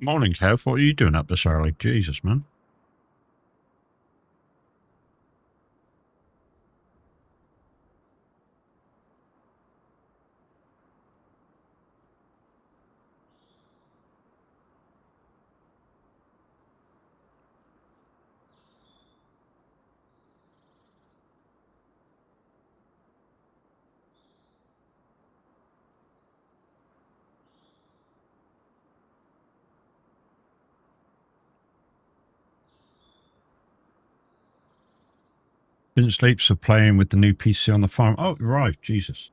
Morning, Kev. What are you doing up this early? Jesus, man. Didn't sleep, so playing with the new PC on the farm. Oh, right. Jesus.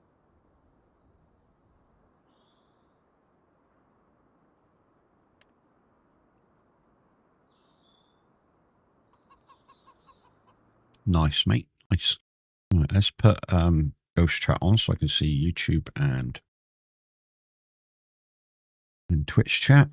Nice, mate. Nice. Right, let's put Ghost Chat on so I can see YouTube and Twitch chat.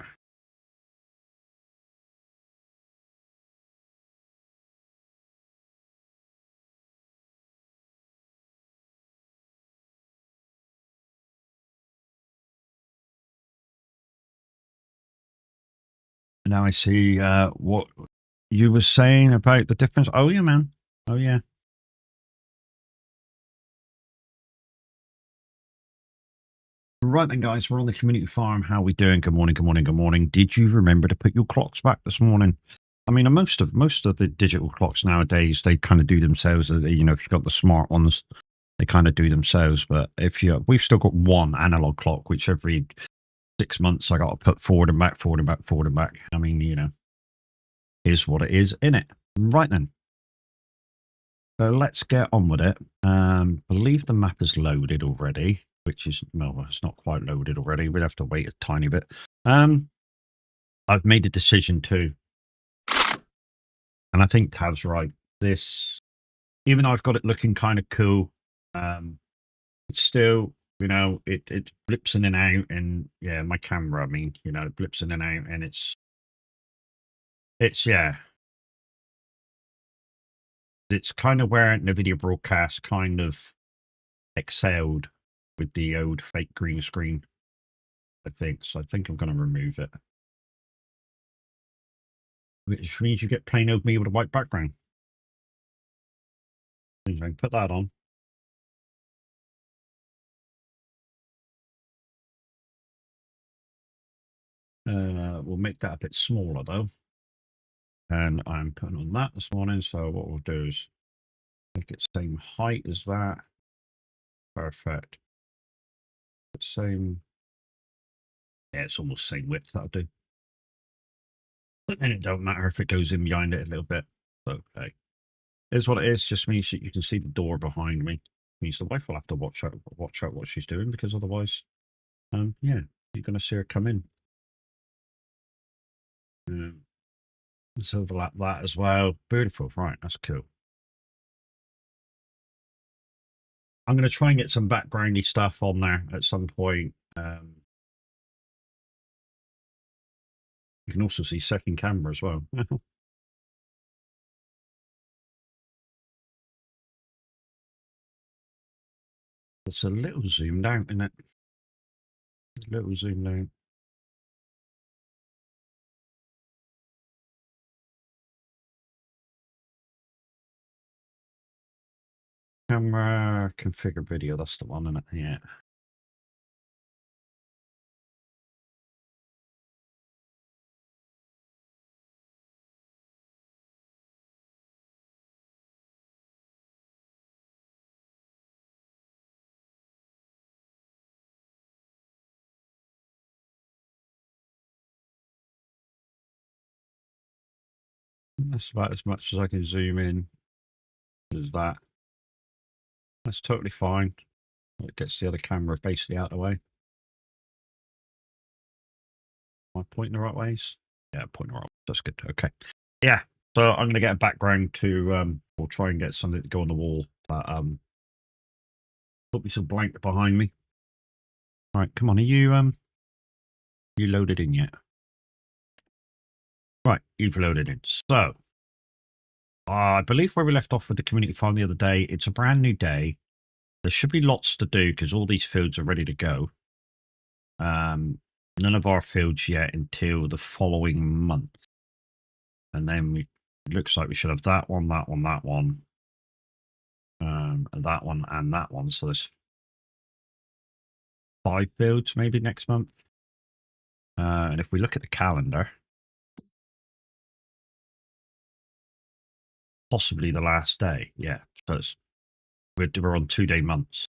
Now I see what you were saying about the difference. Oh, yeah, man. Oh, yeah. Right then, guys, we're on the community farm. How are we doing? Good morning, good morning, good morning. Did you remember to put your clocks back this morning? I mean, most of the digital clocks nowadays, they kind of do themselves. If you've got the smart ones, they kind of do themselves. But we've still got one analog clock, which every 6 months I got to put forward and back, forward and back, forward and back. I mean, is what it is, innit? Right then. So let's get on with it. Believe the map is loaded already, which is, no, it's not quite loaded already. We'd have to wait a tiny bit. I've made a decision too. And I think Tav's right. This, even though I've got it looking kind of cool, it's still, it blips in and out, and yeah, my camera, I mean, it blips in and out, and it's kind of where the video broadcast kind of excelled with the old fake green screen, I think. So I think I'm going to remove it. Which means you get plain old me with a white background. Put that on. We'll make that a bit smaller though. And I'm putting on that this morning. So what we'll do is make it same height as that. Perfect. Same. Yeah, it's almost same width. That'll do. And it don't matter if it goes in behind it a little bit. Okay. It's what it is. Just means you can see the door behind me. Means the wife will have to watch out what she's doing, because otherwise, yeah, you're going to see her come in. Let's overlap that as well. Beautiful. Right, that's cool. I'm going to try and get some backgroundy stuff on there at some point. You can also see second camera as well. It's a little zoomed out, isn't it? A little zoomed out. Camera, configure video, that's the one, isn't it? Yeah. That's about as much as I can zoom in as that. That's totally fine. It gets the other camera basically out of the way. Am I pointing the right ways? Yeah, pointing the right ways. That's good. Okay. Yeah. So I'm going to get a background to, we'll try and get something to go on the wall. But, put me some blank behind me. All right, come on. Are you loaded in yet? Right, you've loaded in. So, I believe where we left off with the community farm the other day, it's a brand new day. There should be lots to do because all these fields are ready to go. None of our fields yet until the following month. And then it looks like we should have that one, that one, that one. That one and that one. So there's 5 fields maybe next month. And if we look at the calendar, possibly the last day. Yeah. So we're on 2-day months.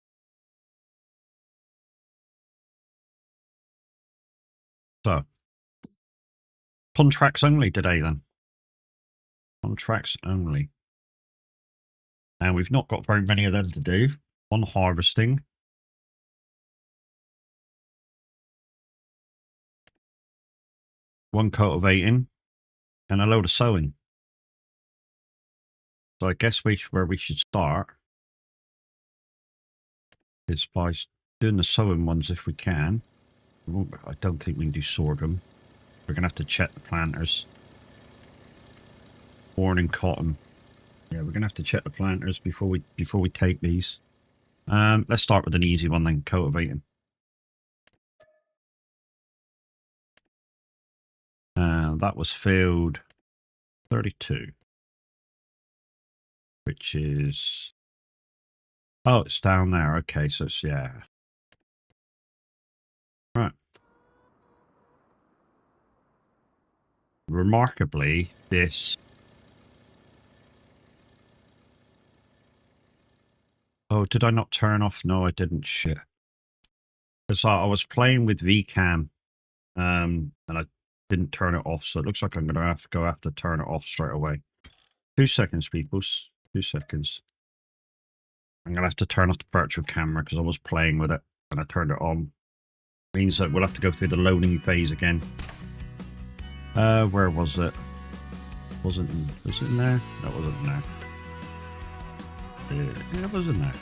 So contracts only today then. Contracts only. And we've not got very many of them to do. 1 harvesting. 1 cultivating. And a load of sowing. So I guess where we should start is by doing the sowing ones if we can. I don't think we can do sorghum. We're going to have to check the planters. Corn and cotton. Yeah, we're going to have to check the planters before we take these. Let's start with an easy one then, cultivating. That was field 32. Which is... Oh, it's down there. Okay, so it's, yeah. Right. Remarkably, this... Oh, did I not turn off? No, I didn't. Shit. Because I was playing with VCam, and I didn't turn it off, so it looks like I'm going to have to turn it off straight away. 2 seconds, peoples. 2 seconds. I'm going to have to turn off the virtual camera because I was playing with it and I turned it on. Means that we'll have to go through the loading phase again. Where was it? Was it in there? No, it wasn't in there. Yeah, it was in there.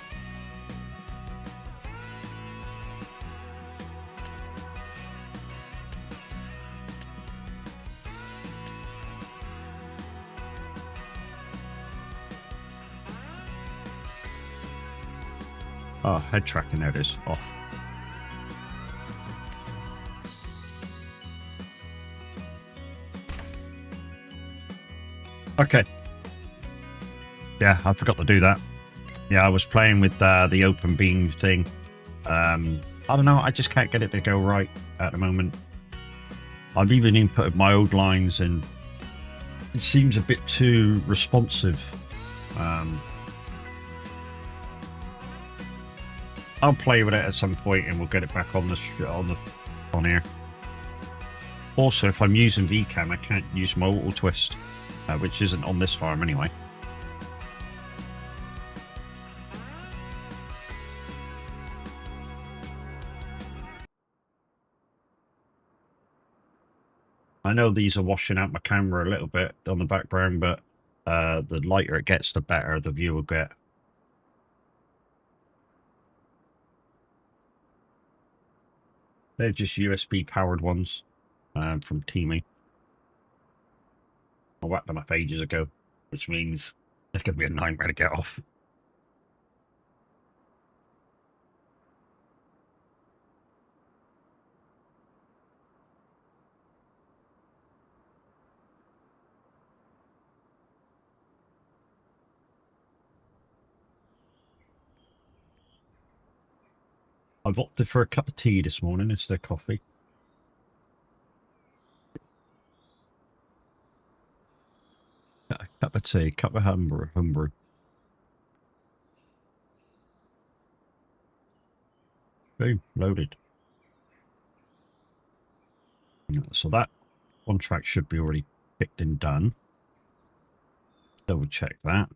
Oh, head tracking, there it is. Off. Okay. Yeah, I forgot to do that. Yeah, I was playing with the open beam thing. I don't know, I just can't get it to go right at the moment. I've even inputted my old lines and it seems a bit too responsive. I'll play with it at some point and we'll get it back on here. Also, if I'm using VCam, I can't use my auto twist, which isn't on this farm anyway. I know these are washing out my camera a little bit on the background, but the lighter it gets, the better the view will get. They're just USB powered ones from Teamy. I whacked them up ages ago, which means they're going to be a nightmare to get off. I've opted for a cup of tea this morning instead of coffee. A cup of tea, cup of homebrew. Boom, loaded. So that contract should be already picked and done. Double check that.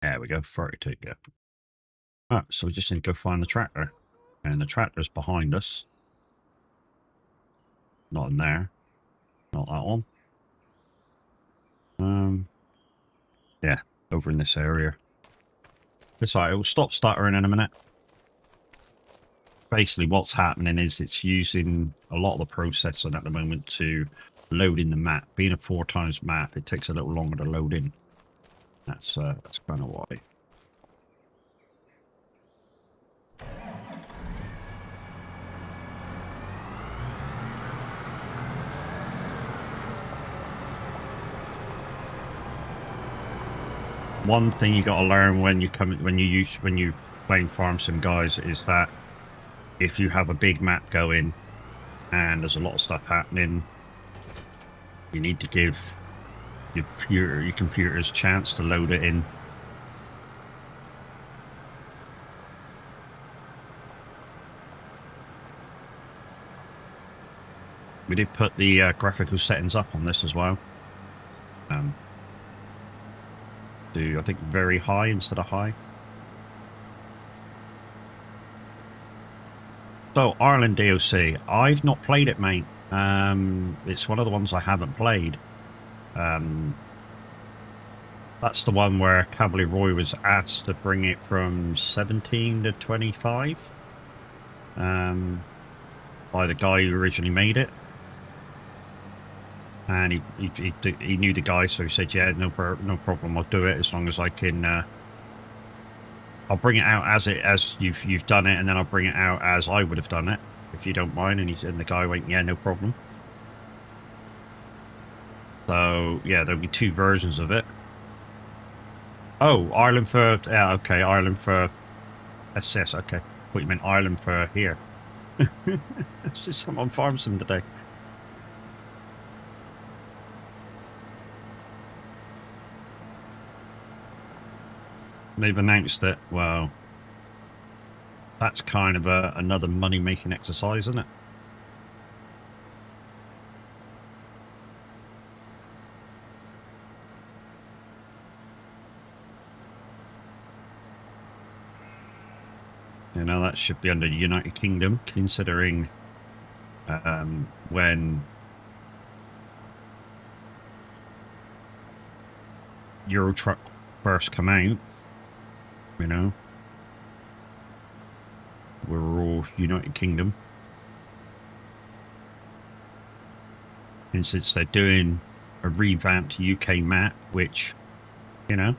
There we go, 32, yeah. Alright, so we just need to go find the tractor. And the tractor's behind us. Not in there. Not that one. Yeah, over in this area. It's alright, it will stop stuttering in a minute. Basically, what's happening is it's using a lot of the processing at the moment to load in the map. Being a 4x map, it takes a little longer to load in. That's kind of why. One thing you got to learn when you playing farm sim, guys, is that if you have a big map going and there's a lot of stuff happening, you need to give your computer's chance to load it in. We did put the graphical settings up on this as well. To, I think, very high instead of high. So, Ireland DLC. I've not played it, mate. It's one of the ones I haven't played. That's the one where Cavalier Roy was asked to bring it from 17 to 25. By the guy who originally made it. And he knew the guy, so he said, yeah, no problem, I'll do it as long as I can. I'll bring it out as you've done it, and then I'll bring it out as I would have done it, if you don't mind. And the guy went, yeah, no problem. So yeah, there'll be 2 versions of it. Oh, Ireland for, yeah, okay, Ireland for SS, okay. What you meant Ireland for here? This is someone farm sim today. They've announced it. Well, that's kind of another money-making exercise, isn't it? You know, that should be under the United Kingdom, considering when Euro Truck first come out, you know, we're all United Kingdom. And since they're doing a revamped UK map, which, you know,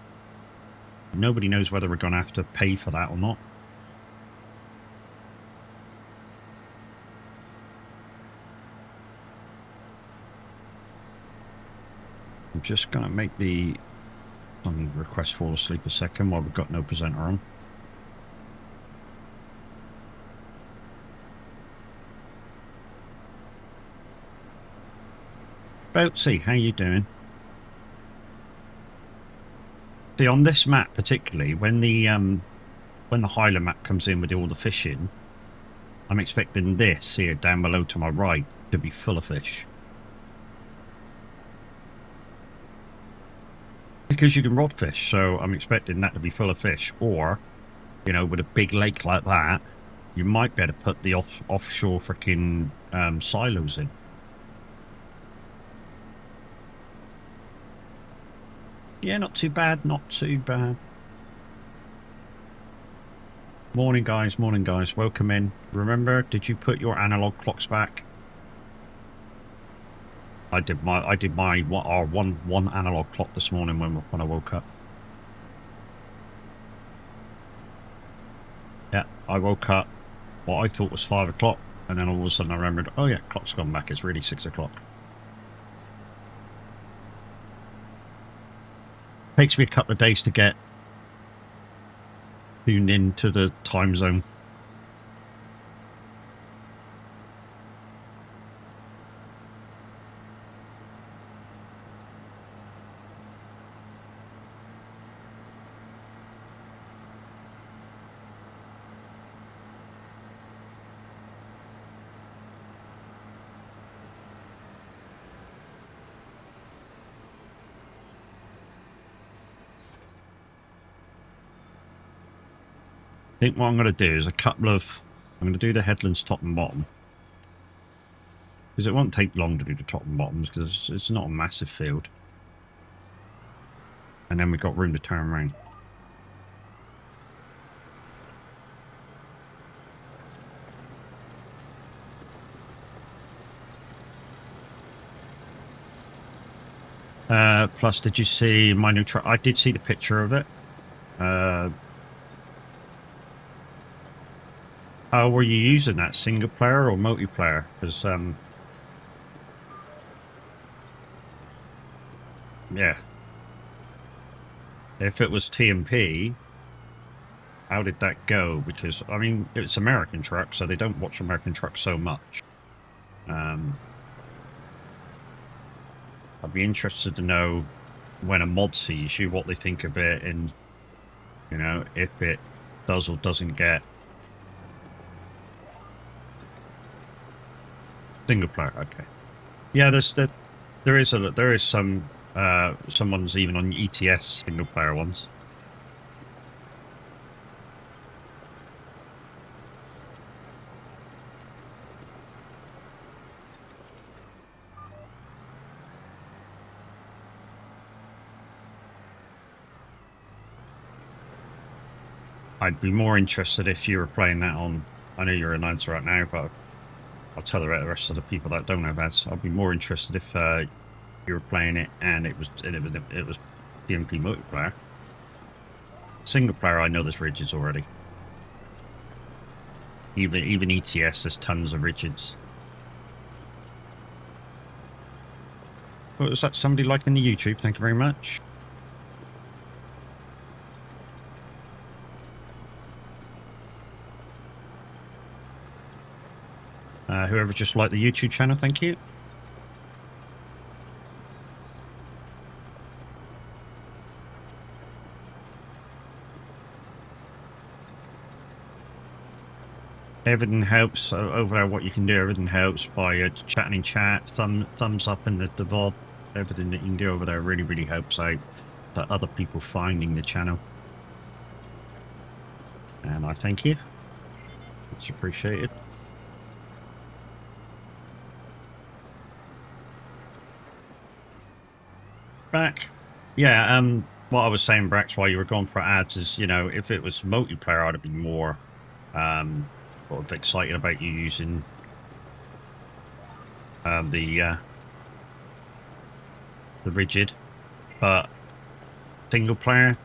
nobody knows whether we're going to have to pay for that or not. I'm just going to make the request fall asleep a second while we've got no presenter on. Boatsy, how you doing? See, on this map particularly, when the Highland map comes in with all the fishing, I'm expecting this here down below to my right to be full of fish. Because you can rod fish, so I'm expecting that to be full of fish. Or, you know, with a big lake like that, you might be able to put the offshore freaking silos in. Yeah, not too bad, not too bad. Morning, guys, morning, guys. Welcome in. Remember, did you put your analog clocks back? I did my one analog clock this morning when I woke up. Yeah, I woke up what I thought was 5 o'clock, and then all of a sudden I remembered, oh yeah, clock's gone back. It's really 6 o'clock. Takes me a couple of days to get tuned into the time zone. I think what I'm going to do is I'm going to do the headlands top and bottom. Because it won't take long to do the top and bottoms, because it's not a massive field. And then we've got room to turn around. Plus, did you see my new truck? I did see the picture of it. How were you using that? Single player or multiplayer? Because, yeah. if it was TMP, how did that go? Because, I mean, it's American truck, so they don't watch American truck so much. I'd be interested to know when a mod sees you, what they think of it, and, you know, if it does or doesn't get single player. Okay. Yeah, there is some ones even on ETS single player ones. I'd be more interested if you were playing that on. I know you're an announcer right now, but I'll tell the rest of the people that don't know about it. I'd be more interested if you were playing it and it was DMP multiplayer. Single player, I know there's rigids already. Even ETS, there's tons of rigids. What was that? Somebody liking the YouTube? Thank you very much. Whoever just liked the YouTube channel, thank you. Everything helps over there. What you can do, everything helps by chatting in chat, thumbs up in the VOD. Everything that you can do over there really helps out to other people finding the channel. And I thank you. It's appreciated. Back. Yeah, what I was saying, Brax, while you were going for ads is, you know, if it was multiplayer, I'd have been more sort of excited about you using the rigid, but single player,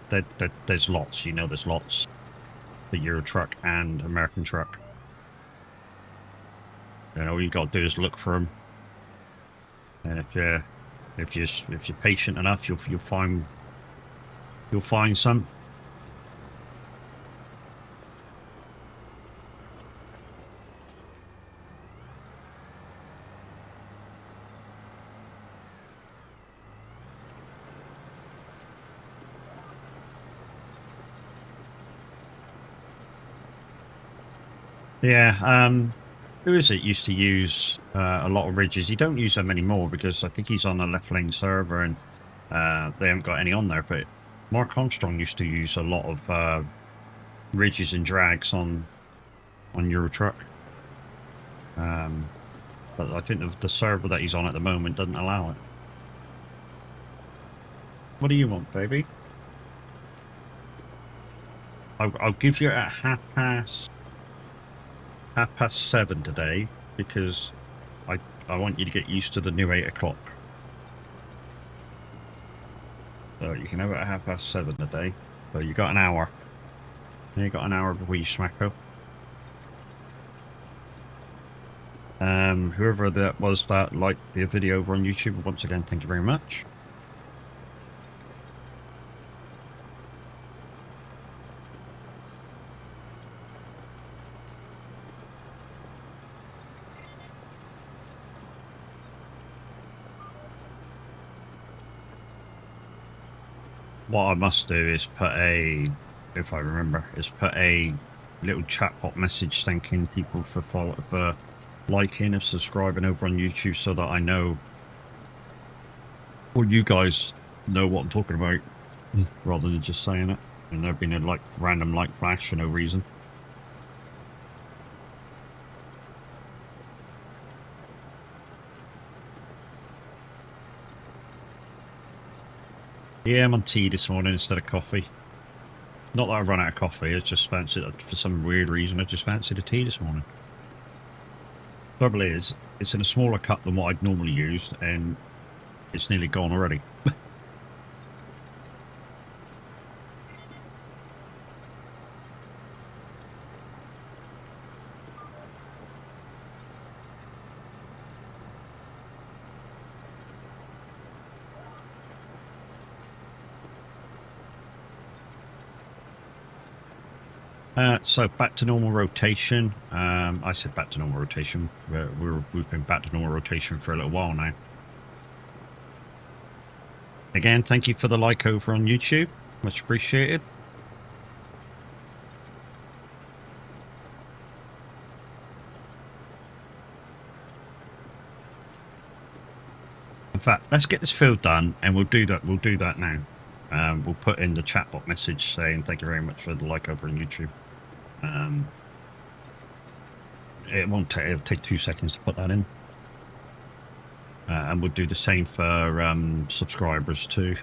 there's lots. You know, there's lots for Euro truck and American truck. You know, all you got to do is look for them, and if you're patient enough, you'll find some. Yeah, who is it used to use a lot of ridges? You don't use them anymore because I think he's on a left lane server and they haven't got any on there. But Mark Armstrong used to use a lot of ridges and drags on Euro truck. But I think the server that he's on at the moment doesn't allow it. What do you want, baby? I'll give you at 7:30 today because I want you to get used to the new 8 o'clock. So you can have it at 7:30 today. So you got an hour. You got an hour before you smack up. Whoever that was that liked the video over on YouTube, once again, thank you very much. What I must do is put if I remember, put a little chatbot message thanking people for liking and subscribing over on YouTube so that I know, or you guys know what I'm talking about, rather than just saying it. And there being a random like flash for no reason. Yeah, I'm on tea this morning instead of coffee. Not that I've run out of coffee, I just fancied, for some weird reason, I just fancied a tea this morning. Trouble is, it's in a smaller cup than what I'd normally use, and it's nearly gone already. So back to normal rotation. I said back to normal rotation. We've been back to normal rotation for a little while now. Again, thank you for the like over on YouTube. Much appreciated. In fact, let's get this field done, and we'll do that. We'll do that now. We'll put in the chatbot message saying thank you very much for the like over on YouTube. It won't take. It'll take 2 seconds to put that in, and we'll do the same for subscribers too.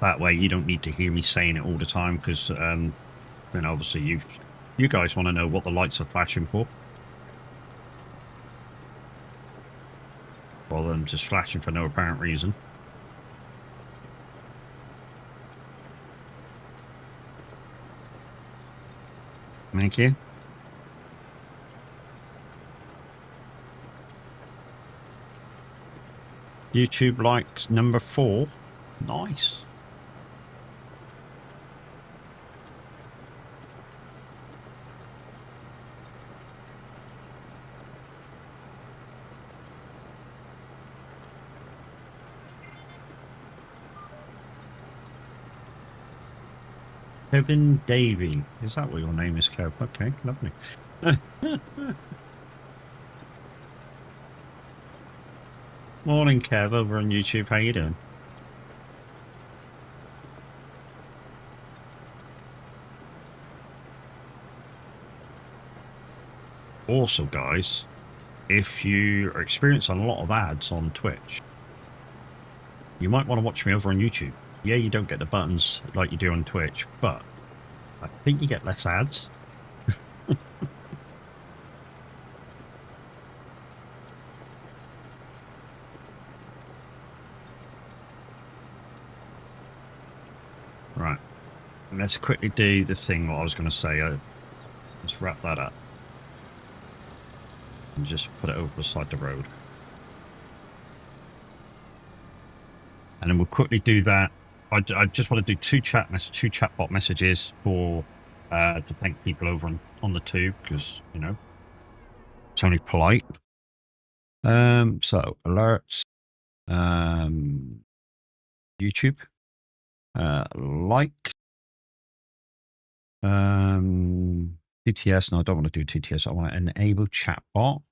That way, you don't need to hear me saying it all the time, because then obviously you guys want to know what the lights are flashing for, rather than just flashing for no apparent reason. Thank you. YouTube likes number 4. Nice. Kevin Davey. Is that what your name is, Kev? Okay, lovely. Morning, Kev, over on YouTube. How you doing? Also, guys, if you are experiencing a lot of ads on Twitch, you might want to watch me over on YouTube. Yeah, you don't get the buttons like you do on Twitch, but I think you get less ads. Right. Let's quickly do the thing what I was going to say. Let's wrap that up. And just put it over beside the road. And then we'll quickly do that. I just want to do two chatbot messages for to thank people over on the tube, because you know it's only polite. So alerts, YouTube, like, TTS. No, I don't want to do TTS. I want to enable chatbot.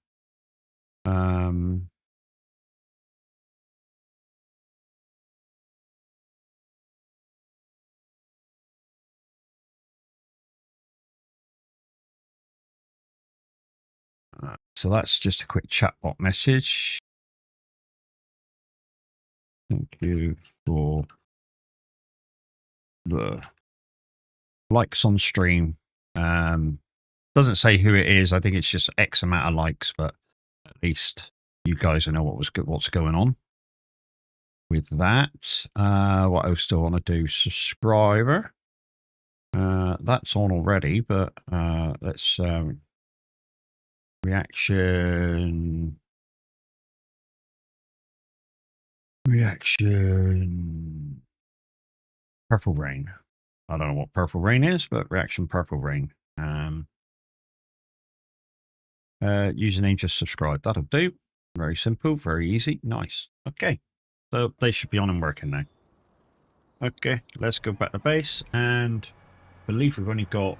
So that's just a quick chatbot message. Thank you for the likes on stream. Doesn't say who it is. I think it's just X amount of likes, but at least you guys know what's going on with that. What else do I want to do? Subscriber. That's on already, but let's reaction. Purple rain. I don't know what purple rain is, but reaction purple rain. Username, just subscribe. That'll do. Very simple, very easy. Nice. Okay. So they should be on and working now. Okay, let's go back to base, and I believe we've only got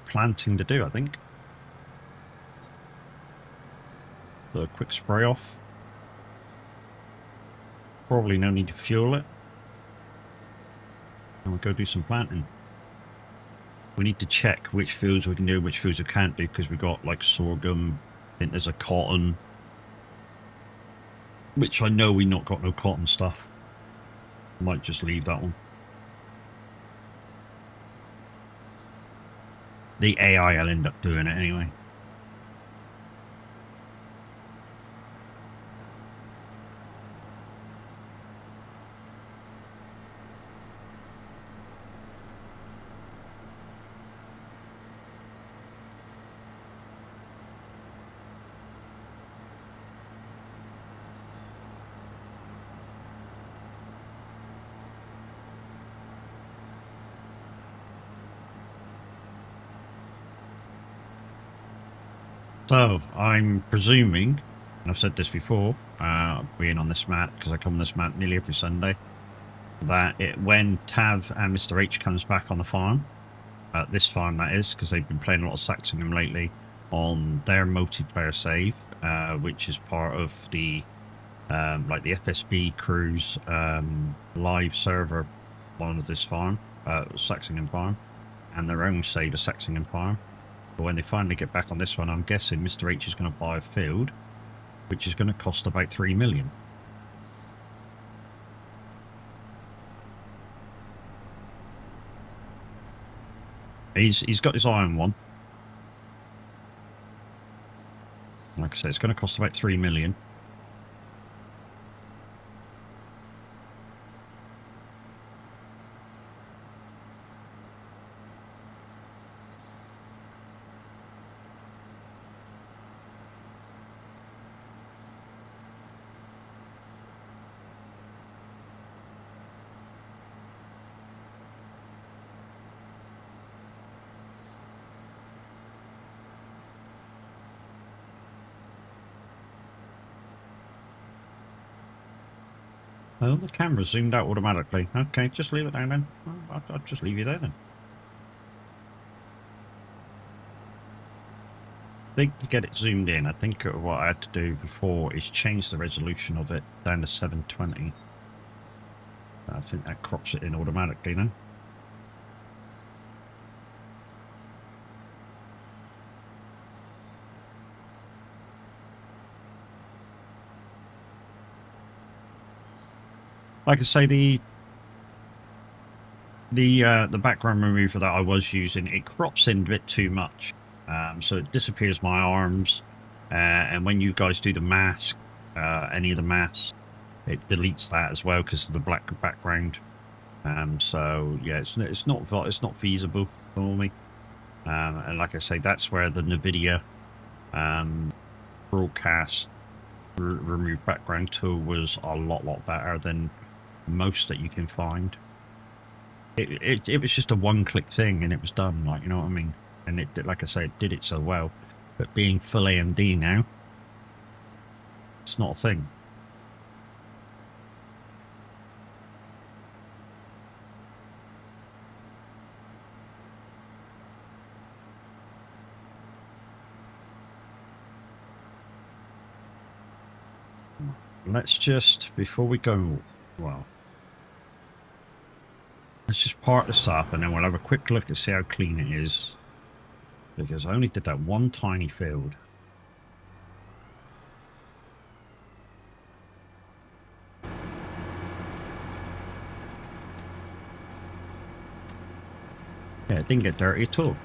planting to do, I think. So a quick spray off. Probably no need to fuel it. And we'll go do some planting. We need to check which fields we can do, which fields we can't do, because we've got like sorghum. I think there's a cotton, which I know we not got no cotton stuff. Might just leave that one. The AI will end up doing it anyway. So I'm presuming, and I've said this before, being on this map, because I come on this map nearly every Sunday, that when Tav and Mr. H comes back on the farm, this farm that is, because they've been playing a lot of Saxingham lately, on their multiplayer save, which is part of the like the FSB crews live server one of this farm, Saxingham farm, and their own save of Saxingham farm. But when they finally get back on this one, I'm guessing Mr. H is going to buy a field, which is going to cost about 3 million. He's got his eye on one. Like I said, it's going to cost about 3 million. Oh, the camera zoomed out automatically. Okay, just leave it down then. I'll just leave you there then. I think to get it zoomed in, I think what I had to do before is change the resolution of it down to 720. I think that crops it in automatically now. Like I say, the background remover that I was using, it crops in a bit too much, so it disappears my arms, and when you guys do the mask, any of the masks, it deletes that as well because of the black background. So yeah, it's not feasible for me, and like I say, that's where the NVIDIA broadcast remove background tool was a lot better than most that you can find. It was just a one-click thing and it was done, like, you know what I mean? And it, like I say, it did it so well. But being full AMD now, it's not a thing. Let's just, before we go, well, let's just part this up and then we'll have a quick look and see how clean it is. Because I only did that one tiny field. Yeah, it didn't get dirty at all.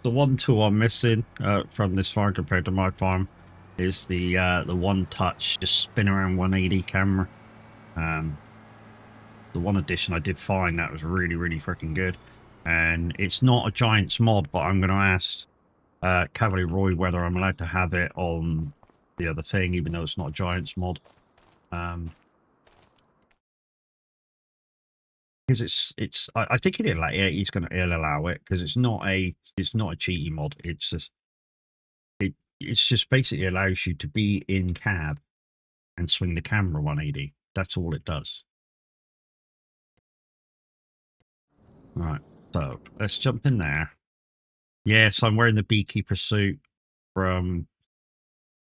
The one tool I'm missing from this farm compared to my farm is the one touch, just spin around 180 camera. The one addition I did find that was really freaking good, and it's not a Giants mod, but I'm going to ask Cavalier Roy whether I'm allowed to have it on the other thing, even though it's not a Giants mod. Because I think he'll allow it because it's not a cheaty mod. It's just basically allows you to be in cab and swing the camera 180. That's all it does. Right, so let's jump in there. Yes, I'm wearing the beekeeper suit from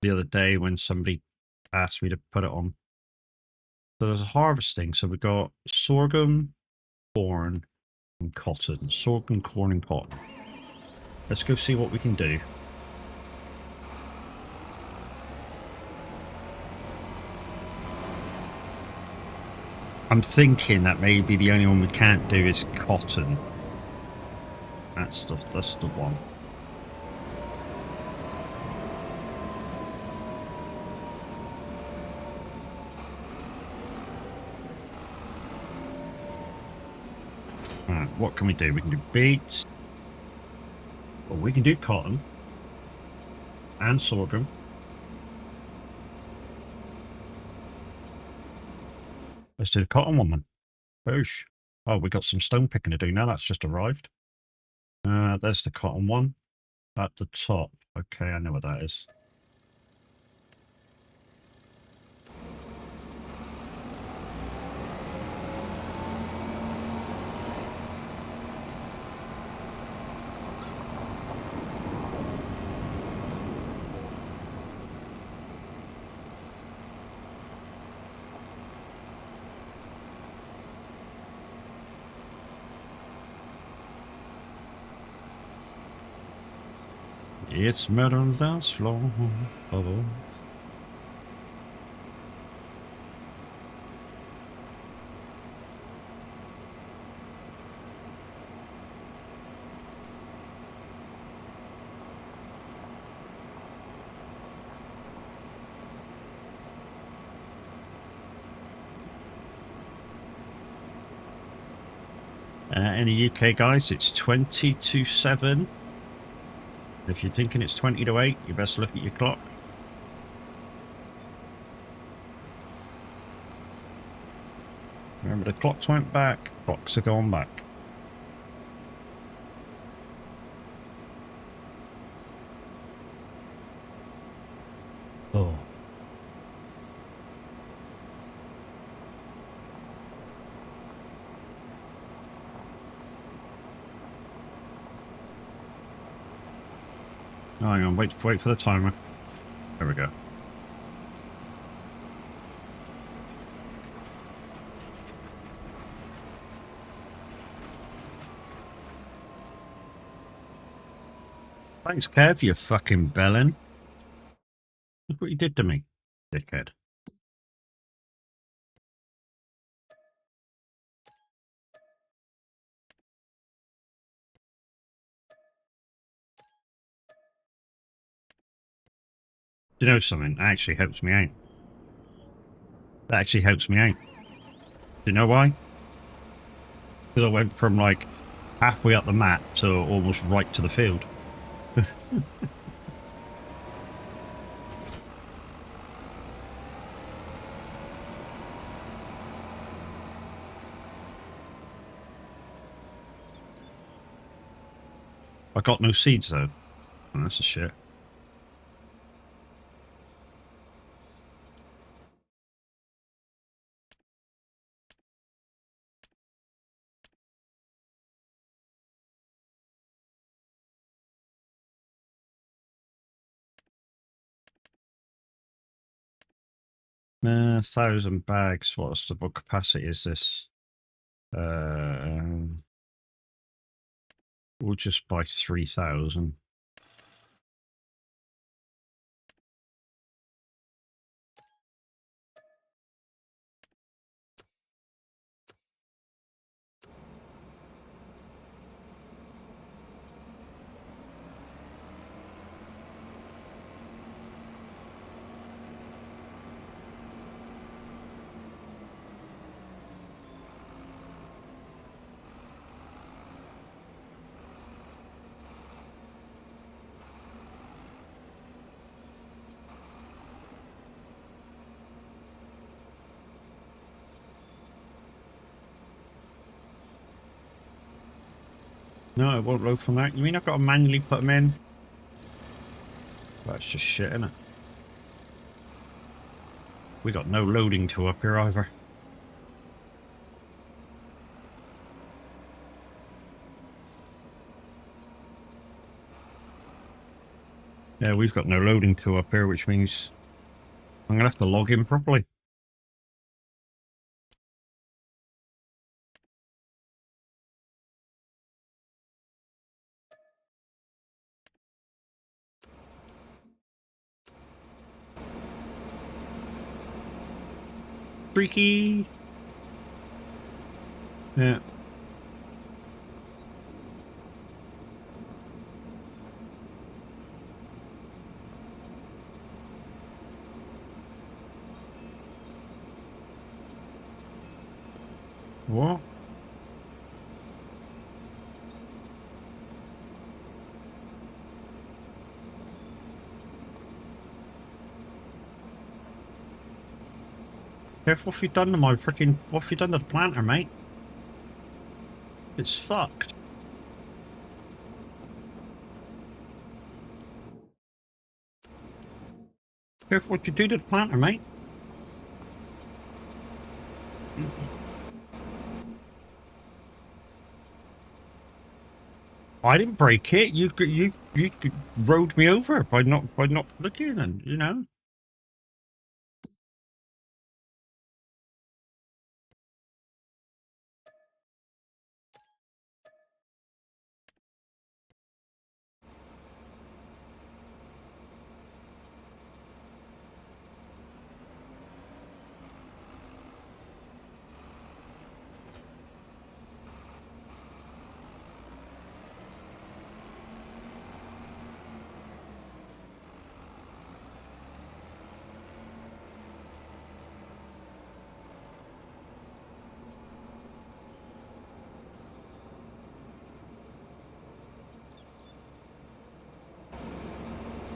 the other day when somebody asked me to put it on. So there's a harvesting. So we've got sorghum, corn, and cotton. Sorghum, corn, and cotton. Let's go see what we can do. I'm thinking that maybe the only one we can't do is cotton. That's the one. Right, what can we do? We can do beets. Well, we can do cotton and sorghum. Let's do the cotton one then. Boosh. Oh, we got some stone picking to do now. That's just arrived. There's the cotton one at the top. Okay, I know what that is. It's murder on the dance floor. Oh. In the UK, guys, it's 20 to 7. If you're thinking it's 20 to 8, you best look at your clock. Remember, the clocks went back, clocks are going back. Oh. Oh, hang on, wait for the timer. There we go. Thanks, Kev, you fucking bellend. Look what you did to me, dickhead. Do you know something? That actually helps me out. That actually helps me out. Do you know why? Because I went from like halfway up the map to almost right to the field. I got no seeds though. Oh, that's a shit. Nah, 1,000 bags. What's the what capacity is this? We'll just buy 3,000. No, it won't load from that. You mean I've got to manually put them in? That's just shit, isn't it? We got no loading tool up here either. Yeah, we've got no loading tool up here, which means I'm going to have to log in properly. Freaky! Yeah. What? Careful what have you done to my freaking... What have you done to the planter, mate? It's fucked. Careful what you do to the planter, mate. I didn't break it. You rode me over by not looking, and you know.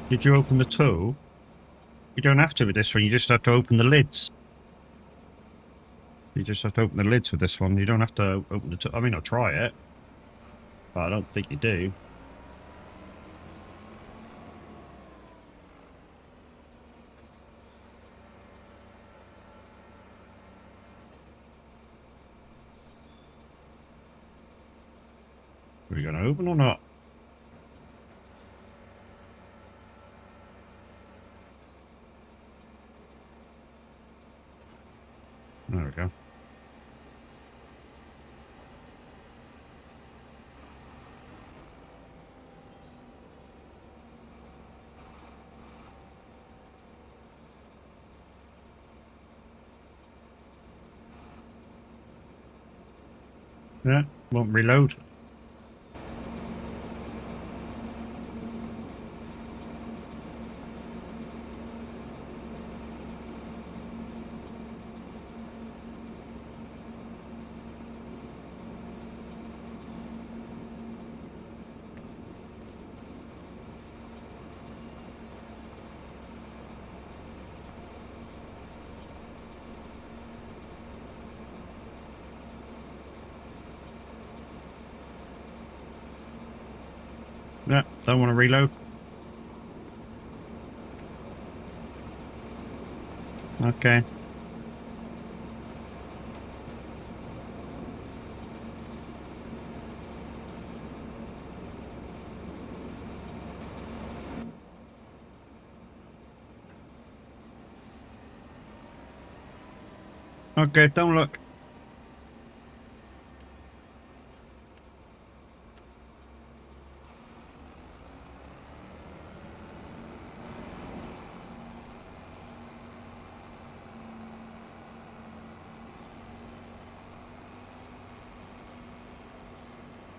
Did you open the tool? You don't have to with this one. You just have to open the lids. You just have to open the lids with this one. You don't have to open the tool. I mean, I'll try it, but I don't think you do. Are we going to open or not? There we go. Yeah, won't reload. Yeah, don't want to reload. Okay. Okay, don't look.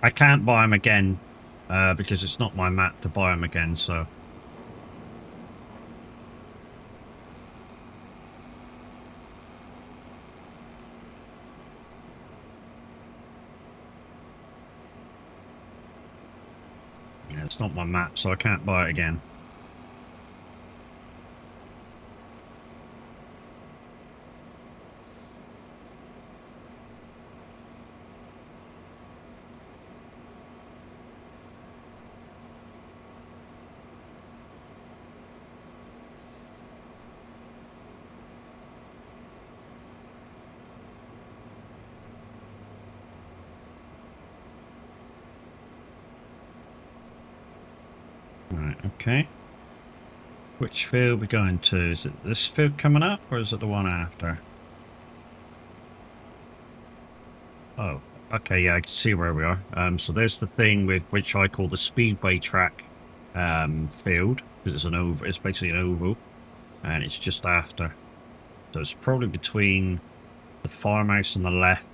I can't buy them again because it's not my map to buy them again, so... Yeah, it's not my map, so I can't buy it again. Right, okay. Which field are we going to? Is it this field coming up, or is it the one after? Oh, okay, yeah, I can see where we are. So there's the thing with which I call the speedway track field, because it's an oval. It's basically an oval, and it's just after. So it's probably between the farmhouse on the left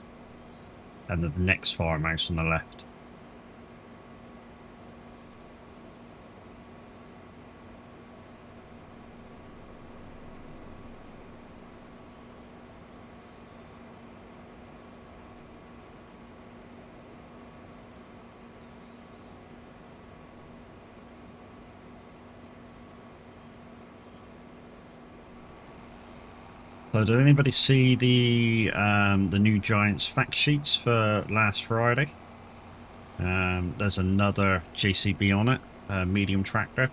and the next farmhouse on the left. So did anybody see the new Giants fact sheets for last Friday? There's another JCB on it, medium tractor.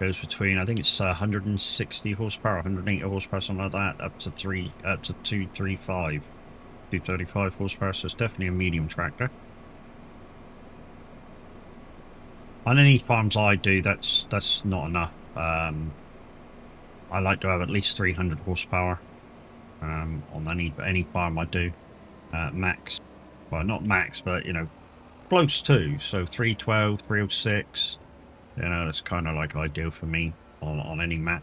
Goes between, I think it's 160 horsepower, 180 horsepower, something like that, up to 235, 235 horsepower. So it's definitely a medium tractor. On any farms I do, that's not enough. I like to have at least 300 horsepower on any farm I do. Max, well, not max, but you know, close to. So 312, 306. You know, that's kind of like ideal for me on any map.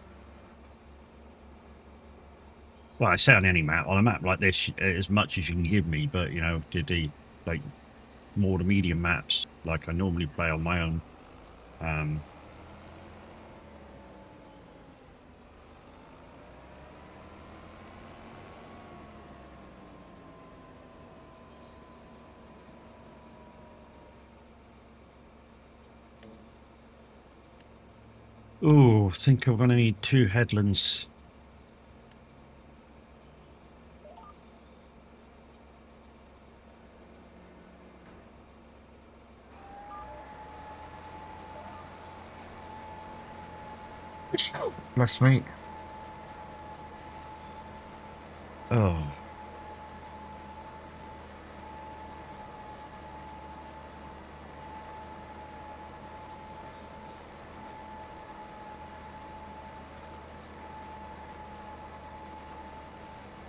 Well, I say on any map. On a map like this, as much as you can give me, but you know, the like more to medium maps, like I normally play on my own. Oh, I think I'm gonna need 2 headlands. Bless me. Oh.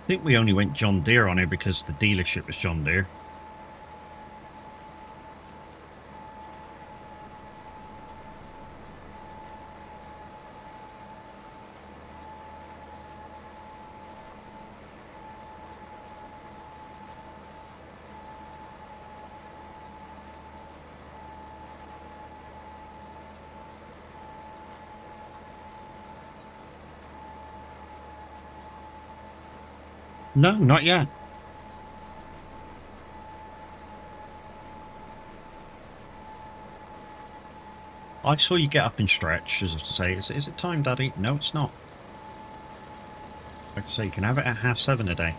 I think we only went John Deere on here because the dealership was John Deere. No, not yet. I saw you get up and stretch, as if to say, is it time, Daddy? No, it's not. Like I say, you can have it at 7:30 a day.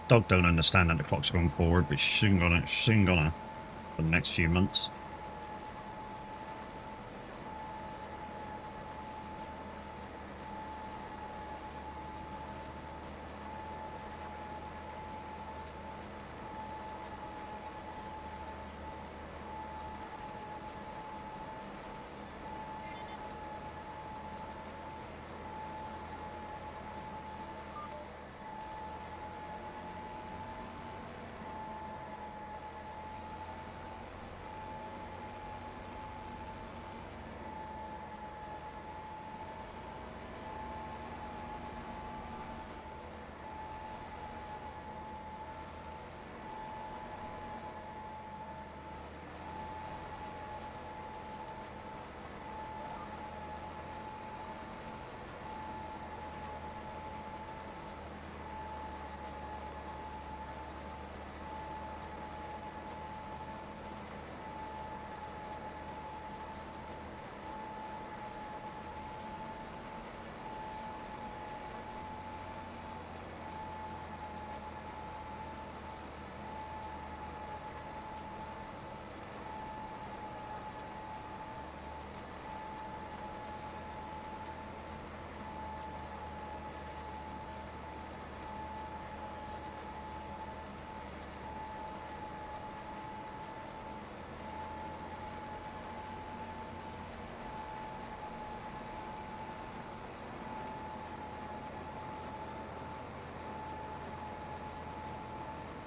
Dog don't understand that the clock's going forward, but soon gonna for the next few months.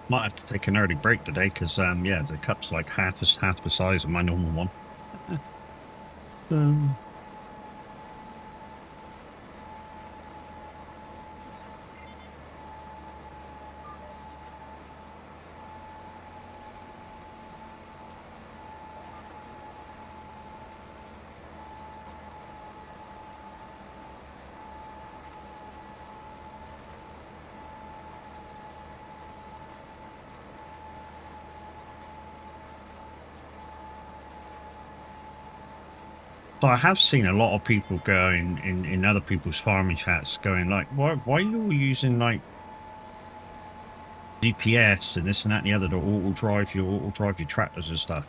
Might have to take an early break today because, yeah, the cup's like half the size of my normal one. So I have seen a lot of people going in other people's farming chats going like, why are you all using like GPS and this and that and the other to auto drive your tractors and stuff?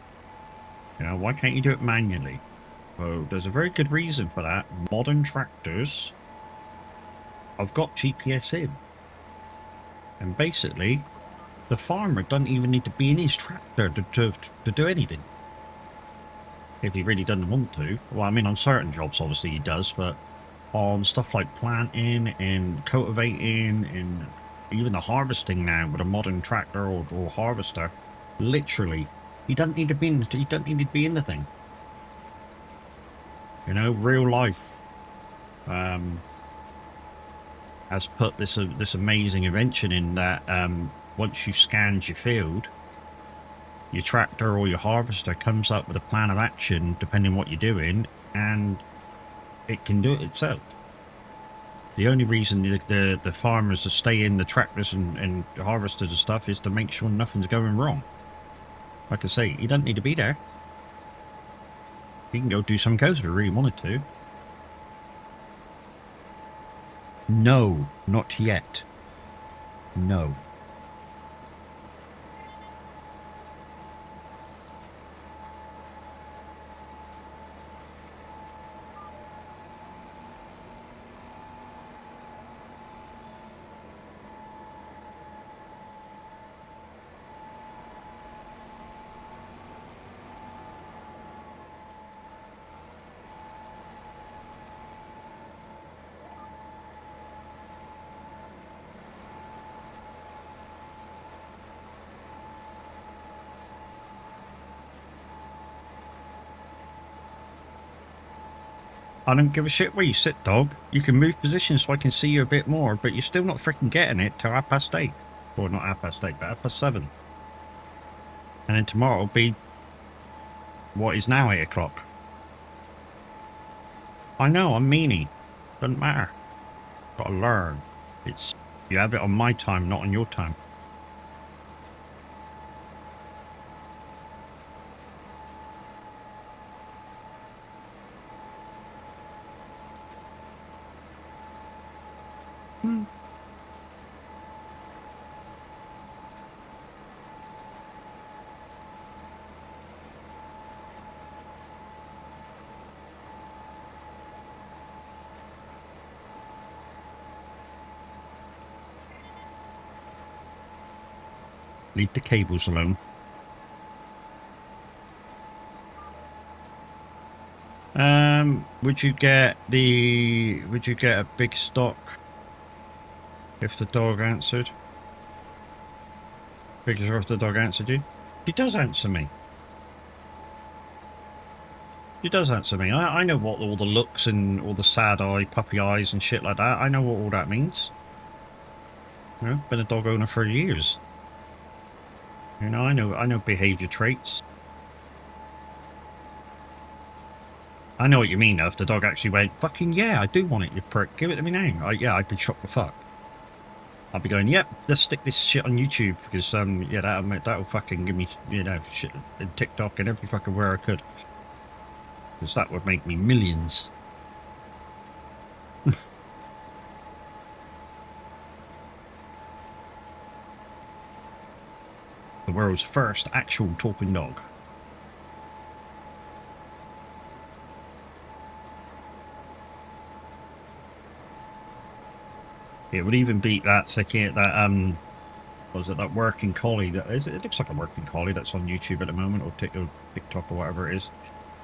You know, why can't you do it manually? Well, there's a very good reason for that. Modern tractors have got GPS in. And basically, the farmer doesn't even need to be in his tractor to do anything. If he really doesn't want to. Well, I mean, on certain jobs, obviously he does, but on stuff like planting and cultivating and even the harvesting now with a modern tractor or harvester, literally, he doesn't need to be in the thing. You know, real life has put this amazing invention in that once you scanned your field, your tractor or your harvester comes up with a plan of action depending on what you're doing, and it can do it itself. The only reason the farmers are staying the tractors and harvesters and stuff is to make sure nothing's going wrong. Like I say, he doesn't need to be there. He can go do some codes if he really wanted to. No, not yet. No. I don't give a shit where you sit, dog. You can move positions so I can see you a bit more, but you're still not freaking getting it till 8:30. Or not 8:30, but 7:30. And then tomorrow will be what is now 8 o'clock. I know, I'm meanie. Doesn't matter. Gotta learn. It's you have it on my time, not on your time. Leave the cables alone. Would you get a big stock if the dog answered? Bigger if the dog answered you? She does answer me. She does answer me. I know what all the looks and all the sad eye, puppy eyes and shit like that. I know what all that means. You know, been a dog owner for years. You know, I know behavior traits. I know what you mean, though. If the dog actually went, fucking yeah, I do want it, you prick. Give it to me now. Yeah, I'd be shocked the fuck. I'd be going, yep, let's stick this shit on YouTube because, yeah, that'll fucking give me, you know, shit and TikTok and every fucking where I could. Because that would make me millions. The world's first actual talking dog. It would even beat that that working collie that is, it looks like a working collie that's on YouTube at the moment, or TikTok or whatever it is.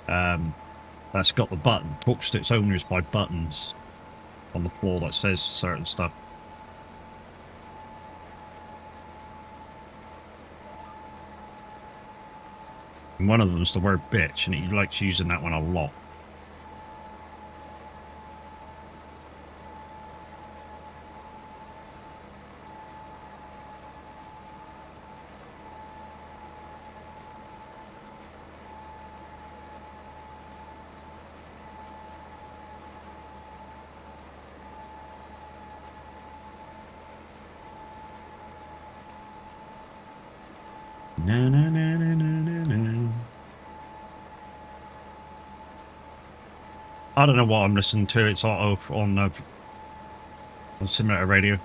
That's got the button, talks to its owners by buttons on the floor that says certain stuff. And one of them is the word bitch, and he likes using that one a lot. Na na na na na na na. I don't know what I'm listening to. It's on simulator radio.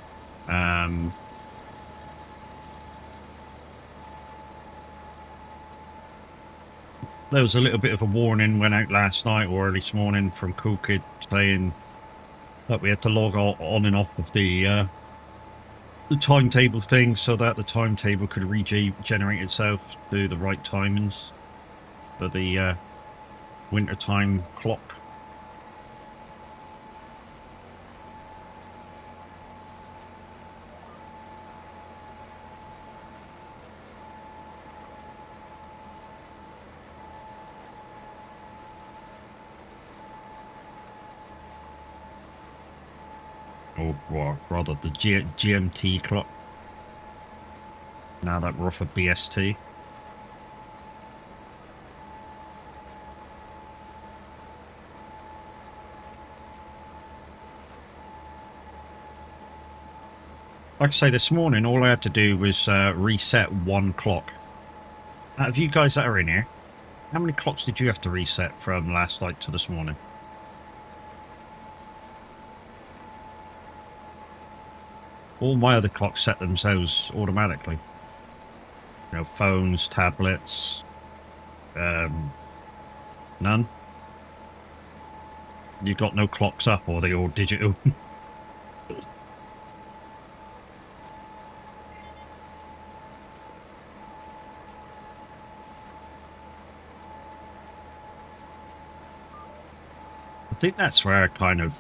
There was a little bit of a warning went out last night or early this morning from Cool Kid saying that we had to log on and off of the timetable thing so that the timetable could regenerate itself to the right timings for the wintertime clock. Or rather the GMT clock. Now that we're off of BST. Like I say, this morning, all I had to do was reset one clock. Out of you guys that are in here, how many clocks did you have to reset from last night to this morning? All my other clocks set themselves automatically. You know, phones, tablets, none. You got no clocks up, or are they all digital? I think that's where kind of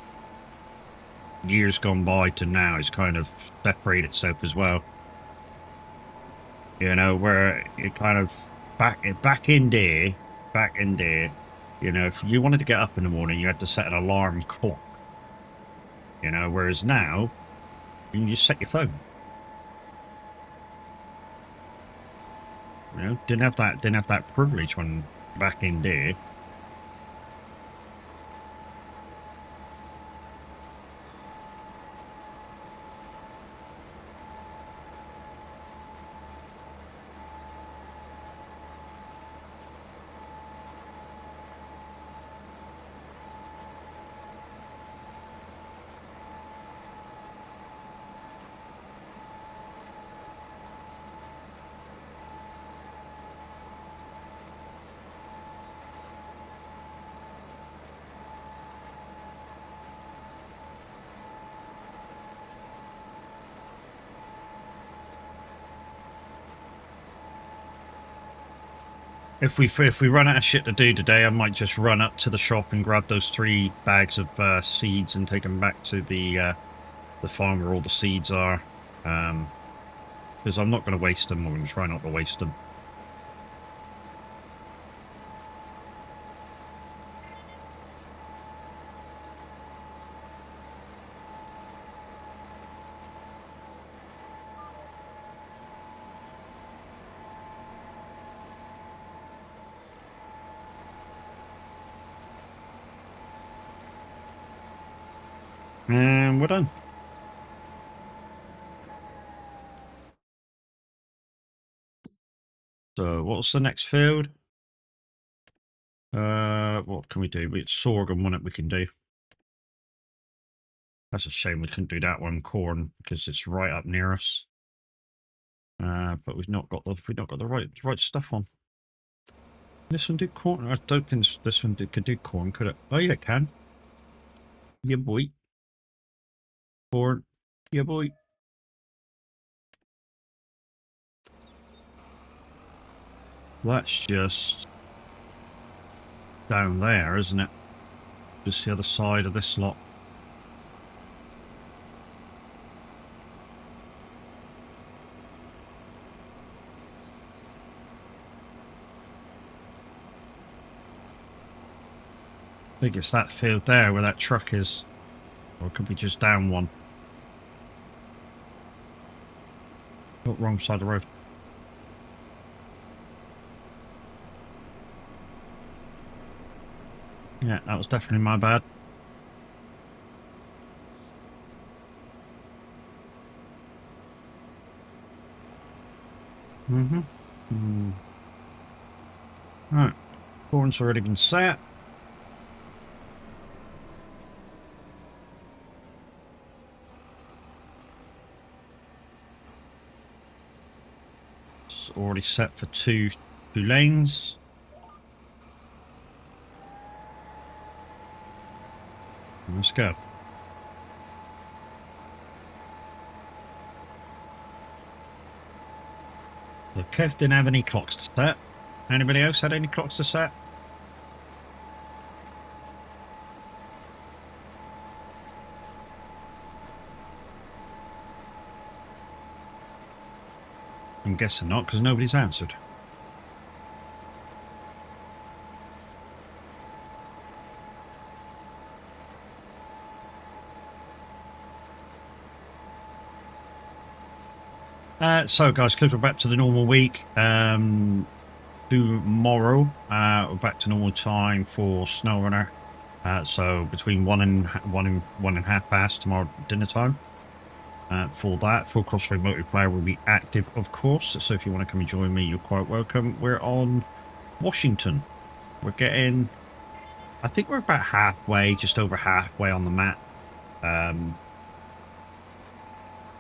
years gone by to now is kind of separate itself as well. You know, where it kind of back in there, you know, if you wanted to get up in the morning, you had to set an alarm clock. You know, whereas now you can just set your phone. You know, didn't have that privilege when back in there. If we run out of shit to do today, I might just run up to the shop and grab those 3 bags of seeds and take them back to the farm where all the seeds are. Because I'm not going to waste them. I'm going to try not to waste them. And we're done. So what's the next field? What can we do? It's sorghum one that we can do. That's a shame we couldn't do that one, corn, because it's right up near us. But we've not got the right stuff on. This one do corn. I don't think this one could do corn, could it? Oh yeah, it can. Yeah, boy. Corn. Yeah, boy. That's just down there, isn't it? Just the other side of this lot. I think it's that field there where that truck is. Or it could be just down one. Oh, wrong side of the road. Yeah, that was definitely my bad. Right. Corn's already been set. It's already set for two lanes. Let's go. So Kev didn't have any clocks to set. Anybody else had any clocks to set? I'm guessing not, because nobody's answered. So guys, because we're back to the normal week, tomorrow we're back to normal time for Snow Runner. So between 1 and 1.5 tomorrow dinner time. For that, full Crossway multiplayer will be active, of course. So if you want to come and join me, you're quite welcome. We're on Washington. We're getting, I think we're about halfway, just over halfway on the map.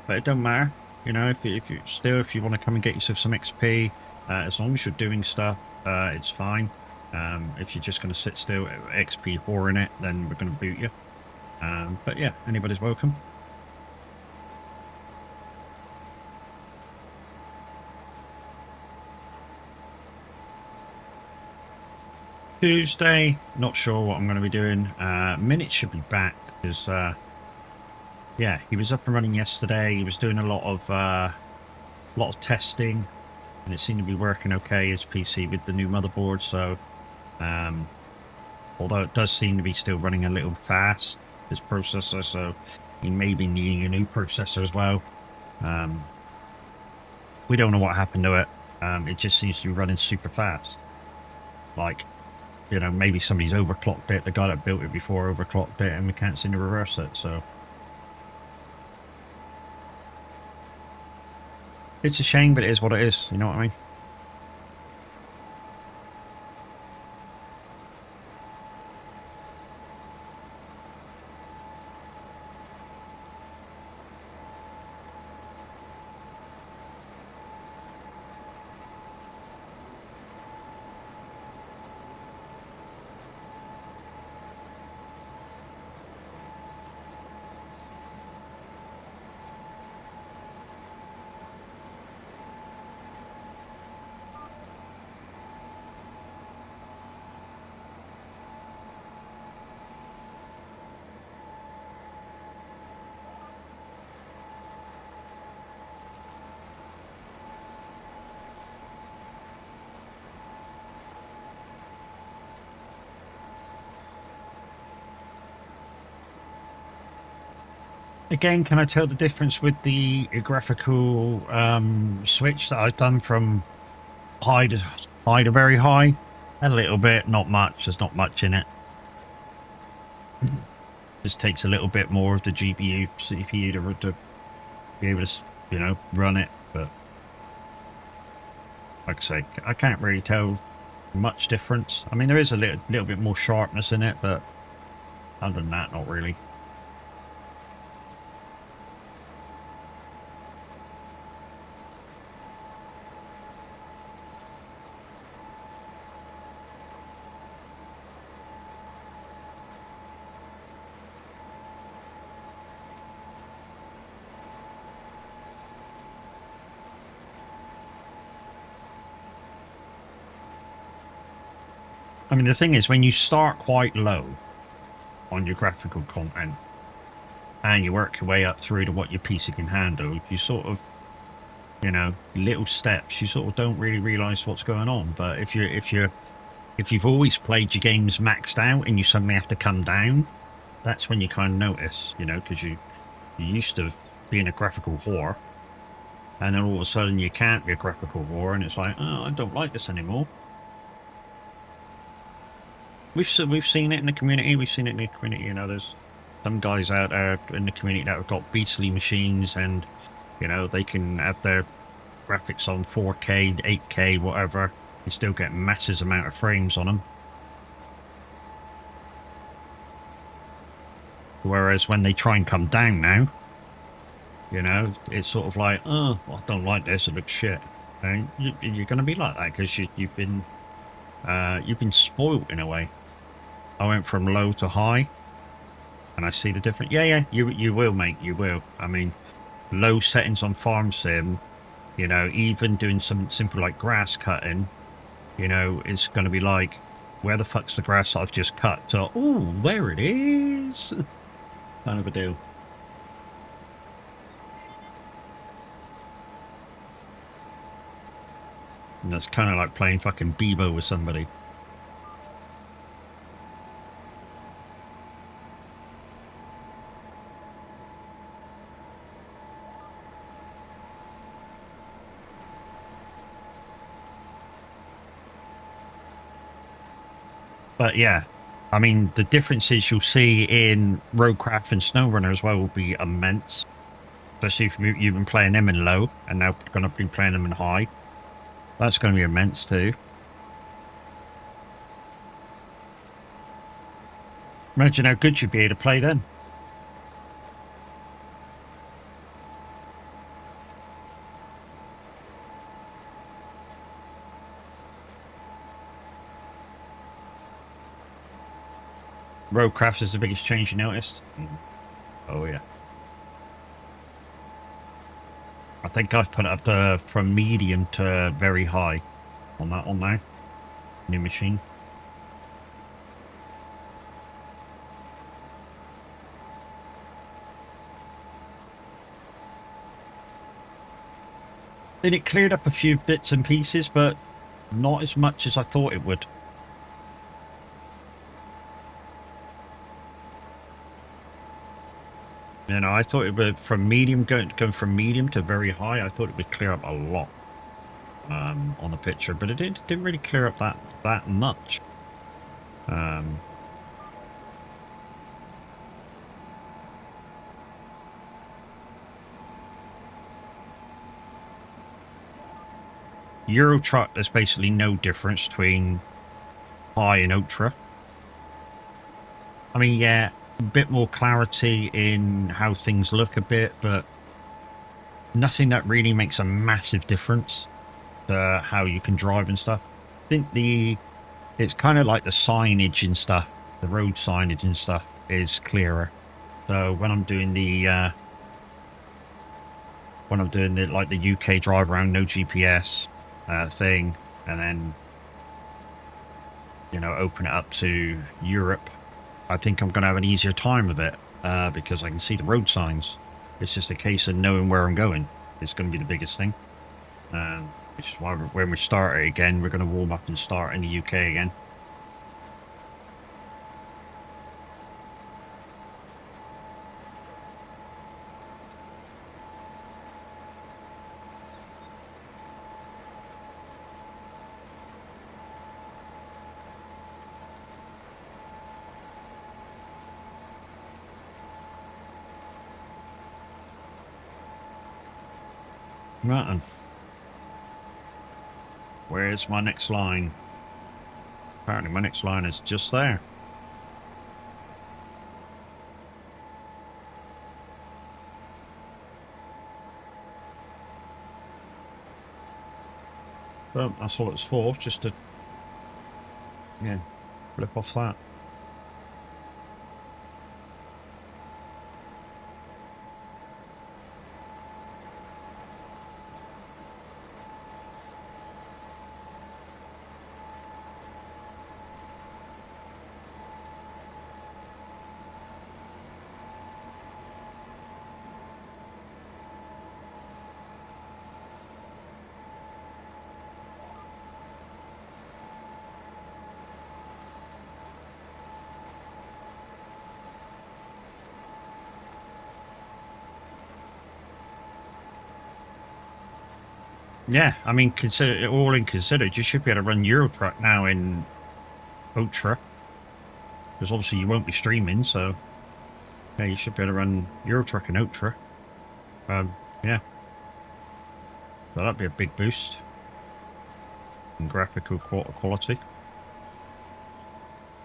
But it don't matter. You know, if you want to come and get yourself some XP, as long as you're doing stuff, it's fine. If you're just going to sit still, XP whoring it, then we're going to boot you. But yeah, anybody's welcome. Tuesday, not sure what I'm going to be doing. Minute should be back because yeah, he was up and running yesterday. He was doing a lot of testing, and it seemed to be working okay, his PC with the new motherboard. So although it does seem to be still running a little fast, his processor, so he may be needing a new processor as well. We don't know what happened to it. It just seems to be running super fast. Like, you know, maybe somebody's overclocked it. The guy that built it before overclocked it, and we can't seem to reverse it. So it's a shame, but it is what it is. You know what I mean? Again, can I tell the difference with the graphical switch that I've done from high to very high? A little bit, not much. There's not much in it. Just takes a little bit more of the GPU, CPU to be able to, you know, run it. But like I say, I can't really tell much difference. I mean, there is a little bit more sharpness in it, but other than that, not really. I mean, the thing is, when you start quite low on your graphical content and you work your way up through to what your PC can handle, you sort of, you know, little steps, you sort of don't really realize what's going on. But if you've always played your games maxed out and you suddenly have to come down, that's when you kind of notice, you know, because you're used to being a graphical whore, and then all of a sudden you can't be a graphical whore, and it's like, oh, I don't like this anymore. We've seen it in the community. We've seen it in the community. You know, there's some guys out there in the community that have got beastly machines, and you know they can have their graphics on 4K, 8K, whatever. You still get massive amount of frames on them. Whereas when they try and come down now, you know, it's sort of like, oh, well, I don't like this. It looks shit. And you're going to be like that because you've been spoilt in a way. I went from low to high, and I see the difference. Yeah, yeah, you will, mate. You will. I mean, low settings on farm sim. You know, even doing something simple like grass cutting. You know, it's going to be like, where the fuck's the grass I've just cut? So, oh, there it is. Kind of a deal. And that's kind of like playing fucking Bebo with somebody. But yeah, I mean, the differences you'll see in Roadcraft and SnowRunner as well will be immense. Especially if you've been playing them in low and now going to be playing them in high. That's going to be immense too. Imagine how good you'd be able to play then. Roadcraft is the biggest change you noticed. Oh yeah. I think I've put it up to, from medium to very high on that one now. New machine. And it cleared up a few bits and pieces, but not as much as I thought it would. You know, I thought it would, from medium, going from medium to very high, I thought it would clear up a lot on the picture, but it didn't really clear up that much. Euro Truck, there's basically no difference between high and ultra. I mean, yeah, a bit more clarity in how things look a bit, but nothing that really makes a massive difference to how you can drive and stuff. I think it's kind of like the signage and stuff, the road signage and stuff is clearer. So when I'm doing the like the UK drive around no GPS thing, and then you know open it up to Europe, I think I'm going to have an easier time of it because I can see the road signs. It's just a case of knowing where I'm going. It's going to be the biggest thing. Which is why when we start it again, we're going to warm up and start in the UK again. Right then. Where's my next line? Apparently my next line is just there. Well, that's all it's for, just to, yeah, flip off that. Yeah, I mean, consider all in considered, you should be able to run Euro Truck now in Ultra. Because obviously you won't be streaming, so yeah, you should be able to run Euro Truck in Ultra. Yeah. So that'd be a big boost in graphical quality.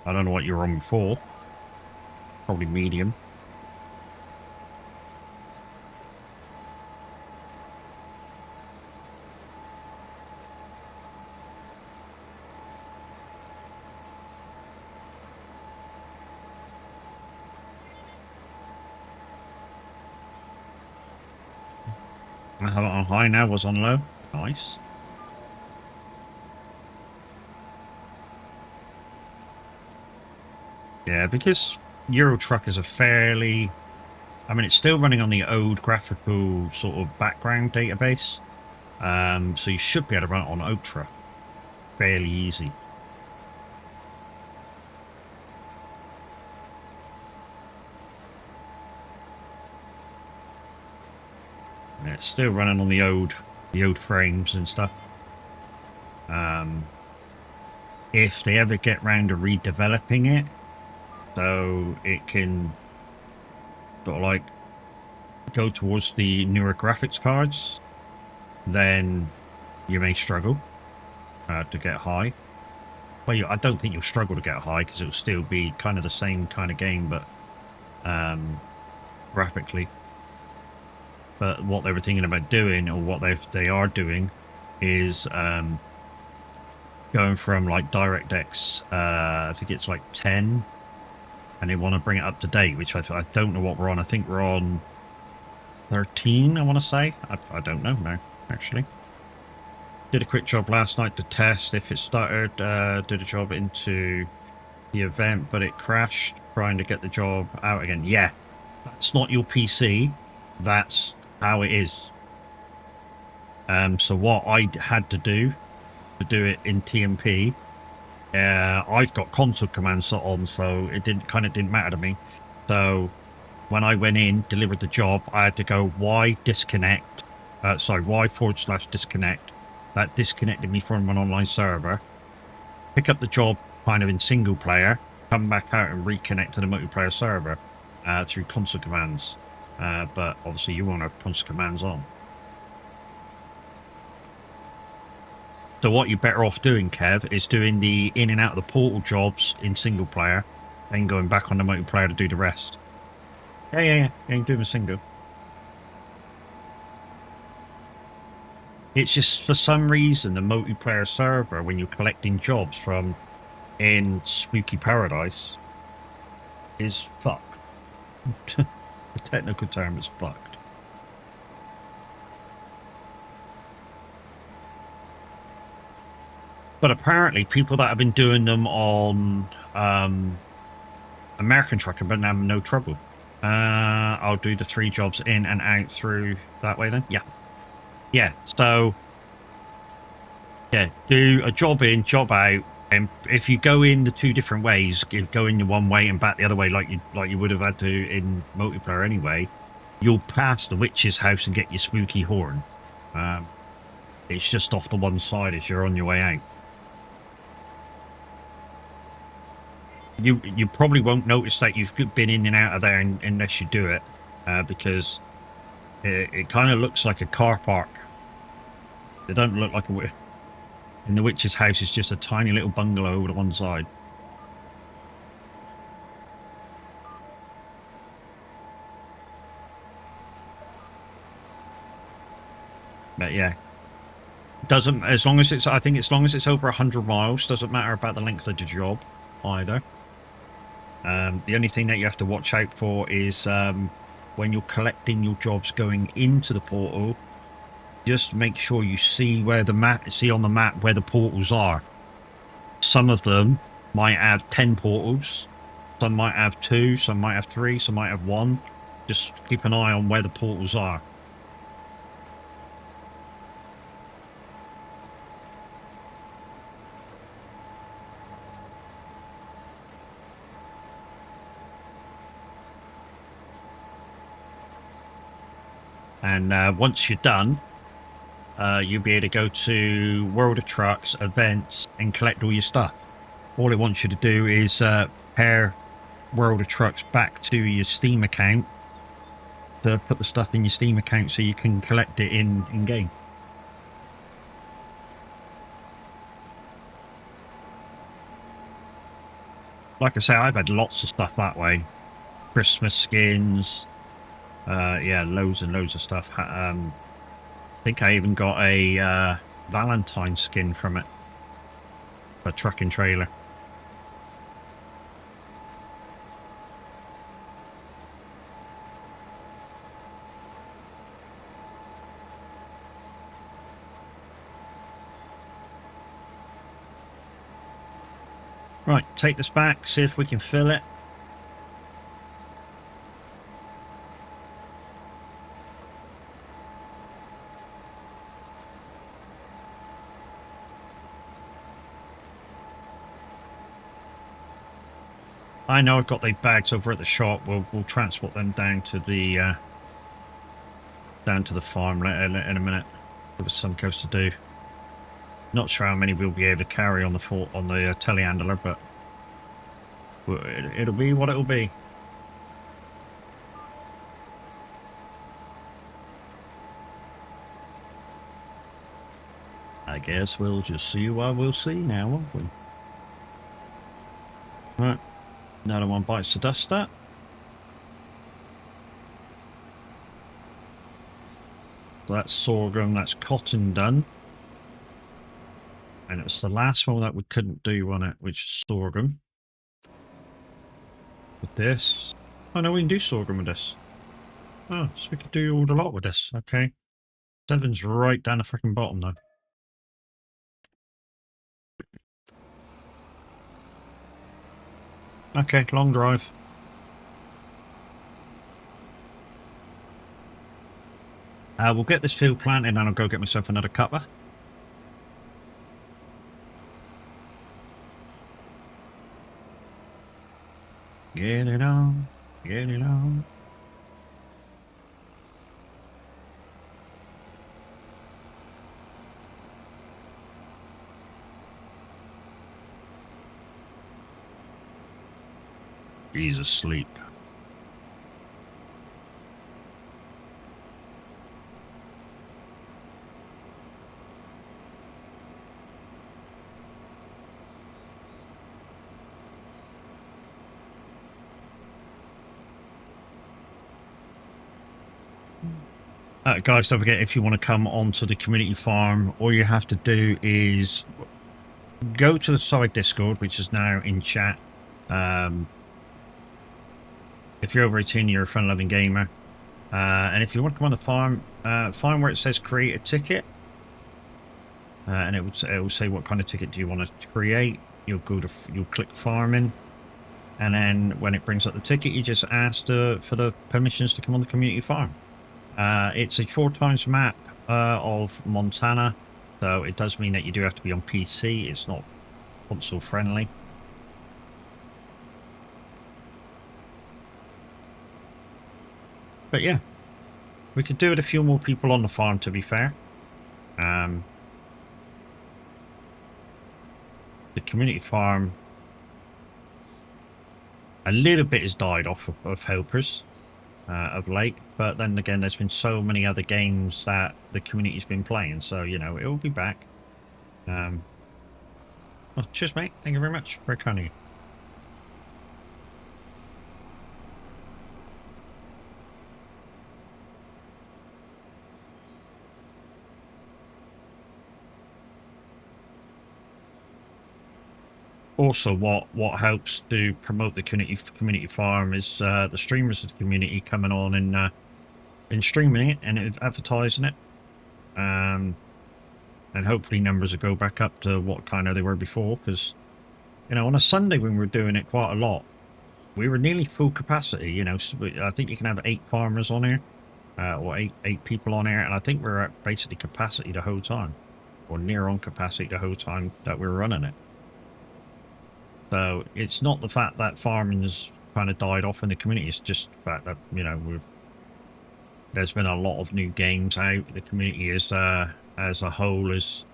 I don't know what you're on before. Probably medium. I have it on high now, was on low. Nice. Yeah, because Euro Truck is a fairly... I mean, it's still running on the old graphical sort of background database. So you should be able to run it on Ultra. Fairly easy. Yeah, it's still running on the old frames and stuff. If they ever get round to redeveloping it, so it can sort of like go towards the newer graphics cards, then you may struggle to get high. Well, I don't think you'll struggle to get high because it'll still be kind of the same kind of game, but graphically. But what they were thinking about doing, or what they are doing, is going from like DirectX, I think it's like 10, and they want to bring it up to date, which I don't know what we're on. I think we're on 13, I want to say. I don't know now, actually. Did a quick job last night to test if it started. Did a job into the event, but it crashed trying to get the job out again. Yeah, that's not your PC. That's how it is. So what I had to do it in TMP, I've got console commands on, so it didn't matter to me. So when I went in, delivered the job, I had to go Y disconnect. Y/disconnect. That disconnected me from an online server. Pick up the job kind of in single player, come back out and reconnect to the multiplayer server through console commands. But obviously you won't have console commands on. So what you're better off doing, Kev, is doing the in and out of the portal jobs in single player, then going back on the multiplayer to do the rest. Yeah, you do them single. It's just, for some reason, the multiplayer server, when you're collecting jobs from in Spooky Paradise, is fucked. The technical term is fucked. But apparently, people that have been doing them on American Truck have been having no trouble. I'll do the 3 jobs in and out through that way then. Yeah. So yeah, do a job in, job out, and if you go in the 2 different ways, go in the one way and back the other way, like you would have had to in multiplayer anyway, you'll pass the witch's house and get your spooky horn. It's just off the one side as you're on your way out. You probably won't notice that you've been in and out of there unless you do it, because it kind of looks like a car park. It doesn't look like a... In the witch's house, it's just a tiny little bungalow over to one side. But yeah, doesn't, as long as it's, I think as long as it's over 100 miles, doesn't matter about the length of the job either. The only thing that you have to watch out for is when you're collecting your jobs going into the portal, just make sure you see where the map, on the map where the portals are. Some of them might have 10 portals, some might have 2, some might have 3, some might have 1. Just keep an eye on where the portals are. And once you're done, you'll be able to go to World of Trucks, events, and collect all your stuff. All it wants you to do is pair World of Trucks back to your Steam account to put the stuff in your Steam account so you can collect it in game. Like I say, I've had lots of stuff that way. Christmas skins, yeah, loads and loads of stuff. I think I even got a Valentine skin from it. A truck and trailer. Right, take this back, see if we can fill it. I know I've got the bags over at the shop. We'll transport them down to the farm in a minute. Give us some coast to do. Not sure how many we'll be able to carry on the telehandler, but it'll be what it'll be. I guess we'll just see what we'll see now, won't we? Right, another one bites the dust up. So that's sorghum, that's cotton done. And it was the last one that we couldn't do on it, which is sorghum. With this. Oh no, we can do sorghum with this. Oh, so we could do all the lot with this. Okay. 7's right down the freaking bottom though. Okay, long drive. We'll get this field planted and I'll go get myself another cuppa. Get it on, get it on. He's asleep. Guys, don't forget, if you want to come onto the community farm, all you have to do is go to the side Discord, which is now in chat. If you're over 18, you're a fun-loving gamer. And if you want to come on the farm, find where it says create a ticket. And it will say what kind of ticket do you want to create. You'll click farming. And then when it brings up the ticket, you just ask for the permissions to come on the community farm. It's a 4x map of Montana, so it does mean that you do have to be on PC. It's not console friendly. But yeah, we could do it a few more people on the farm, to be fair. The community farm, a little bit has died off of helpers of late, but then again, there's been so many other games that the community's been playing, so you know, it will be back. Well, cheers, mate. Thank you very much. Very kind of you. Also, what helps to promote the community farm is the streamers of the community coming on and streaming it and advertising it, and hopefully numbers will go back up to what kind of they were before. Because you know, on a Sunday when we were doing it quite a lot, we were nearly full capacity. You know, I think you can have 8 farmers on here, or eight people on here, and I think we're at basically capacity the whole time, or near on capacity the whole time that we're running it. So it's not the fact that farming's kind of died off in the community, it's just the fact that, you know, there's been a lot of new games out. The community is, as a whole, is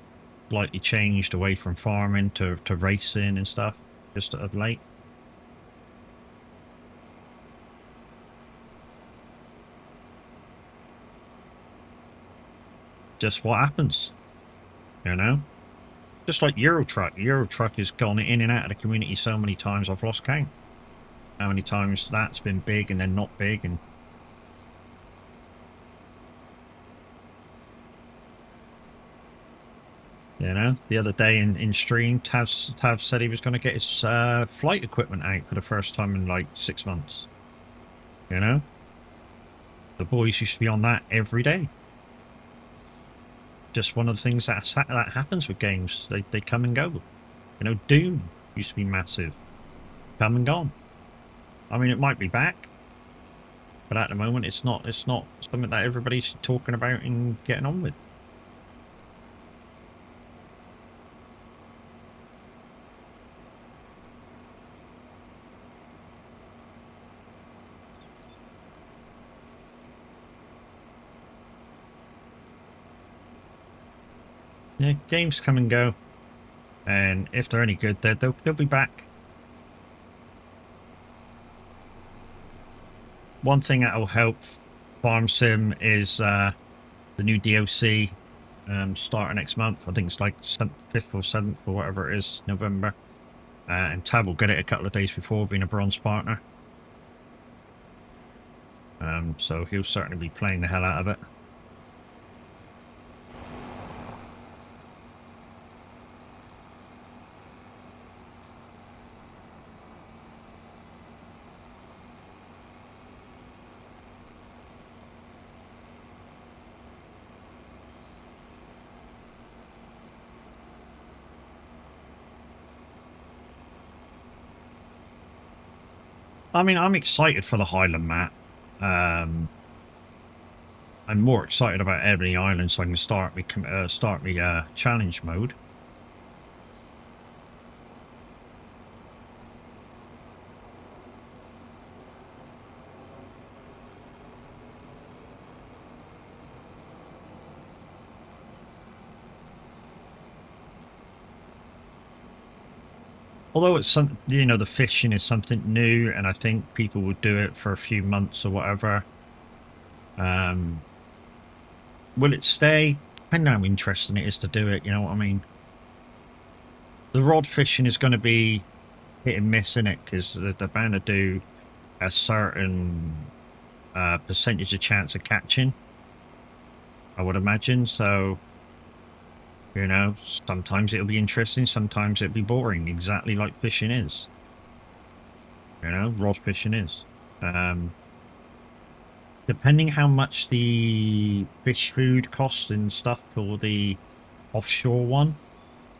slightly changed away from farming to racing and stuff, just of late. Just what happens, you know? Just like Eurotruck. Eurotruck has gone in and out of the community so many times I've lost count. How many times that's been big and then not big, and you know, the other day in stream, Tav said he was going to get his flight equipment out for the first time in like 6 months. You know, the boys used to be on that every day. Just one of the things that happens with games. They come and go. You know, Doom. Used to be massive. Come and gone. I mean, it might be back, but at the moment, it's not. It's not something that everybody's talking about and getting on with. Yeah, games come and go, and if they're any good, they'll be back. One thing that will help Farm Sim is the new DLC starting next month. I think it's like 5th or 7th or whatever it is, November. And Tab will get it a couple of days before, being a bronze partner. So he'll certainly be playing the hell out of it. I mean, I'm excited for the Highland map. I'm more excited about Ebony Island, so I can start me challenge mode. Although it's some, you know, the fishing is something new, and I think people would do it for a few months or whatever. Will it stay? Depending on how interesting it is to do it, you know what I mean? The rod fishing is going to be hit and miss in it, because they're bound to do a certain percentage of chance of catching, I would imagine. So, you know, sometimes it'll be interesting, sometimes it'll be boring, exactly like fishing is. You know, rod fishing is. Depending how much the fish food costs and stuff for the offshore one,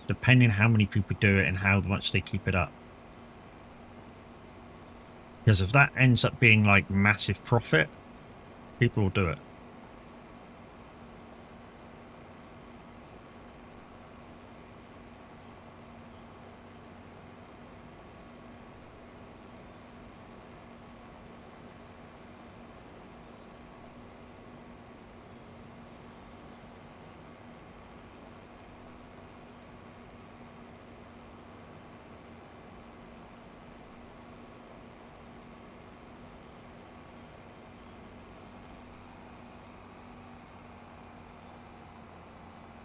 depending how many people do it and how much they keep it up. Because if that ends up being like massive profit, people will do it.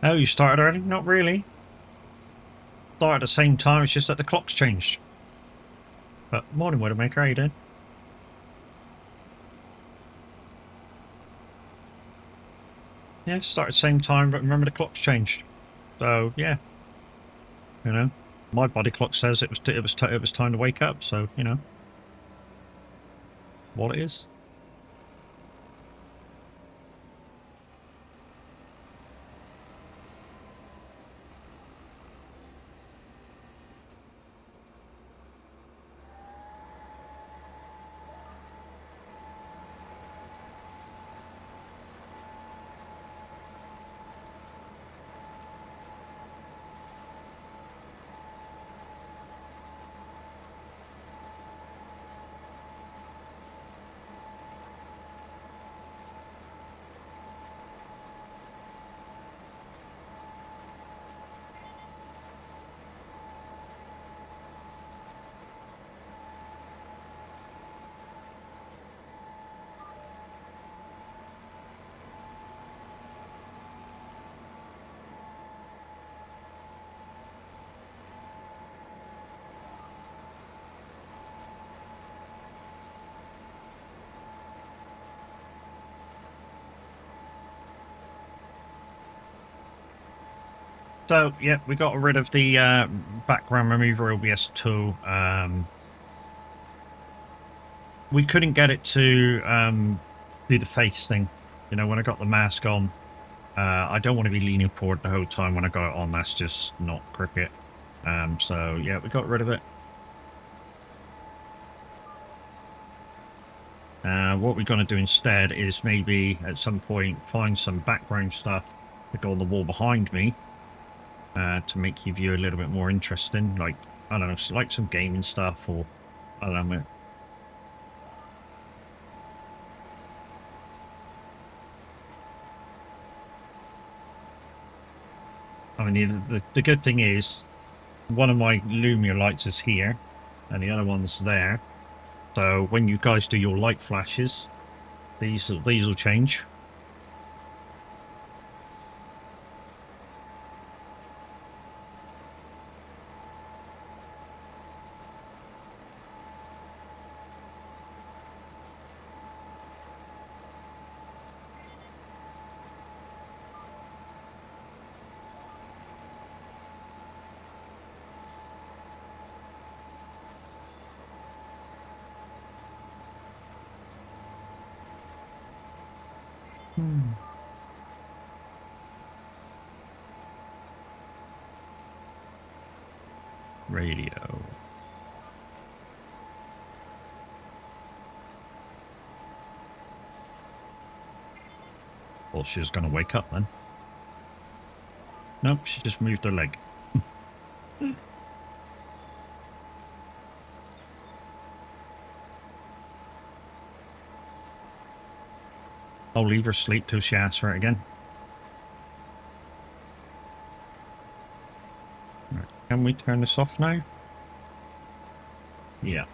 Oh, you started early? Not really. Started at the same time, it's just that the clock's changed. But morning, Widowmaker, how you doing? Yeah, started at the same time, but remember the clock's changed. So yeah, you know, my body clock says it was time to wake up. So you know, what it is. So yeah, we got rid of the background remover OBS tool. We couldn't get it to do the face thing. You know, when I got the mask on, I don't want to be leaning forward the whole time when I got it on. That's just not cricket. So yeah, we got rid of it. What we're going to do instead is maybe at some point find some background stuff to go on the wall behind me to make your view a little bit more interesting. Like, I don't know, like some gaming stuff, or I don't know. I mean, the good thing is one of my Lumia lights is here and the other one's there. So when you guys do your light flashes, these will change. Radio. Well, she was going to wake up then. Nope, she just moved her leg. I'll leave her sleep till she asks for it again. Right. Can we turn this off now? Yeah.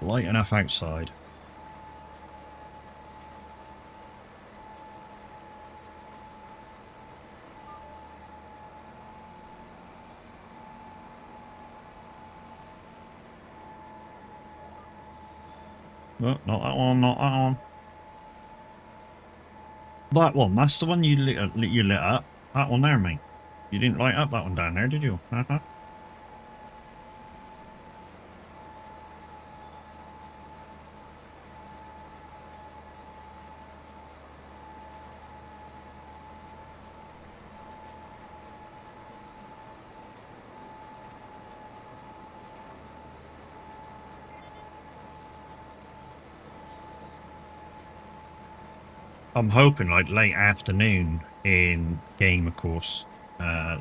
Light enough outside. Oh, not that one, not that one. That one, that's the one you lit up. That one there, mate. You didn't light up that one down there, did you? Uh-huh. I'm hoping like late afternoon in game, of course,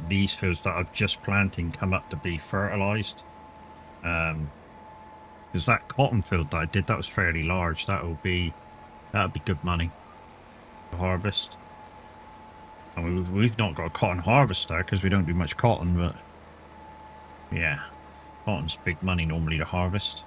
these fields that I've just planting come up to be fertilized. Because that cotton field that I did, that was fairly large. That'll be good money to harvest. I mean, we've not got a cotton harvester because we don't do much cotton, but yeah, cotton's big money normally to harvest.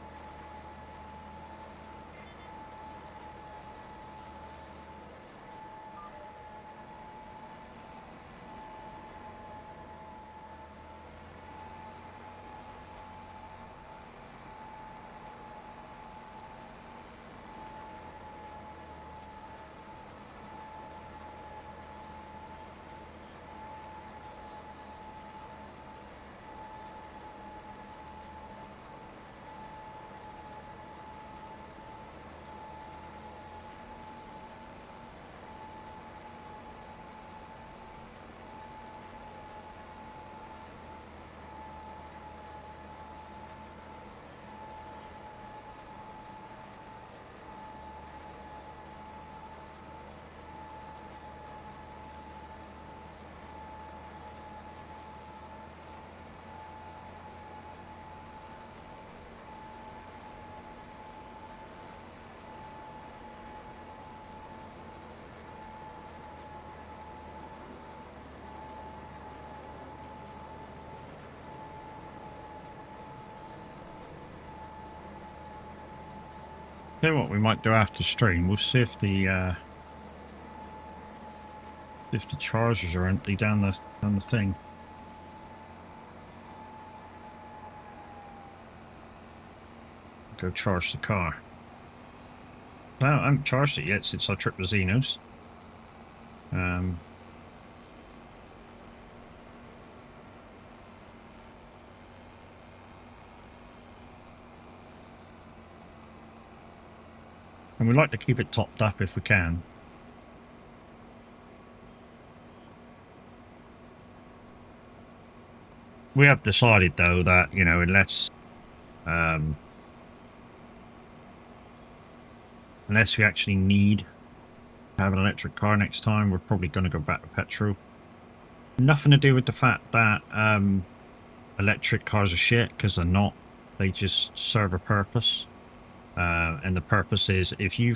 Tell you what we might do after stream, we'll see if the chargers are empty down the thing. Go charge the car. No, I haven't charged it yet since I tripped the Xenos. And we like to keep it topped up if we can. we have decided though that, you know, unless we actually need to have an electric car next time, we're probably going to go back to petrol. Nothing to do with the fact that electric cars are shit, because they're not. They just serve a purpose, and the purpose is if you're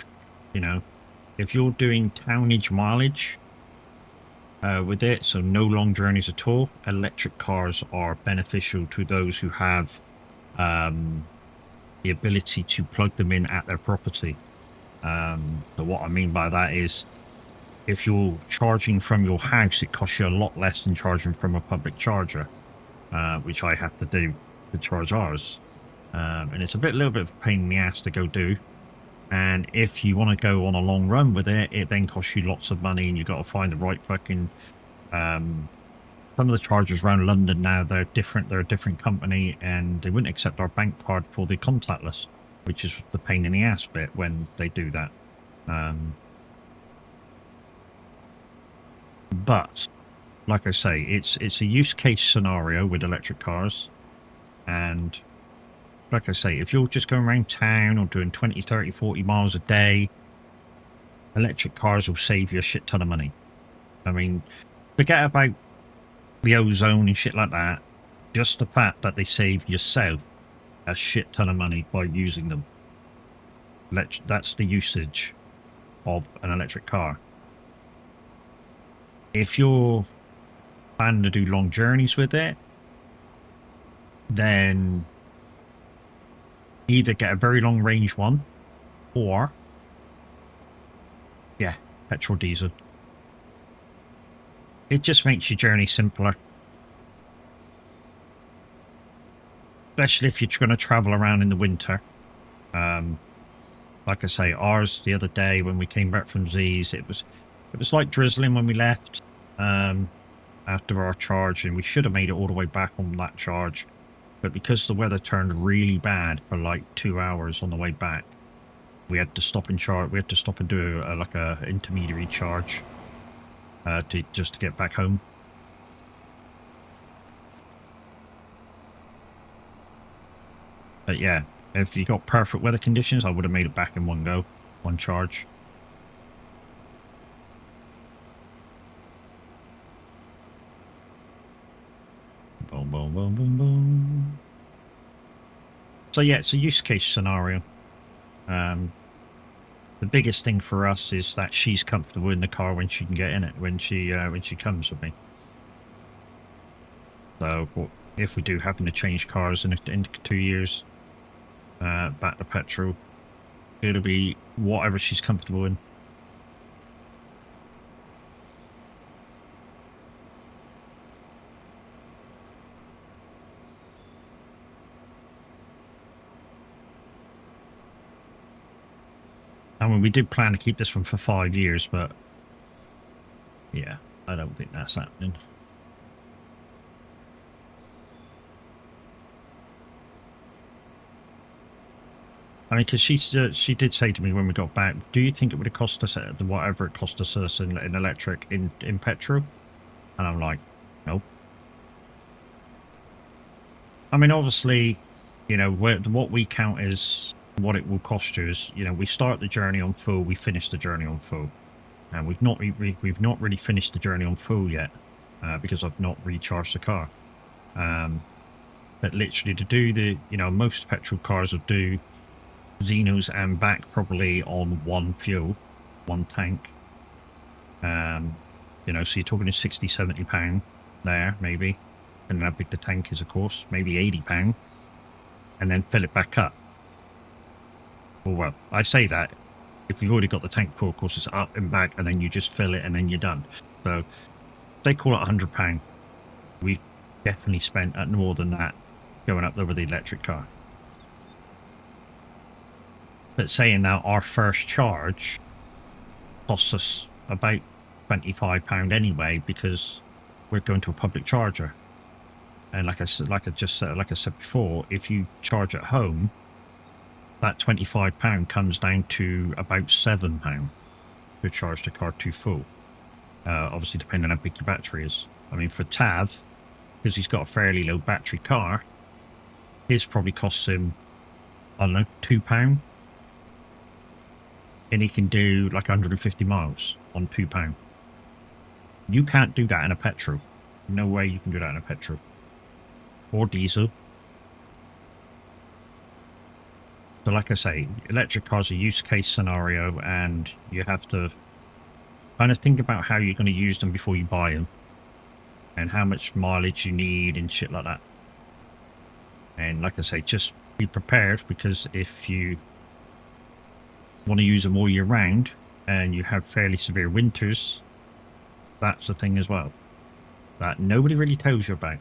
doing townage mileage with it, so no long journeys at all, electric cars are beneficial to those who have the ability to plug them in at their property. So what I mean by that is, if you're charging from your house, it costs you a lot less than charging from a public charger, which I have to do to charge ours. And it's a little bit of a pain in the ass to go do. And if you want to go on a long run with it, it then costs you lots of money, and you've got to find the right fucking... some of the chargers around London now, they're different. They're a different company, and they wouldn't accept our bank card for the contactless, which is the pain in the ass bit when they do that. But like I say, it's a use case scenario with electric cars. And like I say, if you're just going around town or doing 20, 30, 40 miles a day, electric cars will save you a shit ton of money. I mean, forget about the ozone and shit like that. Just the fact that they save yourself a shit ton of money by using them. That's the usage of an electric car. If you're planning to do long journeys with it, then either get a very long range one, or yeah, petrol diesel. It just makes your journey simpler, especially if you're going to travel around in the winter. Like I say, ours the other day when we came back from Z's, it was like drizzling when we left after our charge, and we should have made it all the way back on that charge, but because the weather turned really bad for like 2 hours on the way back, we had to stop and charge. We had to stop and do like a intermediary charge to get back home. But yeah, if you got perfect weather conditions, I would have made it back in one go, one charge. Boom, boom, boom, boom, boom. So yeah, it's a use case scenario. The biggest thing for us is that she's comfortable in the car when she can get in it, when she comes with me. So if we do happen to change cars in 2 years, back to petrol, it'll be whatever she's comfortable in. I mean, we did plan to keep this one for 5 years, but yeah, I don't think that's happening. I mean, because she did say to me when we got back, do you think it would have cost us whatever it cost us in electric in petrol? And I'm like, no. I mean, obviously, you know, what we count as what it will cost you is, you know, we start the journey on full, we finish the journey on full, and we've not really finished the journey on full yet because I've not recharged the car. But literally to do the, you know, most petrol cars will do Xenos and back probably on one fuel, one tank. You know, so you're talking a 60, 70 pound there, maybe, and how big the tank is, of course, maybe 80 pound, and then fill it back up. Well, I say that if you've already got the tank full, of course, it's up and back, and then you just fill it, and then you're done. So they call it £100. We've definitely spent more than that going up there with the electric car. But saying that, our first charge costs us about £25 anyway, because we're going to a public charger. And like I said before, if you charge at home, that £25 comes down to about £7 to charge the car to full. Obviously, depending on how big your battery is. I mean, for TAV, because he's got a fairly low battery car, his probably costs him, I don't know, £2. And he can do like 150 miles on £2. You can't do that in a petrol. No way you can do that in a petrol. Or diesel. So like I say, electric cars are a use case scenario, and you have to kind of think about how you're going to use them before you buy them. And how much mileage you need and shit like that. And like I say, just be prepared, because if you want to use them all year round and you have fairly severe winters, that's the thing as well that nobody really tells you about.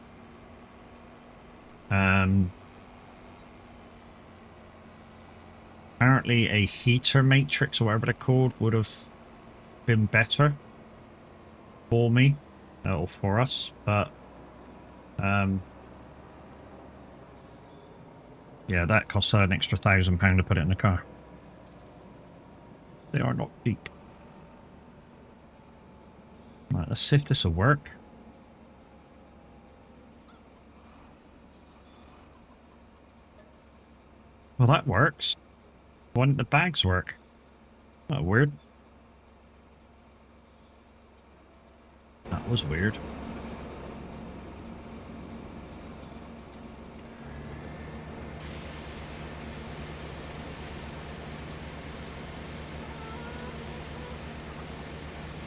Apparently a heater matrix, or whatever they're called, would have been better for me or for us, but yeah, that costs an extra £1,000 to put it in the car. They are not cheap. Right, let's see if this will work. Well, that works. Why didn't the bags work? Oh, weird. That was weird.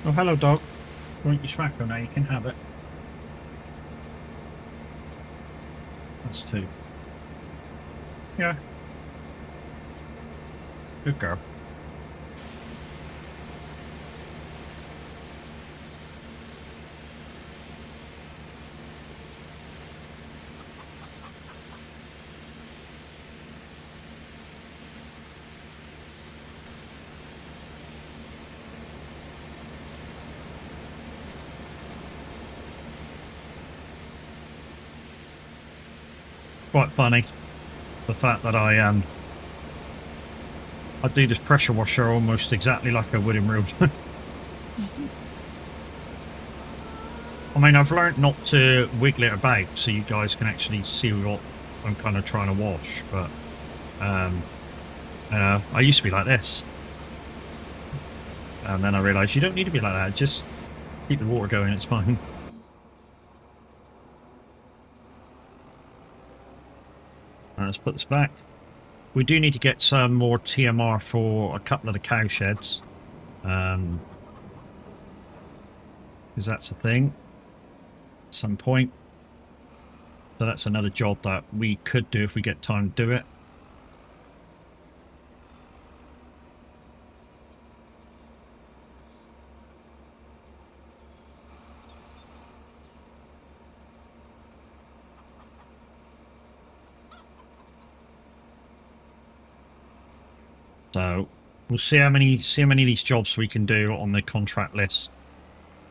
Oh, hello, dog. Want your smacko now? You can have it. That's 2. Yeah. Good girl. Quite funny, the fact that I do this pressure washer almost exactly like I would in real time. I mean, I've learned not to wiggle it about so you guys can actually see what I'm kind of trying to wash, but I used to be like this, and then I realised you don't need to be like that. Just keep the water going, it's fine. Let's put this back. We do need to get some more TMR for a couple of the cow sheds, because that's a thing at some point. So that's another job that we could do if we get time to do it. So we'll see how many of these jobs we can do on the contract list.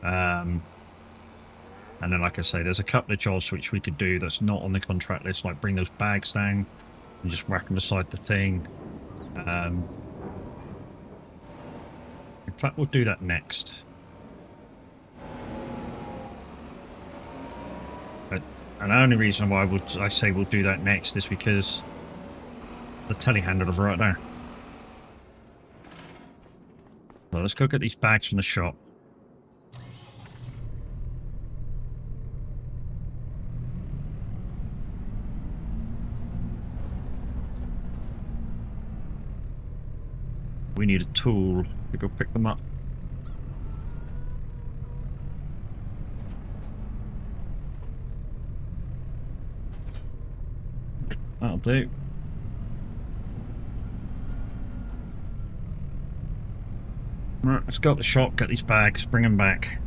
And then, like I say, there's a couple of jobs which we could do that's not on the contract list, like bring those bags down and just whack them beside the thing. In fact, we'll do that next. And the only reason why I say we'll do that next is because the telehandler is right there. Well, let's go get these bags from the shop. We need a tool to go pick them up. That'll do. Right, let's go to the shop, get these bags, bring them back.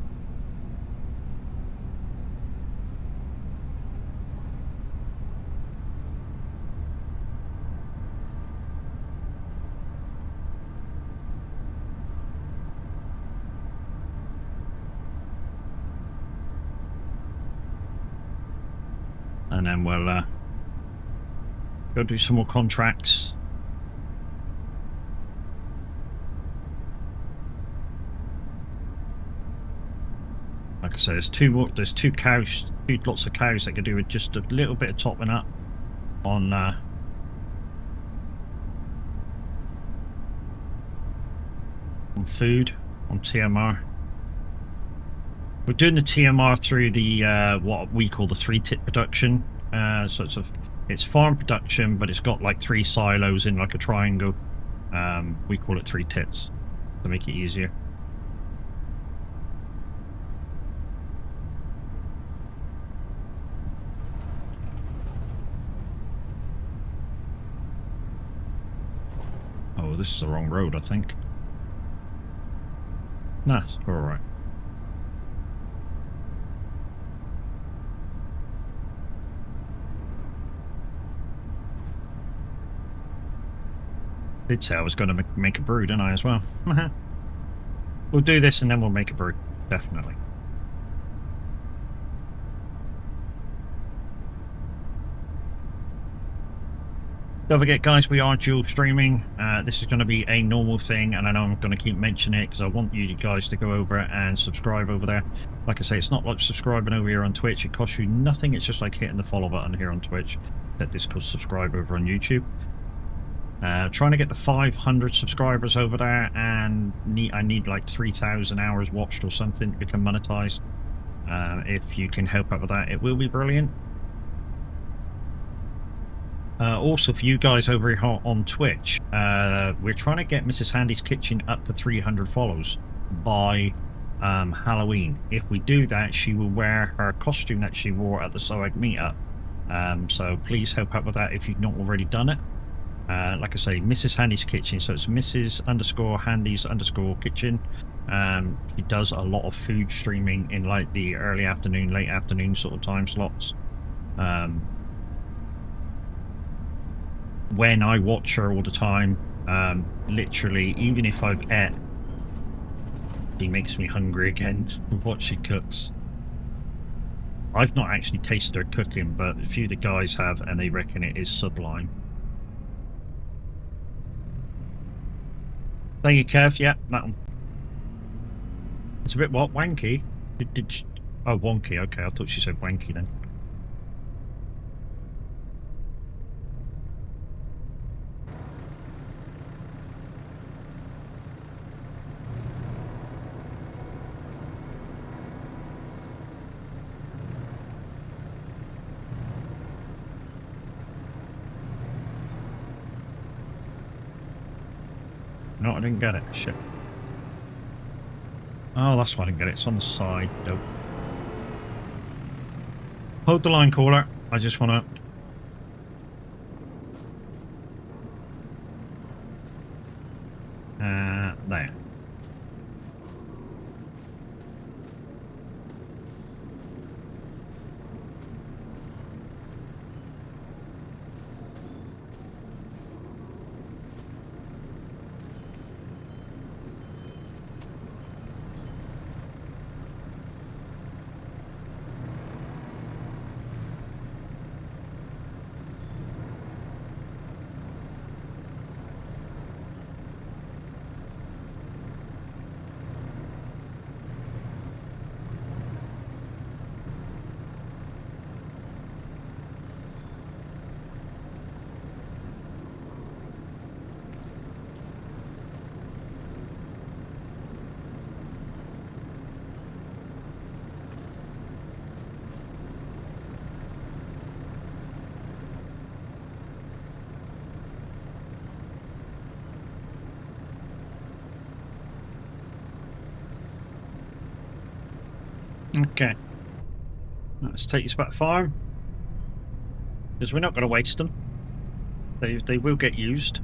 And then we'll go do some more contracts. Like I say, there's two cows, lots of cows that can do with just a little bit of topping up on food, on TMR. We're doing the TMR through the what we call the 3-tip production. So it's farm production, but it's got like 3 silos in like a triangle. We call it 3 tits to make it easier. Oh, this is the wrong road, I think. Nah, all right. Did say I was going to make a brew, didn't I, as well? We'll do this and then we'll make a brew, definitely. Don't forget, guys, we are dual streaming. This is going to be a normal thing, and I know I'm going to keep mentioning it because I want you guys to go over and subscribe over there. Like I say, it's not like subscribing over here on Twitch. It costs you nothing. It's just like hitting the follow button here on Twitch. That this could subscribe over on YouTube. Trying to get the 500 subscribers over there, and I need like 3,000 hours watched or something to become monetized. If you can help out with that, it will be brilliant. Also, for you guys over here on Twitch, we're trying to get Mrs. Handy's Kitchen up to 300 follows by Halloween. If we do that, she will wear her costume that she wore at the SOAG meetup. So please help out with that if you've not already done it. Like I say, Mrs. Handy's Kitchen, so it's Mrs.Handy's_Kitchen. She does a lot of food streaming in like the early afternoon, late afternoon sort of time slots. When I watch her all the time, literally, even if I've ate, she makes me hungry again with what she cooks. I've not actually tasted her cooking, but a few of the guys have, and they reckon it is sublime. Thank you, Kev. Yeah, that one. It's a bit what? Wanky? Oh, wonky. Okay, I thought she said wanky then. No, I didn't get it. Shit. Oh, that's why I didn't get it. It's on the side. Dope. Hold the line, caller. I just want to... there. Okay. Let's take this back to farm. Because we're not going to waste them. They will get used.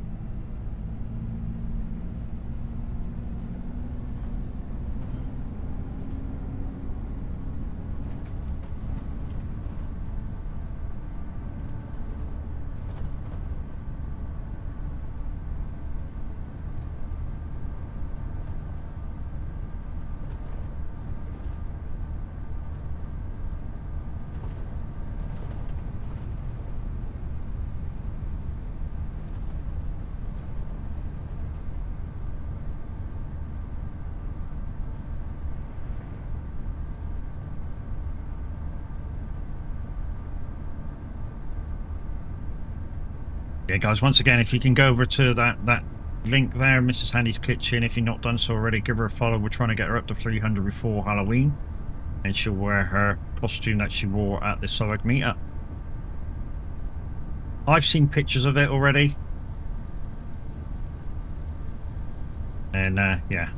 Yeah, guys, once again, if you can go over to that link there, Mrs. Handy's Kitchen, if you've not done so already, give her a follow. We're trying to get her up to 300 before Halloween, and she'll wear her costume that she wore at the Southwark meetup. I've seen pictures of it already, and yeah.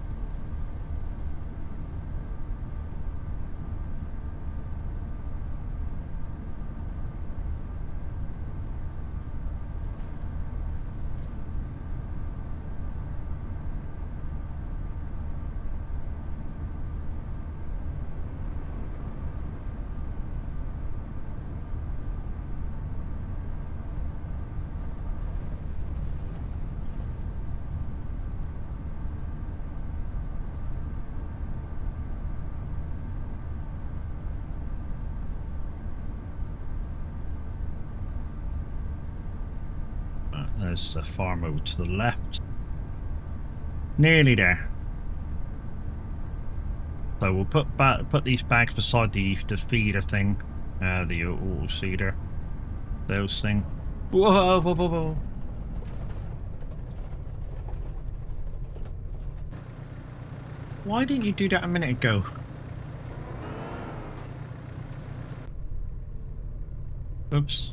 There's the farm over to the left. Nearly there. So we'll put these bags beside the feeder thing, the auto seeder, those thing. Whoa, whoa, whoa, whoa! Why didn't you do that a minute ago? Oops.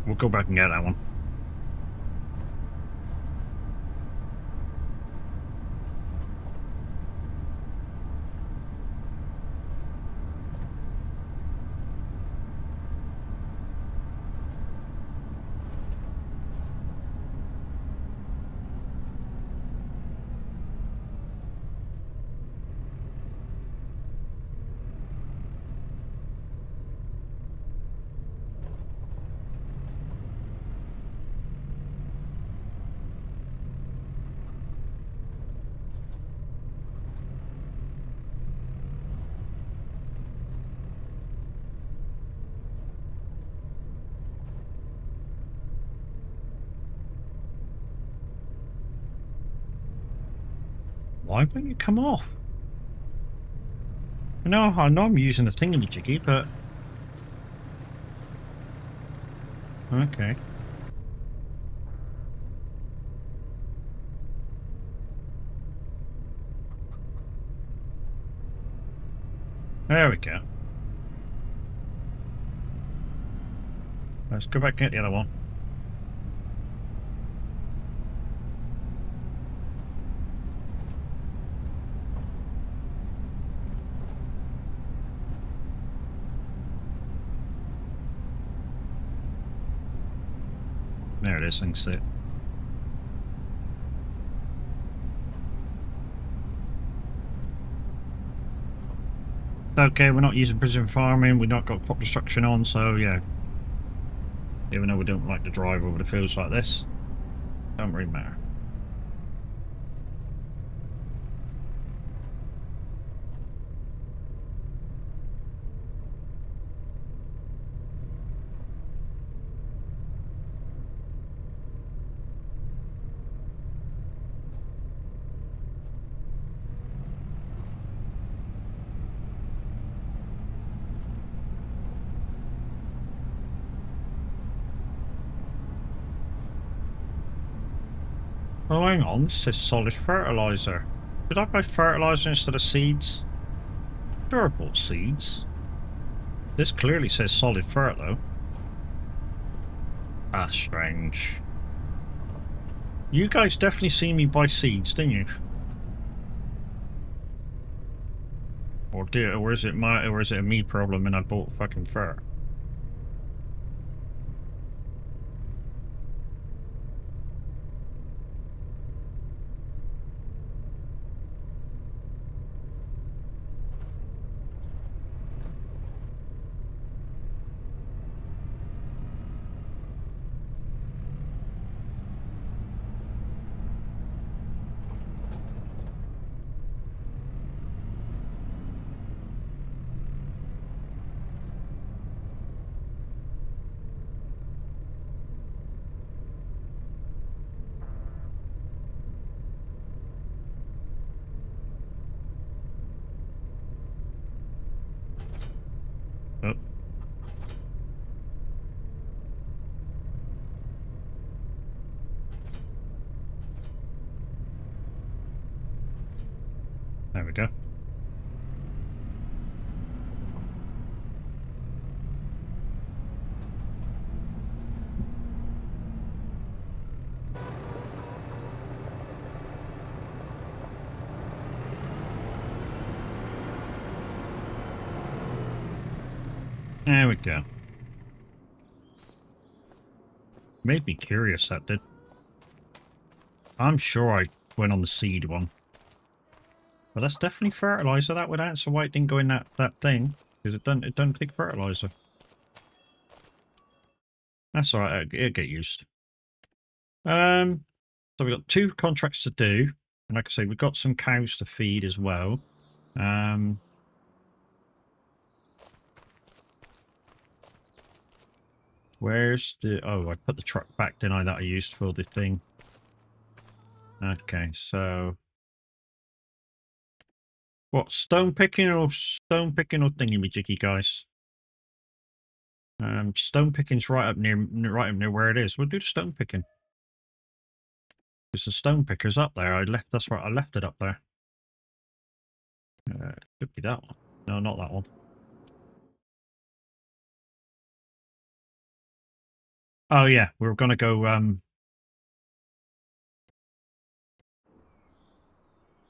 We'll go back and get that one. Why won't you come off? No, I know I'm using the thingamajiggy, but... Okay. There we go. Let's go back and get the other one. There it is, I can see it. Okay, we're not using precision farming, we've not got crop destruction on, so yeah. Even though we don't like to drive over the fields like this, don't really matter. Oh, hang on, this says solid fertilizer. Did I buy fertilizer instead of seeds? Sure, I bought seeds. This clearly says solid fert, though. That's strange. You guys definitely see me buy seeds, didn't you? Or is it a me problem and I bought fucking fert? There we go. There we go. Made me curious, that did. I'm sure I went on the seed one. But that's definitely fertilizer. That would answer why it didn't go in that thing. Because it don't take fertilizer. That's alright, it'll get used. So we've got 2 contracts to do. And like I say, we've got some cows to feed as well. Where's the... Oh, I put the truck back, didn't I, that I used for the thing. Okay, so... What, stone picking or thingy-majiggy, guys? Stone picking's right up near where it is. We'll do the stone picking. Because the stone picker's up there. That's right, I left it up there. Could be that one. No, not that one. Oh yeah, we were gonna go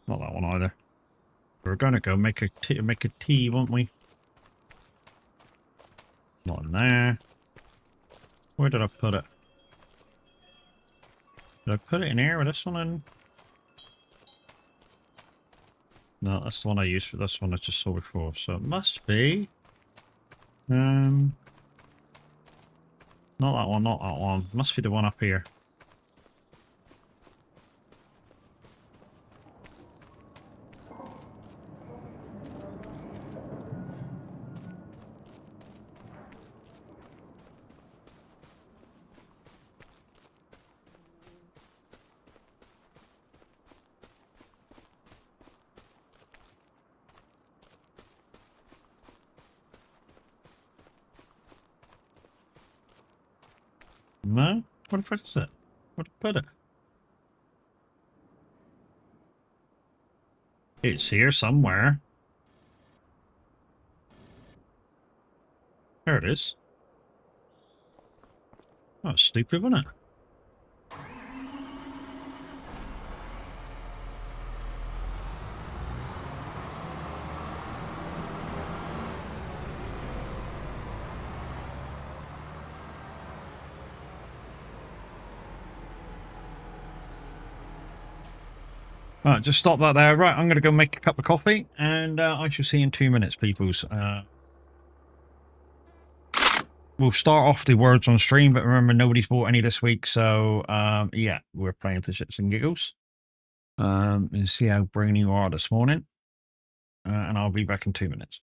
not that one either. We were gonna go make a tea, weren't we? Not in there. Where did I put it? Did I put it in here with this one in? No, that's the one I used for this one I just saw before. So it must be not that one, not that one. Must be the one up here. No? What the fuck is it? Where did I put it? It's here somewhere. There it is. Oh, stupid, wasn't it? Right, just stop that there. Right, I'm going to go make a cup of coffee, and I shall see you in 2 minutes, peoples. We'll start off the words on stream, but remember, nobody's bought any this week, so yeah, we're playing for shits and giggles. And see how brainy you are this morning, and I'll be back in 2 minutes.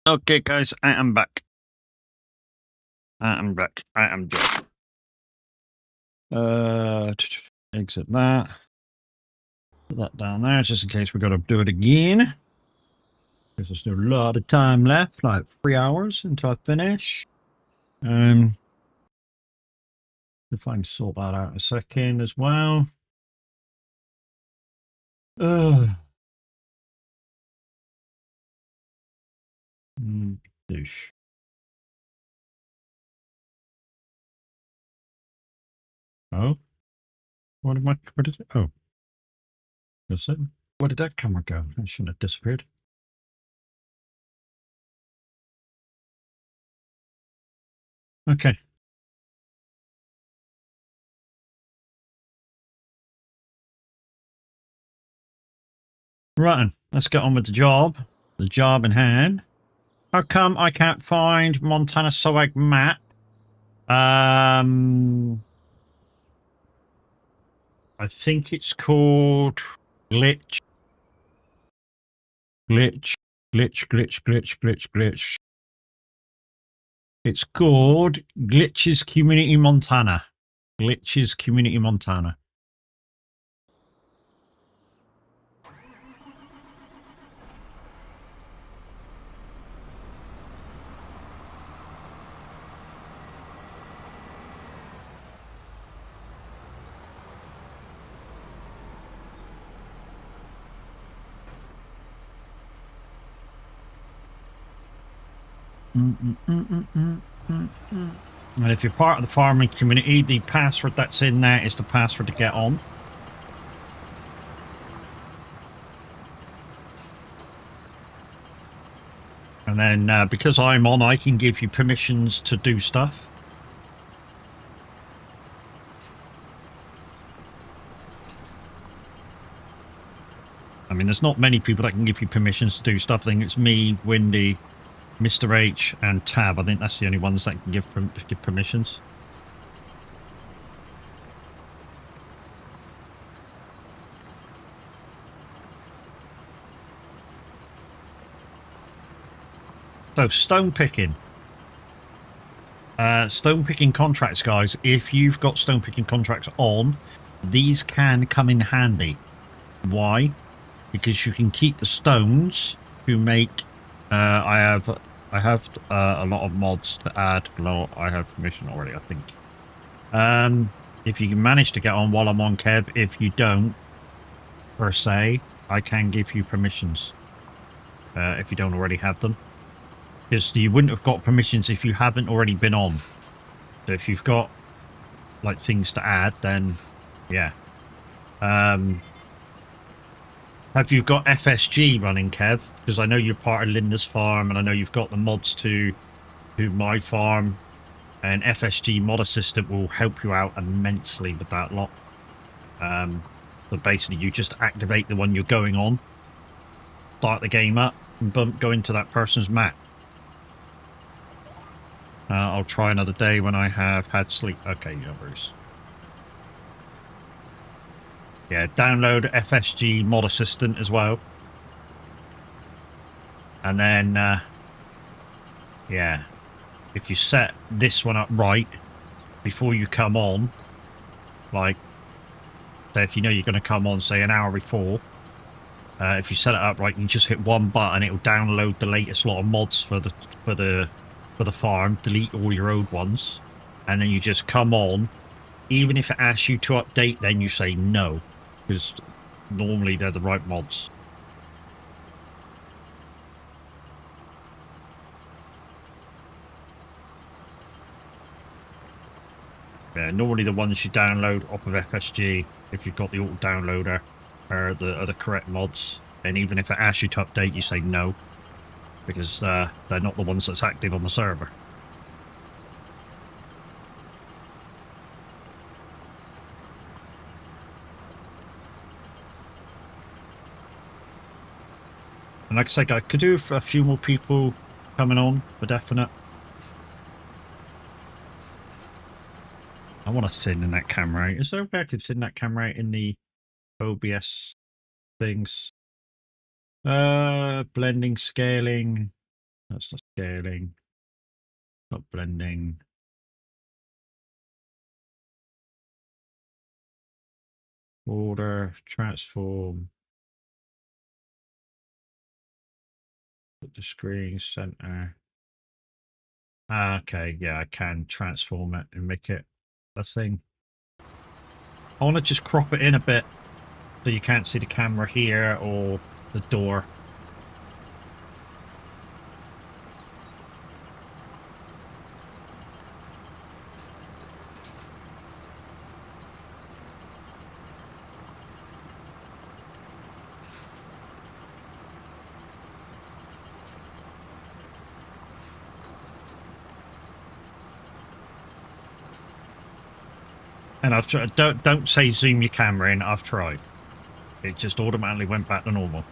Okay, guys, I am back. I am back. I am back. Exit that. Put that down there, just in case we got to do it again. There's still a lot of time left, like 3 hours until I finish. If I can sort that out in a second as well. Douche. Oh, where did it? Oh, that's it. Where did that camera go? It shouldn't have disappeared. Okay. Right then, let's get on with the job. The job in hand. How come I can't find Montana SOAG map? I think it's called glitch. Glitch. It's called Glitches Community Montana. Glitches Community Montana. And if you're part of the farming community, the password that's in there is the password to get on. And then because I'm on, I can give you permissions to do stuff. I mean, there's not many people that can give you permissions to do stuff. I think it's me, Windy, Mr. H, and Tab. I think that's the only ones that can give permissions. So, stone picking. Stone picking contracts, guys. If you've got stone picking contracts on, these can come in handy. Why? Because you can keep the stones to make. I have a lot of mods to add. Well, I have permission already, I think. If you can manage to get on while I'm on, Kev. If you don't, per se, I can give you permissions. If you don't already have them. Because you wouldn't have got permissions if you haven't already been on. So if you've got like things to add, then yeah. Have you got FSG running, Kev? Because I know you're part of Linda's farm, and I know you've got the mods to my farm. And FSG mod assistant will help you out immensely with that lot. But basically, you just activate the one you're going on, start the game up, and go into that person's map. I'll try another day when I have had sleep. Okay, yeah, Bruce. Yeah, download FSG mod assistant as well. And then, yeah, if you set this one up right before you come on, like, say if you know you're going to come on, say, an hour before, if you set it up right, you just hit one button, it'll download the latest lot of mods for the farm, delete all your old ones, and then you just come on. Even if it asks you to update, then you say no, because normally they're the right mods. Yeah, normally the ones you download off of FSG, if you've got the auto downloader, are the correct mods. And even if it asks you to update, you say no, because they're not the ones that's active on the server. And like I said, I could do for a few more people coming on for definite. I want to thin in that camera. Is there a way I could thin that camera in the OBS things? Blending, scaling. That's the scaling. Not blending. Order, transform. Put the screen center. Okay, yeah, I can transform it and make it a thing. I want to just crop it in a bit so you can't see the camera here or the door. And I've tried. Don't say zoom your camera in. I've tried. It just automatically went back to normal.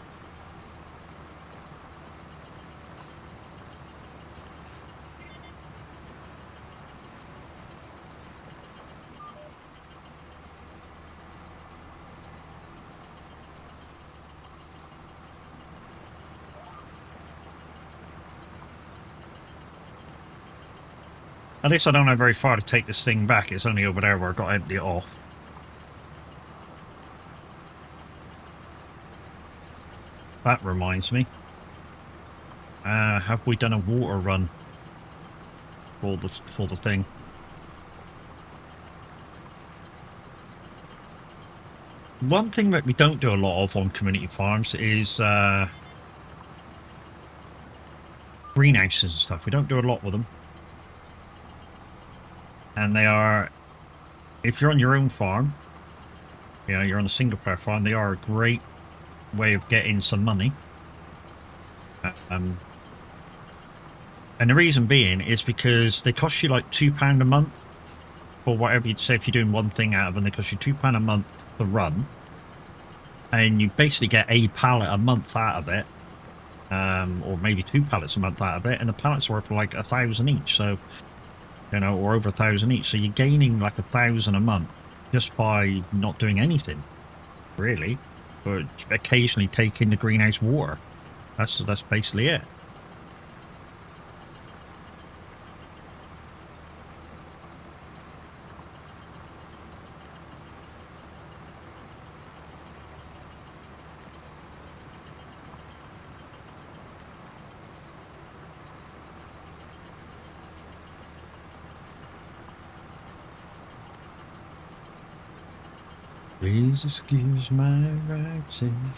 At least I don't know very far to take this thing back. It's only over there where I've got to empty it off. That reminds me. Have we done a water run for the thing? One thing that we don't do a lot of on community farms is greenhouses and stuff. We don't do a lot with them. And they are, if you're on your own farm, you know, you're on a single player farm, they are a great way of getting some money. And the reason being is because they cost you like £2 a month for whatever you'd say. If you're doing one thing out of them, they cost you £2 a month to run. And you basically get a pallet a month out of it. Or maybe 2 pallets a month out of it. And the pallets are worth like 1,000 each. So, you know, or over 1,000 each. So you're gaining like 1,000 a month just by not doing anything, really, but occasionally taking the greenhouse water. That's basically it. Please excuse my writing.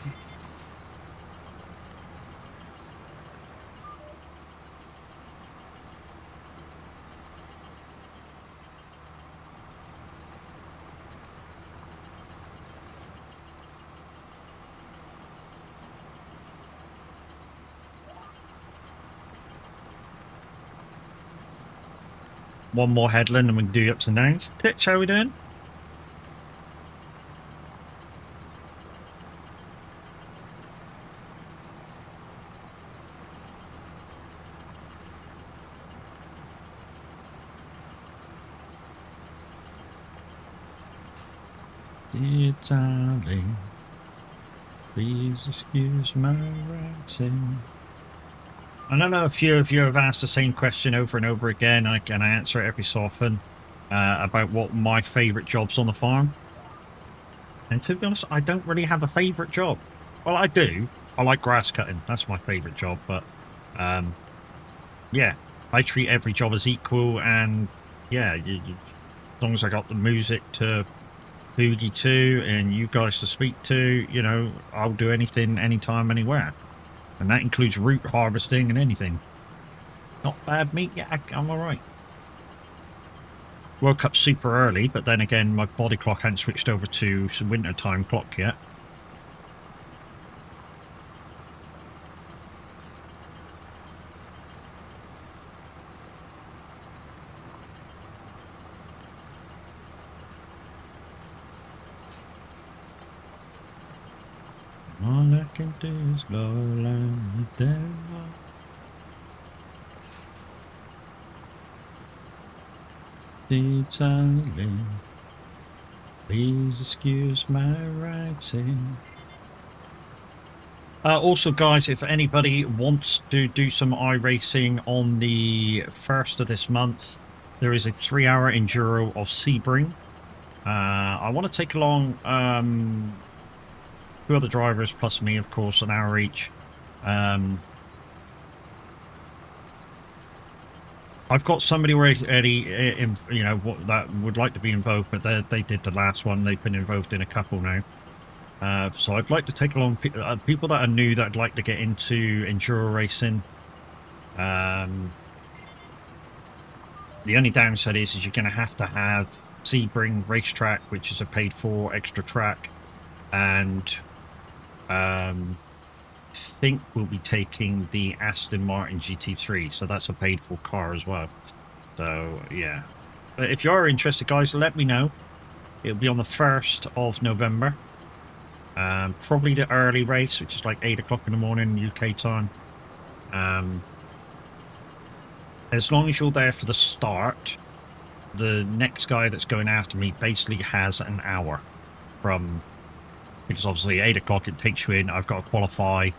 One more headland and we can do ups and downs. Titch, how we doing? Dear darling, please excuse my writing. I don't know if few of you have asked the same question over and over again, and I answer it every so often, about what my favourite job's on the farm. And to be honest, I don't really have a favourite job. Well, I do. I like grass cutting. That's my favourite job. But, yeah, I treat every job as equal. And, yeah, as long as I got the music to boogie to and you guys to speak to, you know, I'll do anything, anytime, anywhere. And that includes root harvesting and anything. Not bad meat, yeah, I'm alright. Woke up super early, but then again, my body clock hadn't switched over to some winter time clock yet. All I can do is go along the devil. Dear darling, please excuse my writing. Also, guys, if anybody wants to do some iRacing on the 1st of this month, there is a 3-hour enduro of Sebring. I want to take along 2 other drivers plus me, of course, an hour each. I've got somebody already, you know, that would like to be involved, but they did the last one. They've been involved in a couple now. So I'd like to take along people that are new that'd like to get into enduro racing. The only downside is you're going to have Sebring Racetrack, which is a paid-for extra track, and think we'll be taking the Aston Martin GT3, so that's a paid-for car as well. So yeah, but if you are interested, guys, let me know. It'll be on the 1st of November. Probably the early race, which is like 8 o'clock in the morning UK time. As long as you're there for the start, the next guy that's going after me basically has an hour from, because obviously 8 o'clock it takes you in. I've got to qualify,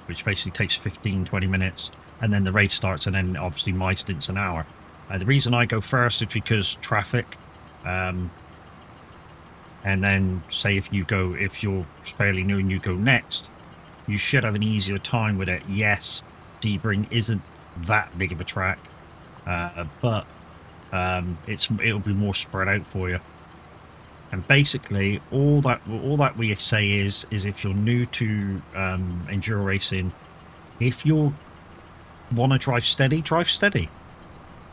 which basically takes 15-20 minutes, and then the race starts, and then obviously my stint's an hour. The reason I go first is because traffic. And then say if you're fairly new and you go next, you should have an easier time with it. Yes, Sebring isn't that big of a track, but it'll be more spread out for you. And basically all that we say is if you're new to enduro racing, if you want to drive steady,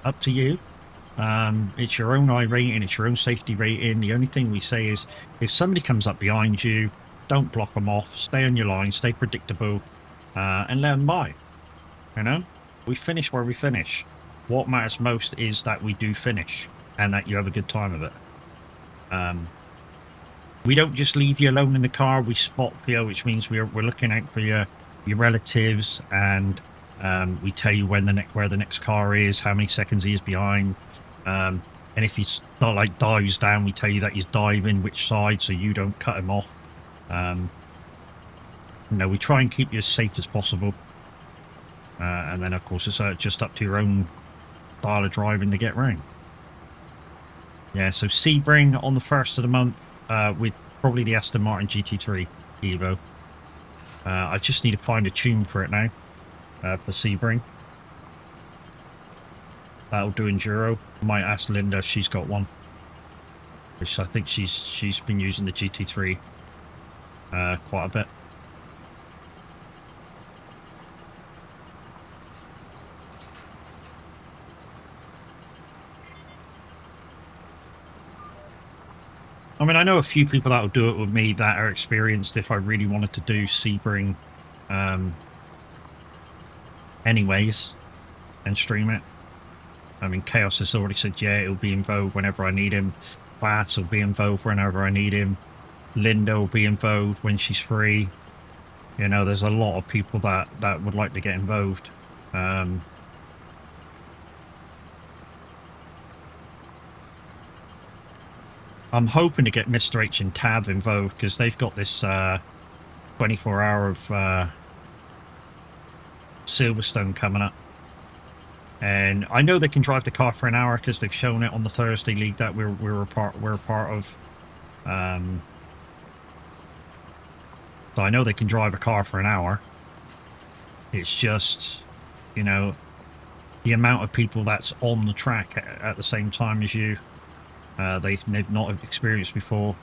up to you. It's your own I rating, it's your own safety rating. The only thing we say is if somebody comes up behind you, don't block them off, stay on your line, stay predictable, and let them by. You know, we finish where we finish. What matters most is that we do finish and that you have a good time of it. We don't just leave you alone in the car, we spot for you, which means we're looking out for your relatives, and we tell you where the next car is, how many seconds he is behind. And if he dives down, we tell you that he's diving, which side, so you don't cut him off. You know, we try and keep you as safe as possible. And then, of course, it's just up to your own style of driving to get round. Yeah, so Sebring on the 1st of the month with probably the Aston Martin GT3 Evo. I just need to find a tune for it now for Sebring. That'll do enduro. Might ask Linda if she's got one, which I think she's been using the GT3 quite a bit. I mean, I know a few people that will do it with me that are experienced if I really wanted to do Sebring anyways and stream it. I mean, Chaos has already said, yeah, it'll be involved whenever I need him. Bass will be involved whenever I need him. Linda will be involved when she's free. You know, there's a lot of people that would like to get involved. I'm hoping to get Mr. H and Tav involved because they've got this 24-hour of Silverstone coming up. And I know they can drive the car for an hour because they've shown it on the Thursday league that we're a part of. So I know they can drive a car for an hour. It's just, you know, the amount of people that's on the track at the same time as you. They've not experienced before.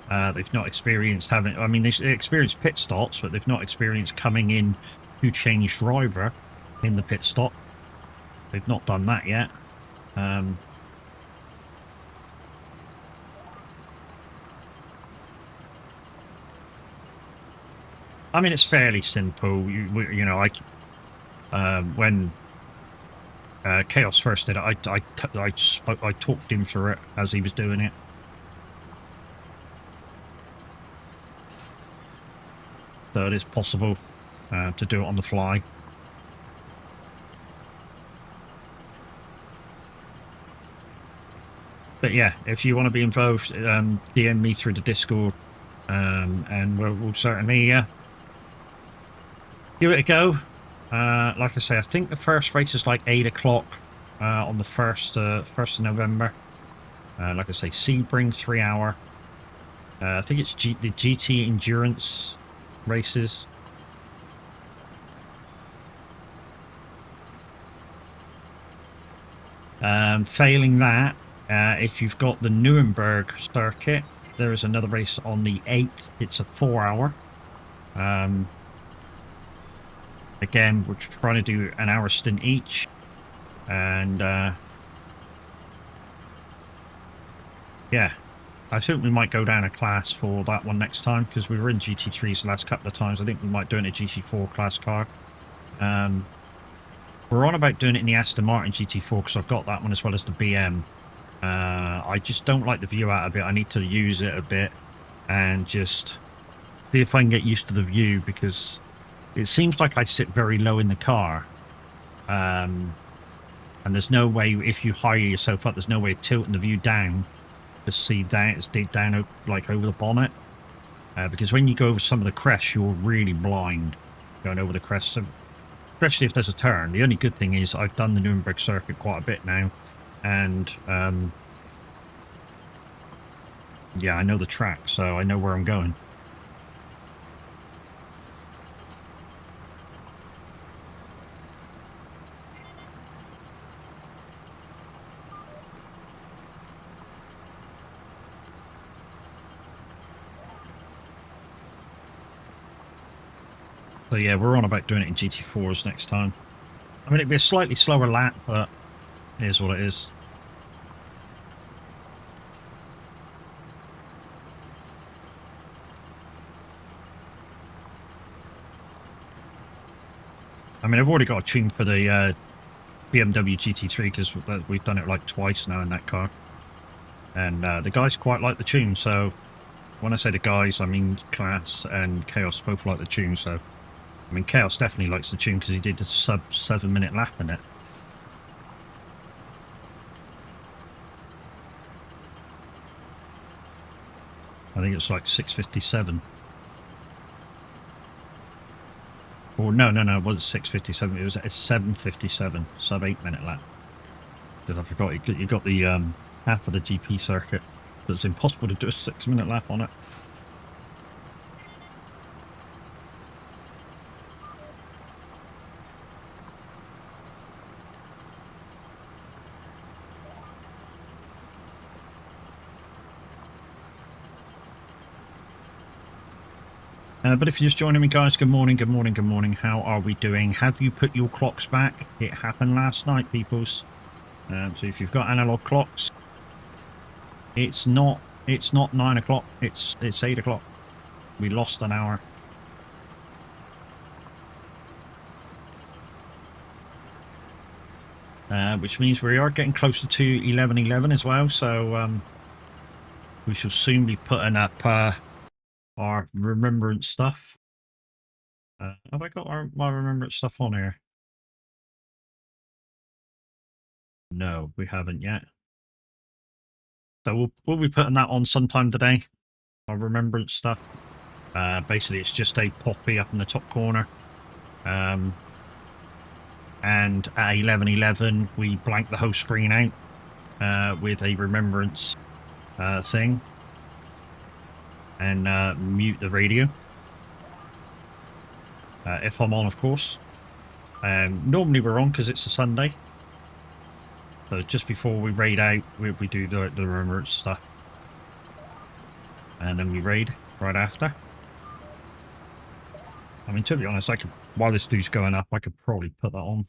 They've not experienced having. I mean, they've experienced pit stops, but they've not experienced coming in to change driver in the pit stop. They've not done that yet. I mean, it's fairly simple. You know, when Chaos first did it, I talked him through it as he was doing it. So it is possible to do it on the fly. But yeah, if you want to be involved, DM me through the Discord, and we'll certainly give it a go. Like I say, I think the first race is like 8 o'clock on the 1st of November. Like I say, Sebring 3 hour. I think it's the GT endurance races. Failing that, if you've got the Nuremberg circuit, there is another race on the 8th. It's a 4 hour. Again, we're trying to do an hour stint each. And yeah, I think we might go down a class for that one next time, because we were in GT3s the last couple of times. I think we might do it in a GT4 class car. We're on about doing it in the Aston Martin GT4 because I've got that one as well as the BM. I just don't like the view out of it. I need to use it a bit and just see if I can get used to the view, because it seems like I sit very low in the car. And there's no way, if you hire yourself up, there's no way of tilting the view down to see down, it's deep down like over the bonnet. Because when you go over some of the crests, you're really blind going over the crests. So, especially if there's a turn. The only good thing is I've done the Nuremberg circuit quite a bit now, and yeah, I know the track, so I know where I'm going. So yeah, we're on about doing it in GT4s next time. I mean, it'd be a slightly slower lap, but it is what it is. I mean, I've already got a tune for the BMW GT3 because we've done it like twice now in that car. And the guys quite like the tune, so when I say the guys, I mean Class and Chaos both like the tune, so I mean Chaos definitely likes the tune because he did a sub 7-minute lap in it. I think it's like 6:57. Or no, it wasn't 6:57. It was a 7:57, sub 8-minute lap. Because I forgot you got the half of the GP circuit. So it's impossible to do a 6-minute lap on it. But if you're just joining me, guys, good morning, good morning, good morning. How are we doing? Have you put your clocks back? It happened last night, peoples. So if you've got analog clocks, it's not 9 o'clock. It's 8 o'clock. We lost an hour. Which means we are getting closer to 11:11 as well. So we shall soon be putting up our remembrance stuff. Have I got my remembrance stuff on here? No, we haven't yet. So we'll be putting that on sometime today. Our remembrance stuff. Basically, it's just a poppy up in the top corner. And at 11:11, we blank the whole screen out with a remembrance thing, and mute the radio. If I'm on, of course. Normally we're on because it's a Sunday. So just before we raid out, we do the remembrance stuff. And then we raid right after. I mean, to be honest, I could, while this dude's going up, I could probably put that on.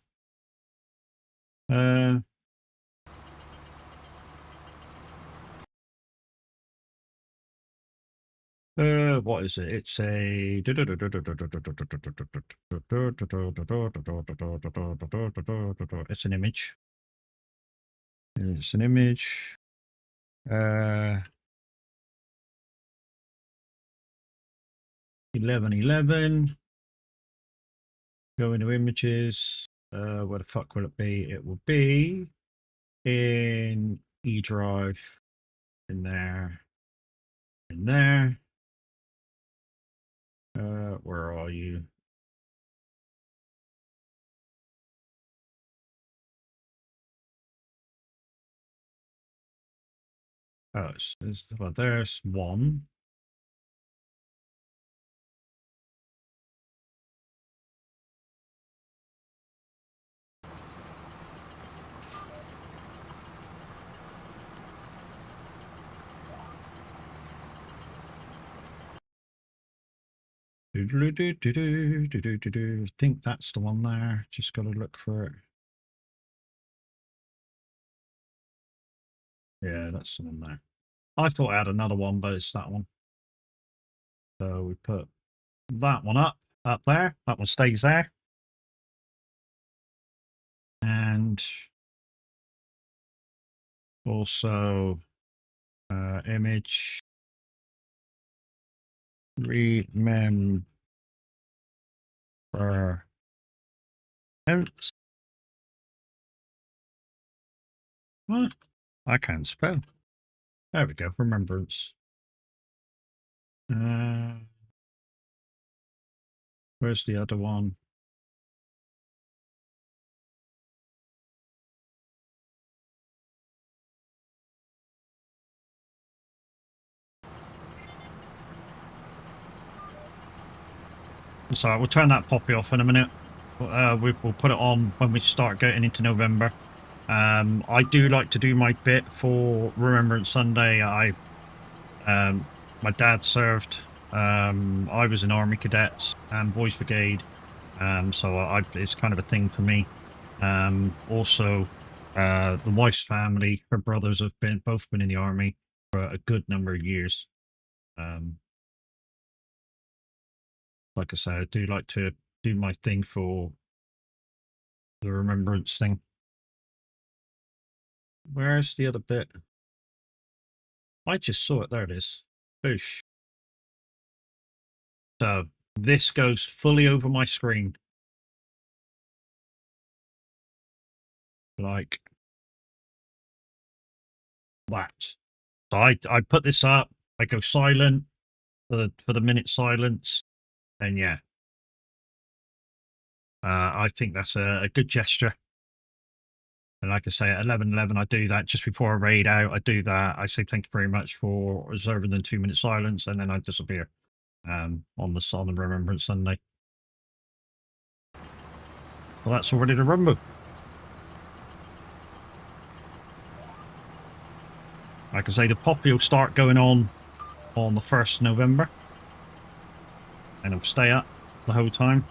What is it? It's a it's an image. It's an image. 11:11. Go into images. Where the fuck will it be? It will be in eDrive. In there. In there. Where are you? Oh, well, there's one. I think that's the one there. Just got to look for it. Yeah, that's the one there. I thought I had another one, but it's that one. So we put that one up there. That one stays there. And also image remember notes. What? I can't spell. There we go. Remembrance. Where's the other one? So we'll turn that poppy off in a minute. We'll put it on when we start getting into November. I do like to do my bit for Remembrance Sunday. My dad served. I was in Army Cadets and Boys Brigade, so it's kind of a thing for me. Also, the wife's family, her brothers have both been in the Army for a good number of years. Like I say, I do like to do my thing for the remembrance thing. Where's the other bit? I just saw it. There it is. Boosh. So this goes fully over my screen. Like that. So I put this up, I go silent for the minute silence, and yeah. I think that's a good gesture. And like I say, at 11:11, I do that just before I raid out. I do that. I say thank you very much for observing the 2-minute silence, and then I disappear on the Remembrance Sunday. Well, that's already the rumble. Like I say, the poppy will start going on the 1st November, and it'll stay up the whole time.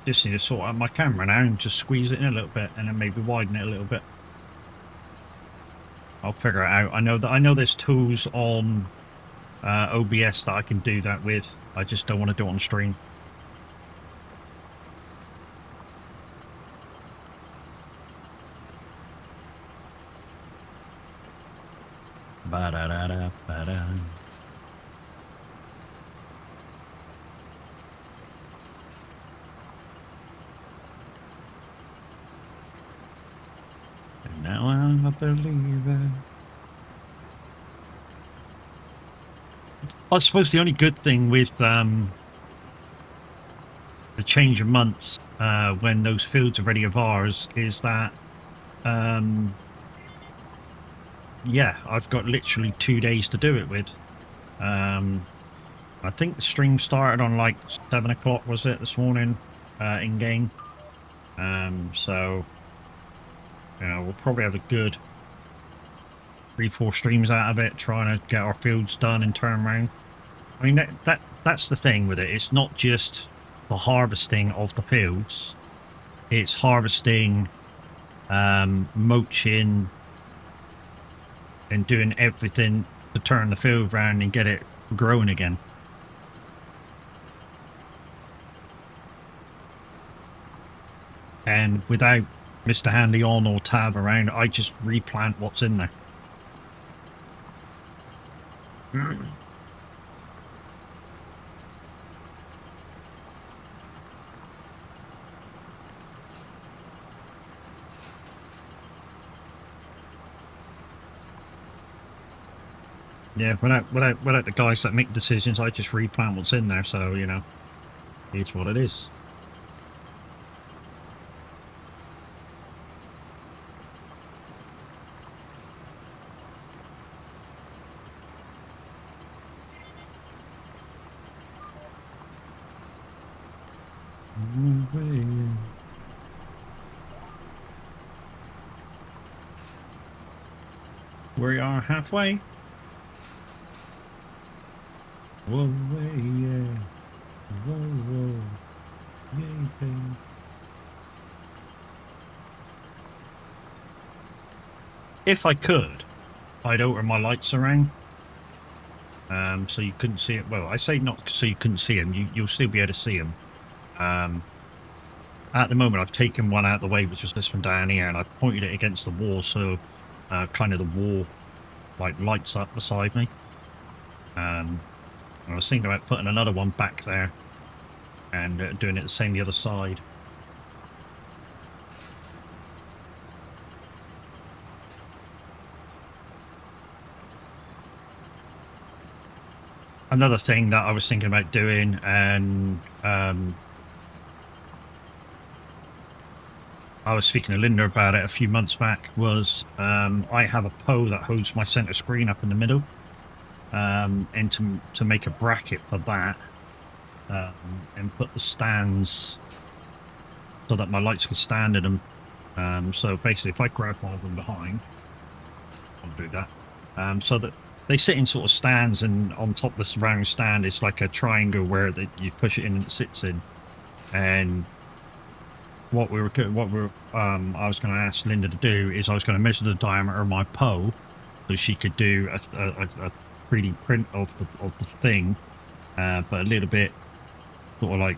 Just need to sort out my camera now and just squeeze it in a little bit, and then maybe widen it a little bit. I'll figure it out. I know there's tools on OBS that I can do that with. I just don't want to do it on stream. Ba-da-da-da, ba-da. And now I'm a believer. I suppose the only good thing with the change of months when those fields are ready of ours is that yeah, I've got literally 2 days to do it with. I think the stream started on like 7 o'clock, was it, this morning, in game. So, you know, we'll probably have a good 3-4 streams out of it, trying to get our fields done and turn around. I mean, that's the thing with it. It's not just the harvesting of the fields. It's harvesting, mulching, and doing everything to turn the field around and get it growing again. And without Mr. Handy on or Tab around, I just replant what's in there. Yeah, without the guys that make decisions, I just replant what's in there. So you know, it's what it is. We are halfway. Whoa, yeah. Whoa. Yay. If I could, I'd alter my lights around. So you couldn't see it. Well, I say not so you couldn't see them. You'll still be able to see them. At the moment, I've taken one out of the way, which is this one down here, and I've pointed it against the wall, so kind of the wall like lights up beside me. I was thinking about putting another one back there and doing it the same the other side. Another thing that I was thinking about doing, and I was speaking to Linda about it a few months back, was I have a Poe that holds my center screen up in the middle, and to make a bracket for that, and put the stands so that my lights can stand in them. So basically, if I grab one of them behind, I'll do that. So that they sit in sort of stands, and on top of this round stand is like a triangle where you push it in and it sits in. And I was going to ask Linda to do is I was going to measure the diameter of my Poe so she could do a 3D print of the thing, but a little bit sort of like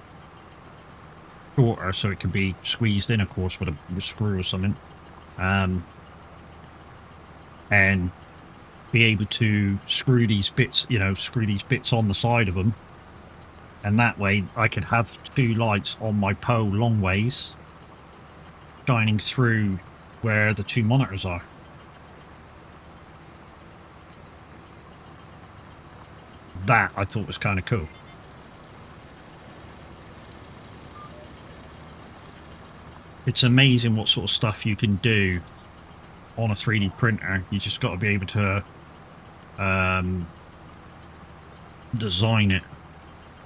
shorter so it can be squeezed in, of course, with a screw or something, and be able to screw these bits on the side of them, and that way I could have two lights on my Poe long ways shining through where the two monitors are. That I thought was kind of cool. It's amazing what sort of stuff you can do on a 3D printer. You just got to be able to design it,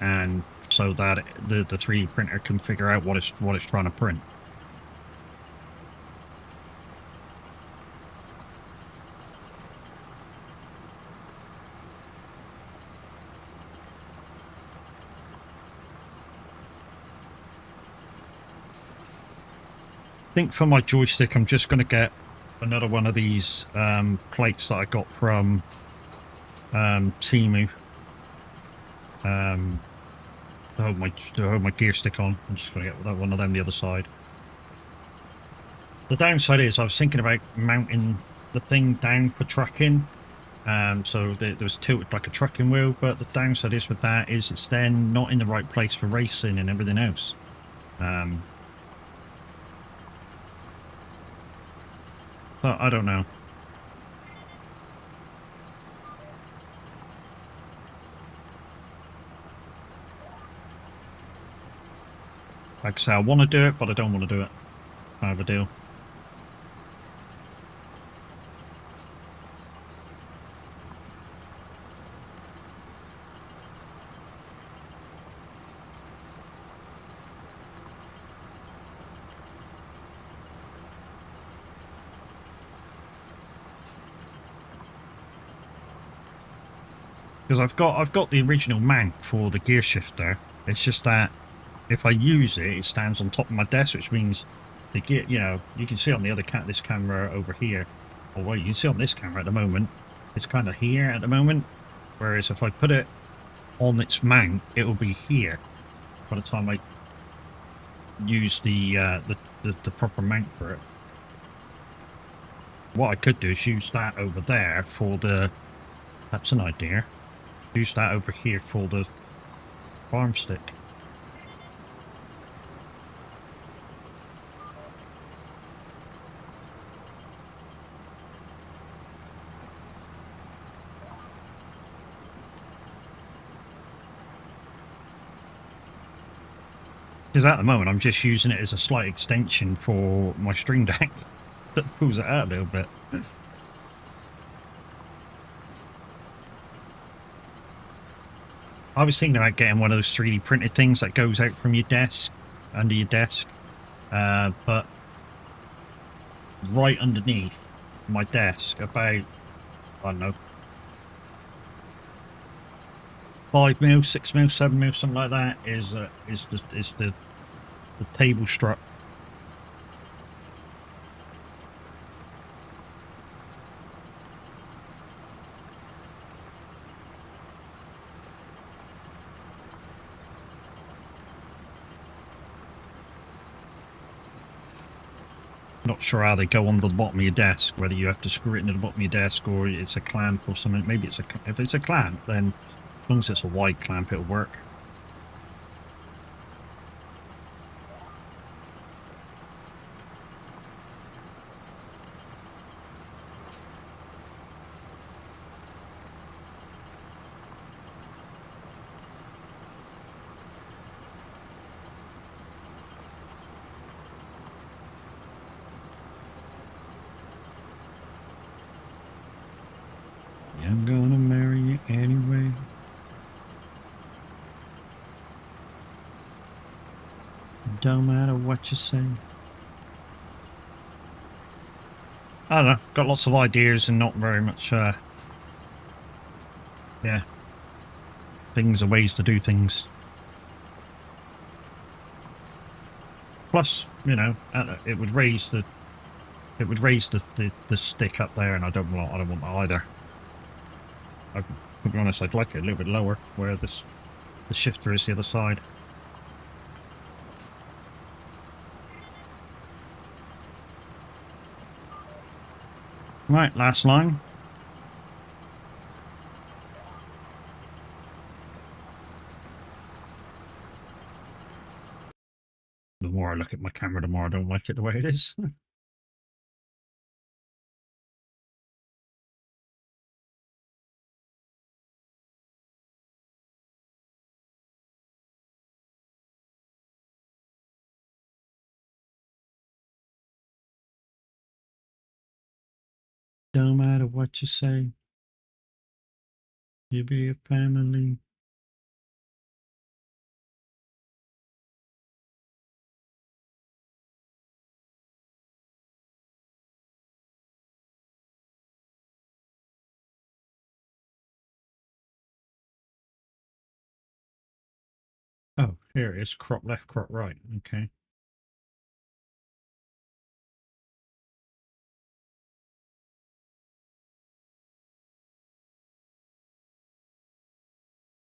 and so that the 3D printer can figure out what it's trying to print. I think for my joystick, I'm just going to get another one of these plates that I got from Temu to hold my gear stick on. I'm just going to get one of them the other side. The downside is I was thinking about mounting the thing down for trucking, so there was tilted like a trucking wheel, but the downside is with that is it's then not in the right place for racing and everything else. So I don't know. Like I say, I want to do it, but I don't want to do it. Kind of a deal. Because I've got the original mount for the gear shifter. It's just that if I use it, it stands on top of my desk, which means the gear, you can see on the other this camera over here, or well, you can see on this camera at the moment, it's kind of here at the moment. Whereas if I put it on its mount, it will be here by the time I use the proper mount for it. What I could do is use that over there for the. That's an idea. Use that over here for the farm stick. Because at the moment, I'm just using it as a slight extension for my Stream Deck. That pulls it out a little bit. I was thinking about getting one of those 3D printed things that goes out from your desk, under your desk. But right underneath my desk, about, I don't know, 5 mil, 6 mil, 7 mil, something like that, is the table strut. Not sure how they go on the bottom of your desk, whether you have to screw it into the bottom of your desk or it's a clamp or something. Maybe it's if it's a clamp, then as long as it's a wide clamp, it'll work. I'm gonna marry you anyway. Don't matter what you say. I don't know. Got lots of ideas and not very much, yeah, things or ways to do things. Plus, you know, it would raise the stick up there, and I don't want that either. To be honest, I'd like it a little bit lower, where the shifter is the other side. Right, last line. The more I look at my camera, the more I don't like it the way it is. Don't matter what you say, you be a family. Oh, here it is. Crop left, crop right. Okay.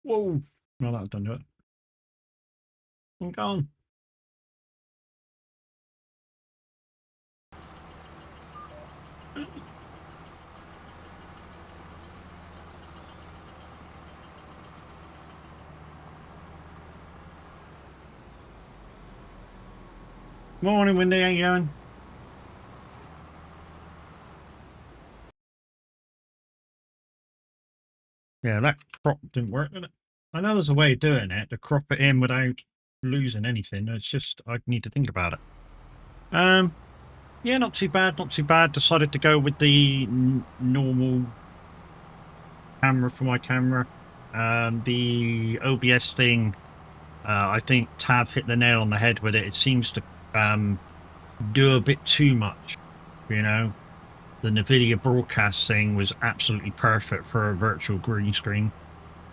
Whoa. No, that don't do it. I'm gone. Morning, Wendy. How you going? Yeah, that crop didn't work, did it? I know there's a way of doing it to crop it in without losing anything. It's just I need to think about it. Yeah, not too bad, not too bad. Decided to go with the normal camera for my camera. The OBS thing, I think Tab hit the nail on the head with it. It seems to do a bit too much, you know. The NVIDIA broadcast thing was absolutely perfect for a virtual green screen,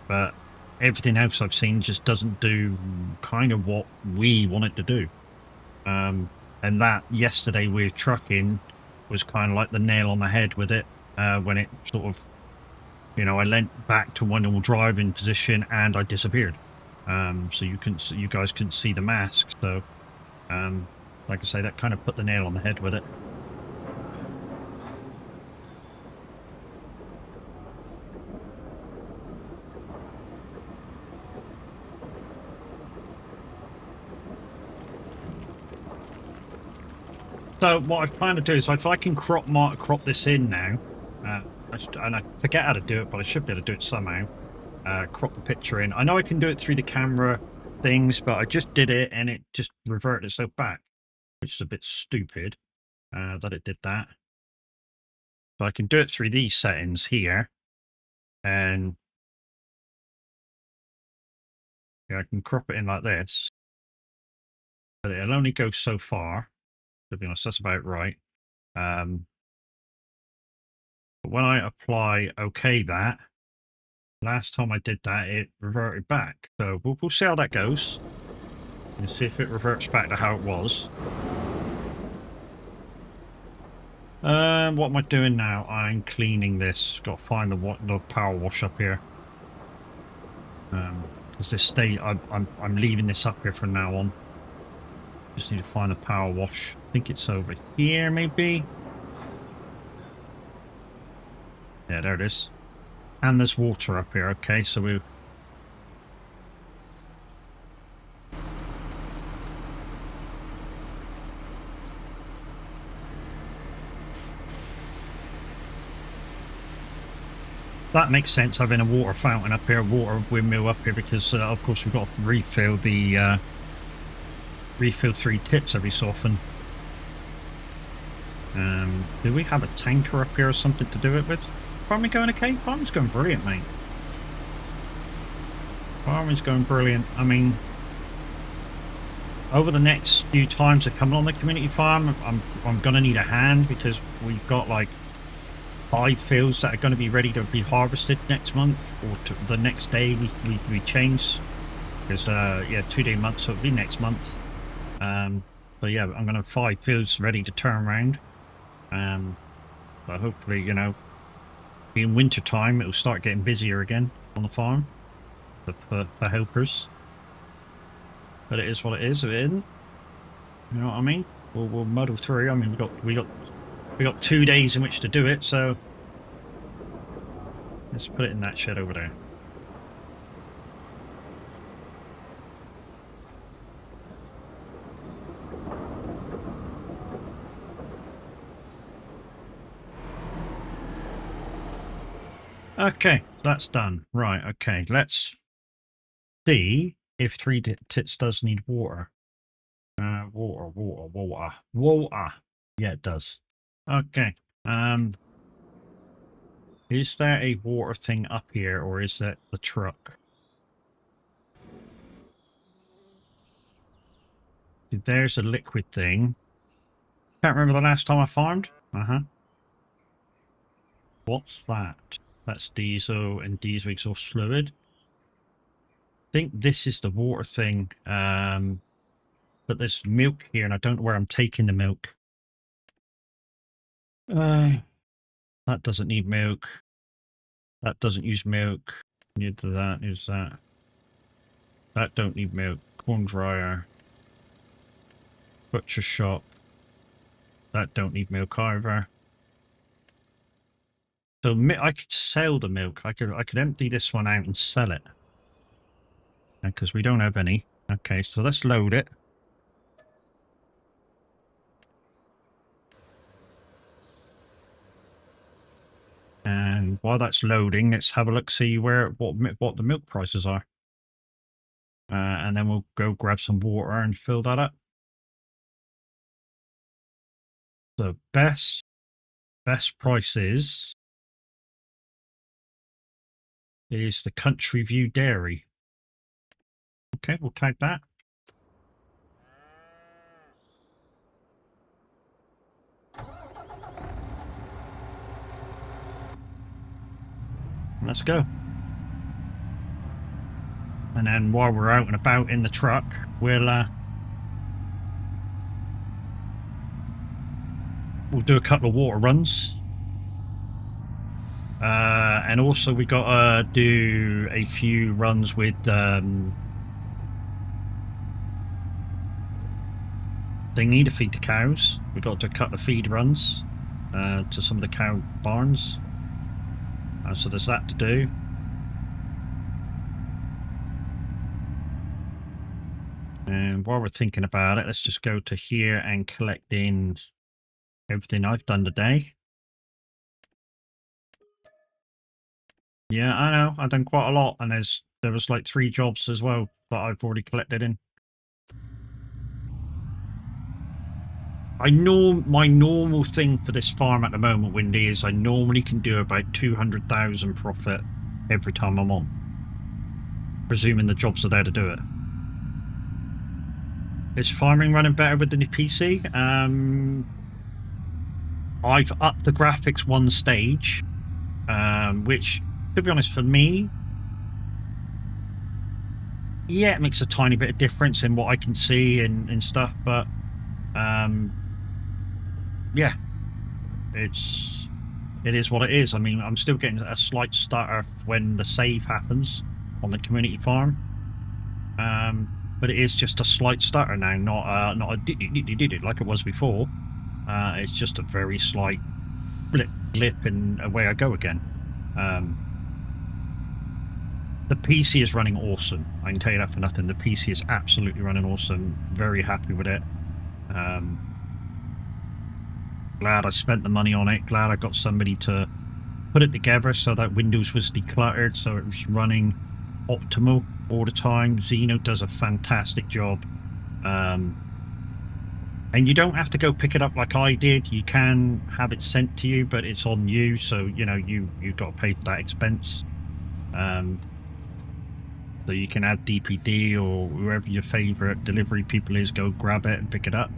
but everything else I've seen just doesn't do kind of what we want it to do. And that yesterday with trucking was kind of like the nail on the head with it, when it sort of, you know, I leant back to one normal driving position and I disappeared. So you guys couldn't see the mask. So, like I say, that kind of put the nail on the head with it. So what I've planned to do is if I can crop this in now, and I forget how to do it, but I should be able to do it somehow. Crop the picture in. I know I can do it through the camera things, but I just did it and it just reverted itself back, which is a bit stupid that it did that. So I can do it through these settings here, and I can crop it in like this, but it'll only go so far. To be honest, that's about right. But when I apply OK that, last time I did that, it reverted back. So we'll see how that goes and see if it reverts back to how it was. What am I doing now? I'm cleaning this. Got to find the power wash up here. Because this state, I'm leaving this up here from now on. Just need to find the power wash. I think it's over here, maybe. Yeah, there it is. And there's water up here. Okay, so we. That makes sense, having a water fountain up here, water windmill up here, because of course we've got to refill the refill 3 tips every so often. Do we have a tanker up here or something to do it with? Farming going okay? Farming's going brilliant, mate. Farming's going brilliant. I mean, over the next few times that come on the community farm, I'm gonna need a hand, because we've got like 5 fields that are going to be ready to be harvested next month, or the next day we change, because yeah, 2-day months, so it'll be next month. But yeah, I'm going to have 5 fields ready to turn around. But hopefully, you know, in winter time it'll start getting busier again on the farm for helpers. But it is what it is. It isn't. You know what I mean? We'll muddle through. I mean, we got 2 days in which to do it, so let's put it in that shed over there. Okay, that's done. Right, okay, let's see if 3 tits does need water. Water. Yeah, it does. Okay. Is there a water thing up here, or is that the truck? There's a liquid thing. Can't remember the last time I farmed. What's that? That's diesel and diesel exhaust fluid. I think this is the water thing. But there's milk here, and I don't know where I'm taking the milk. That doesn't need milk. That doesn't use milk. Neither that is that. That don't need milk. Corn dryer. Butcher shop. That don't need milk either. So I could sell the milk. I could empty this one out and sell it. Because we don't have any. Okay, so let's load it. And while that's loading, let's have a look, see what the milk prices are. And then we'll go grab some water and fill that up. The best price is the Country View Dairy. Okay, we'll tag that. Let's go. And then while we're out and about in the truck, we'll do a couple of water runs. And also we got to do a few runs with they need to feed the cows. We got to cut the feed runs to some of the cow barns. So there's that to do. And while we're thinking about it, let's just go to here and collect in everything I've done today. Yeah, I know. I've done quite a lot, and there was like 3 jobs as well that I've already collected in. I know my normal thing for this farm at the moment, Windy, is I normally can do about 200,000 profit every time I'm on, presuming the jobs are there to do it. Is farming running better with the new PC? I've upped the graphics one stage, which, to be honest, for me, yeah, it makes a tiny bit of difference in what I can see and stuff, but yeah, it is what it is. I mean, I'm still getting a slight stutter when the save happens on the community farm, but it is just a slight stutter now, not a did like it was before. It's just a very slight blip and away I go again. The PC is running awesome. I can tell you that for nothing. The PC is absolutely running awesome. Very happy with it. Glad I spent the money on it. Glad I got somebody to put it together so that Windows was decluttered, so it was running optimal all the time. Zeno does a fantastic job. And you don't have to go pick it up like I did. You can have it sent to you, but it's on you, so you know you've got to pay for that expense. So you can add DPD or whoever your favorite delivery people is, go grab it and pick it up.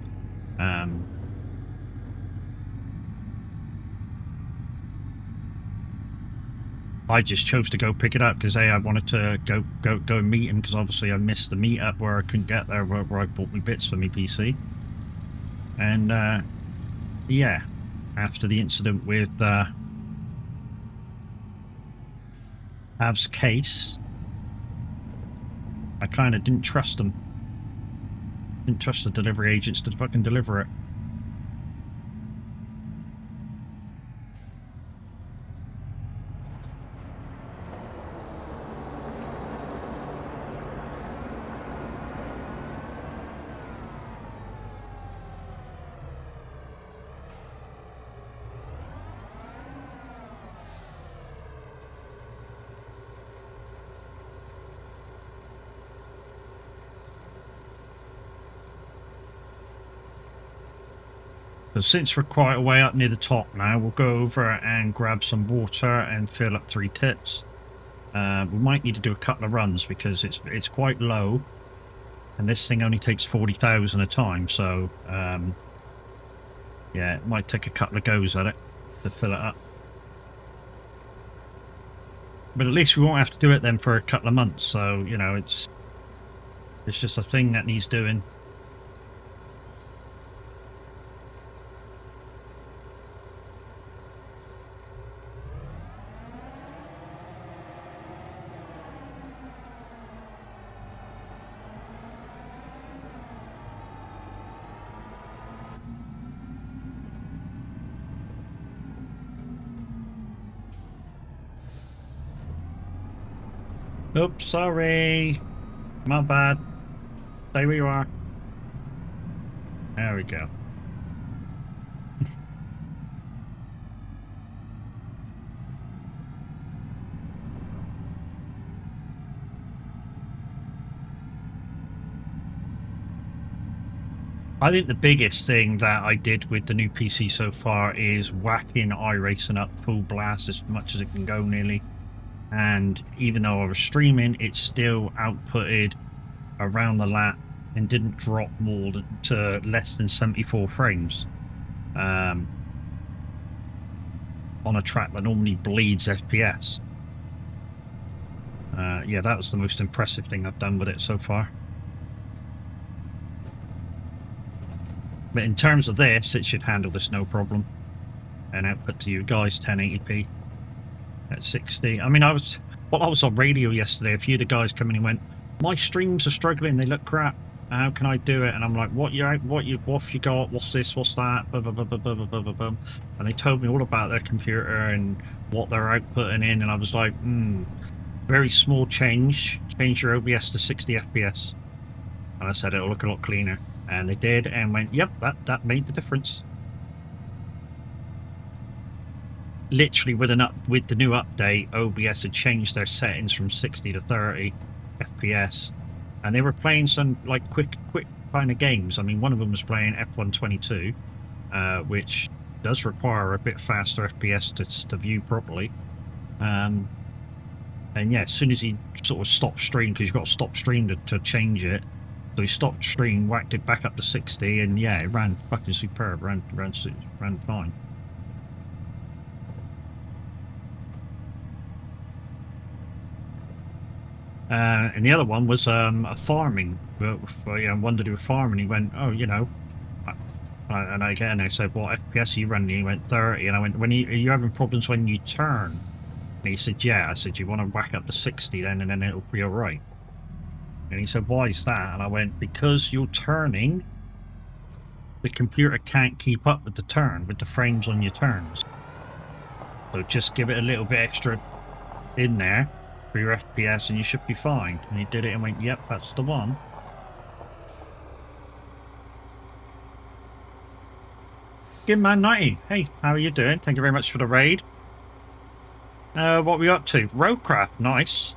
I just chose to go pick it up because I wanted to go and meet him, because obviously I missed the meetup where I couldn't get there, where I bought me bits for me PC. And yeah, after the incident with Av's case, I kind of didn't trust them. Didn't trust the delivery agents to fucking deliver it. So since we're quite a way up near the top now, we'll go over and grab some water and fill up 3 tits. We might need to do a couple of runs because it's quite low, and this thing only takes 40,000 a time. So yeah, it might take a couple of goes at it to fill it up. But at least we won't have to do it then for a couple of months. So you know, it's just a thing that needs doing. Oops, sorry. My bad. Stay where you are. There we go. I think the biggest thing that I did with the new PC so far is whacking iRacing up full blast as much as it can go nearly. And even though I was streaming, it still outputted around the lap and didn't drop more to less than 74 frames on a track that normally bleeds FPS. Yeah, that was the most impressive thing I've done with it so far. But in terms of this, it should handle this no problem. And output to you guys 1080p at 60. I mean, I was on radio yesterday. A few of the guys come in and went, "My streams are struggling. They look crap. How can I do it?" And I'm like, "What you got? What's this? What's that?" Blah, blah, blah, blah, blah, blah, blah, blah. And they told me all about their computer and what they're outputting in. And I was like, very small change. Change your OBS to 60 FPS. And I said it'll look a lot cleaner. And they did, and went, "Yep, that made the difference." Literally with the new update, OBS had changed their settings from 60 to 30 FPS, and they were playing some like quick kind of games. I mean, one of them was playing F122, which does require a bit faster FPS to view properly. And yeah, as soon as he sort of stopped stream, because you've got to stop stream to change it, so he stopped stream, whacked it back up to 60, and yeah, it ran fucking superb, ran fine. And the other one was a farming, one to do with farming. He went, oh, you know, and again I said, what FPS are you running? He went 30, and I went, are you having problems when you turn? And he said, yeah. I said, you want to whack up to 60 then, and then it'll be all right. And he said, why is that? And I went, because you're turning, the computer can't keep up with the turn, with the frames on your turns. So just give it a little bit extra in there for your FPS and you should be fine. And he did it and went, yep, that's the one. Good man 90. Hey, how are you doing? Thank you very much for the raid. What are we up to? Roadcraft, nice.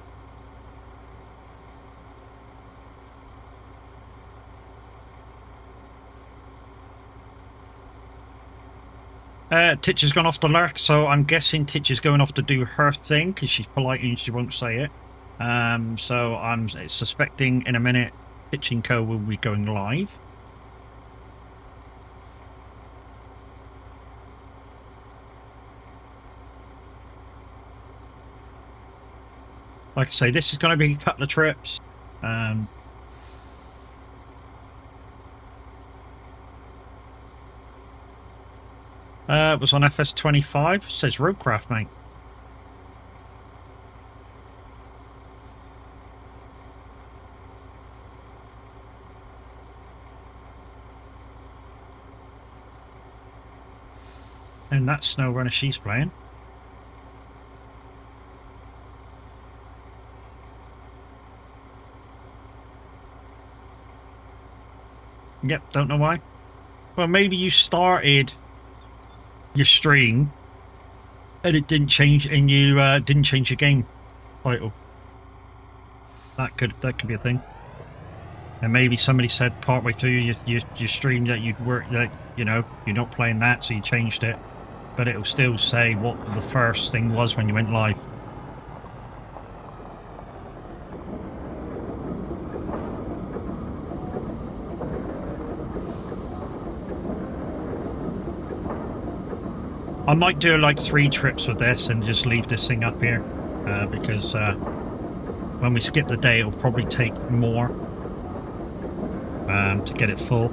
Titch has gone off the lurk, so I'm guessing Titch is going off to do her thing because she's polite and she won't say it. So I'm suspecting in a minute Titch & Co will be going live. Like I say, this is going to be a couple of trips. It was on FS25. Says Roadcraft, mate. And that snow runner she's playing. Yep, don't know why. Well, maybe you started your stream and it didn't change, and you didn't change your game title. That could be a thing. And maybe somebody said partway through your stream that you'd work, that you know you're not playing that, so you changed it. But it'll still say what the first thing was when you went live. I might do like 3 trips with this and just leave this thing up here because when we skip the day it'll probably take more to get it full.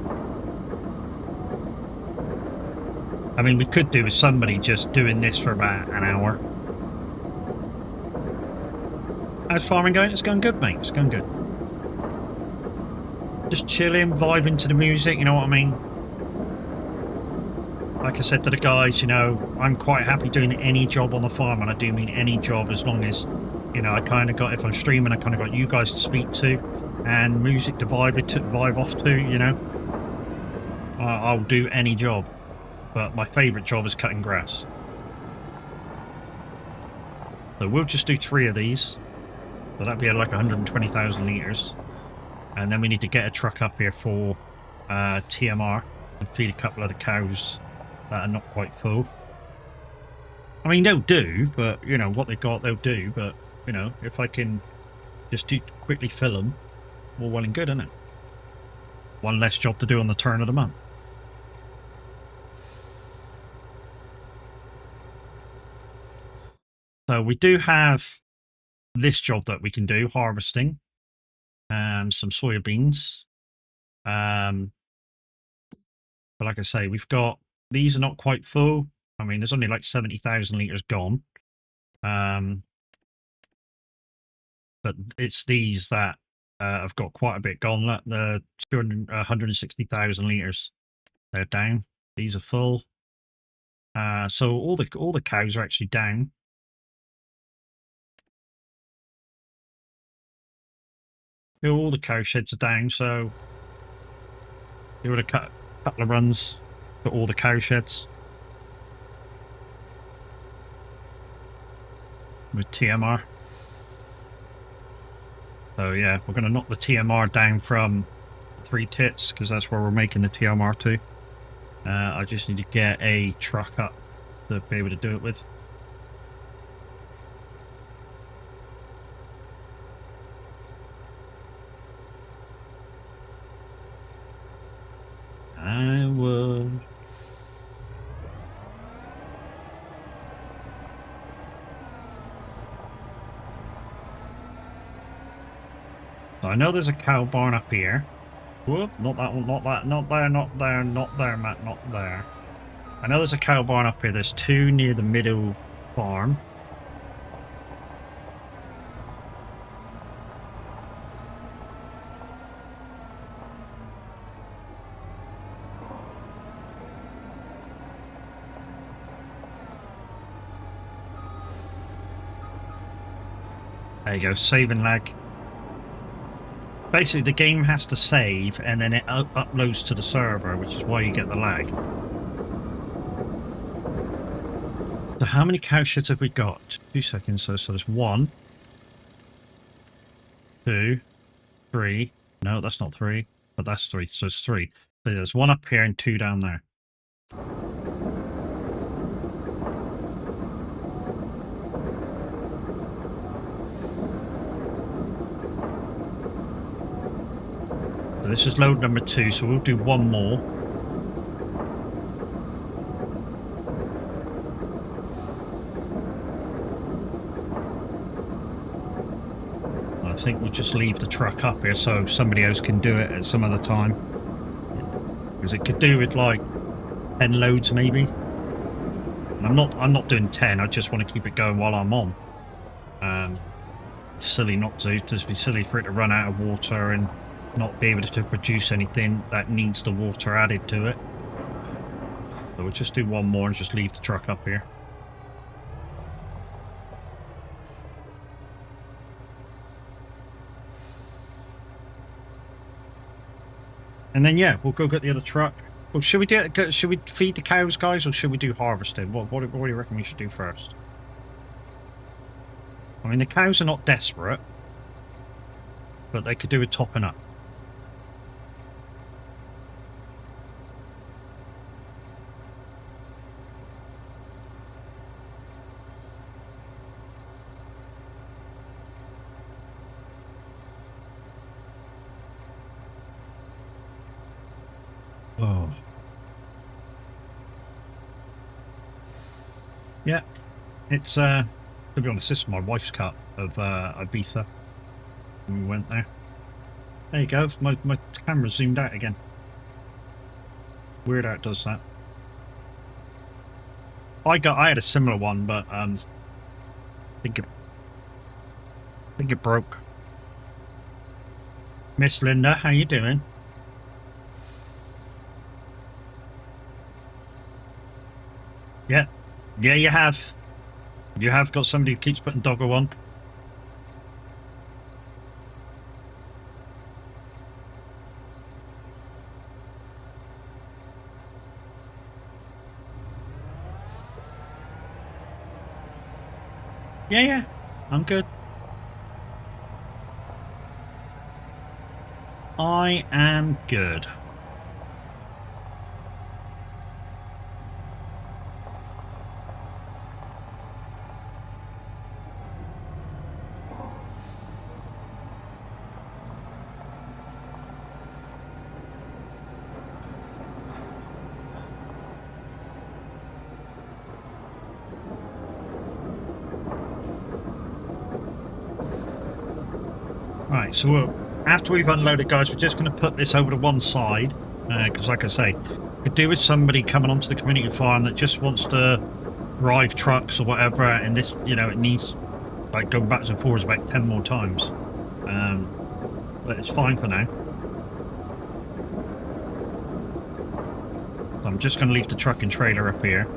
I mean, we could do with somebody just doing this for about an hour. How's farming going? It's going good, mate. It's going good. Just chilling, vibing to the music, you know what I mean? Like I said to the guys, you know, I'm quite happy doing any job on the farm, and I do mean any job, as long as, you know, I kind of got, if I'm streaming, I kind of got you guys to speak to and music to vibe off to, you know. I'll do any job, but my favourite job is cutting grass. So we'll just do 3 of these. So that'd be like 120,000 litres. And then we need to get a truck up here for TMR and feed a couple of the cows that are not quite full. I mean, they'll do, but, you know, what they've got, they'll do. But, you know, if I can just quickly fill them, all well and good, isn't it? One less job to do on the turn of the month. So we do have this job that we can do, harvesting, some soybeans. But like I say, we've got, these are not quite full. I mean, there's only like 70,000 litres gone. But it's these that have got quite a bit gone. The 160,000 litres, they're down. These are full. So all the cows are actually down. All the cow sheds are down, so you would have cut a couple of runs for all the cow sheds with TMR. So yeah, we're going to knock the TMR down from 3 tits because that's where we're making the TMR to. I just need to get a truck up to be able to do it with. I would. So I know there's a cow barn up here. Whoop, not that one, not that, not there, not there, not there, Matt, not there. I know there's a cow barn up here. There's 2 near the middle farm. There you go, save and lag. Basically, the game has to save and then it uploads to the server, which is why you get the lag. So how many cow sheds have we got? 2 seconds. So there's 1, 2, 3. No, that's not 3, but that's 3. So it's 3. So there's 1 up here and 2 down there. So this is load number 2, so we'll do 1 more. I think we'll just leave the truck up here so somebody else can do it at some other time. Because it could do with like 10 loads maybe. And I'm not doing 10, I just want to keep it going while I'm on. Silly not to, just be silly for it to run out of water and not be able to produce anything that needs the water added to it. So we'll just do 1 more and just leave the truck up here. And then yeah, we'll go get the other truck. Well, should we do it? Should we feed the cows, guys, or should we do harvesting? What do you reckon we should do first? I mean, the cows are not desperate, but they could do with topping up. Oh. Yeah, it's to be honest, this is my wife's cut of Ibiza when we went there. There you go, my camera zoomed out again. Weird how it does that. I had a similar one, but I think it broke. Miss Linda, how you doing? Yeah. Yeah, you have. You have got somebody who keeps putting doggo on. Yeah, I'm good. I am good. Right, so after we've unloaded, guys, we're just going to put this over to one side because, like I say, could do with somebody coming onto the community farm that just wants to drive trucks or whatever, and this, you know, it needs like going backwards and forwards about 10 more times. But it's fine for now. So I'm just going to leave the truck and trailer up here.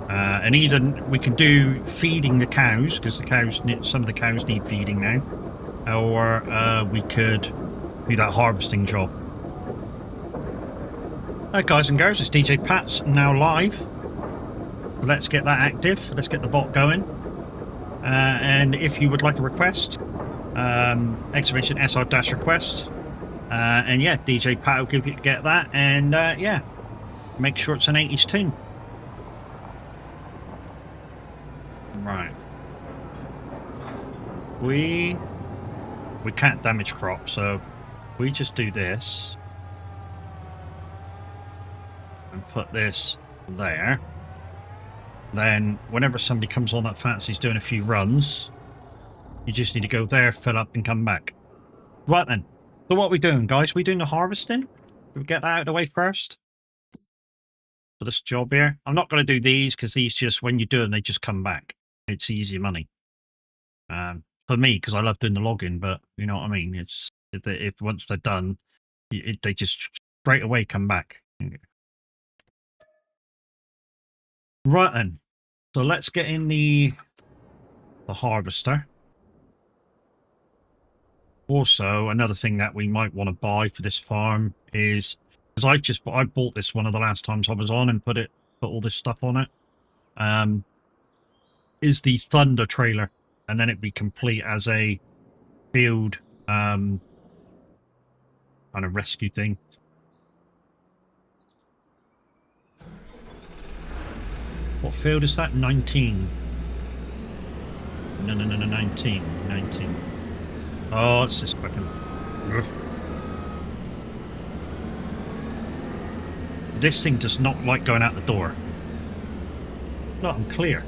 And either we can do feeding the cows because some of the cows need feeding now. Or we could do that harvesting job. Alright, guys and girls, it's DJ Pat's now live. Let's get that active. Let's get the bot going. And if you would like a request, exclamation SR dash request. And yeah, DJ Pat will get that, and yeah, make sure it's an 80s tune. Right. We can't damage crop, so we just do this and put this there. Then whenever somebody comes on that fancy's doing a few runs, you just need to go there, fill up, and come back. Right then. So what are we doing, guys? We doing the harvesting? Do we get that out of the way first? For this job here? I'm not going to do these because these just, when you do them, they just come back. It's easy money. For me, because I love doing the logging, but you know what I mean? It's if once they're done, they just straight away come back. Right then. So let's get in the harvester. Also, another thing that we might want to buy for this farm is, because I bought this one of the last times I was on and put all this stuff on it. Is the Thunder trailer, and then it'd be complete as a field kind of rescue thing. What field is that? 19. No, 19. Oh, it's this quicken. This thing does not like going out the door. Look, I'm clear.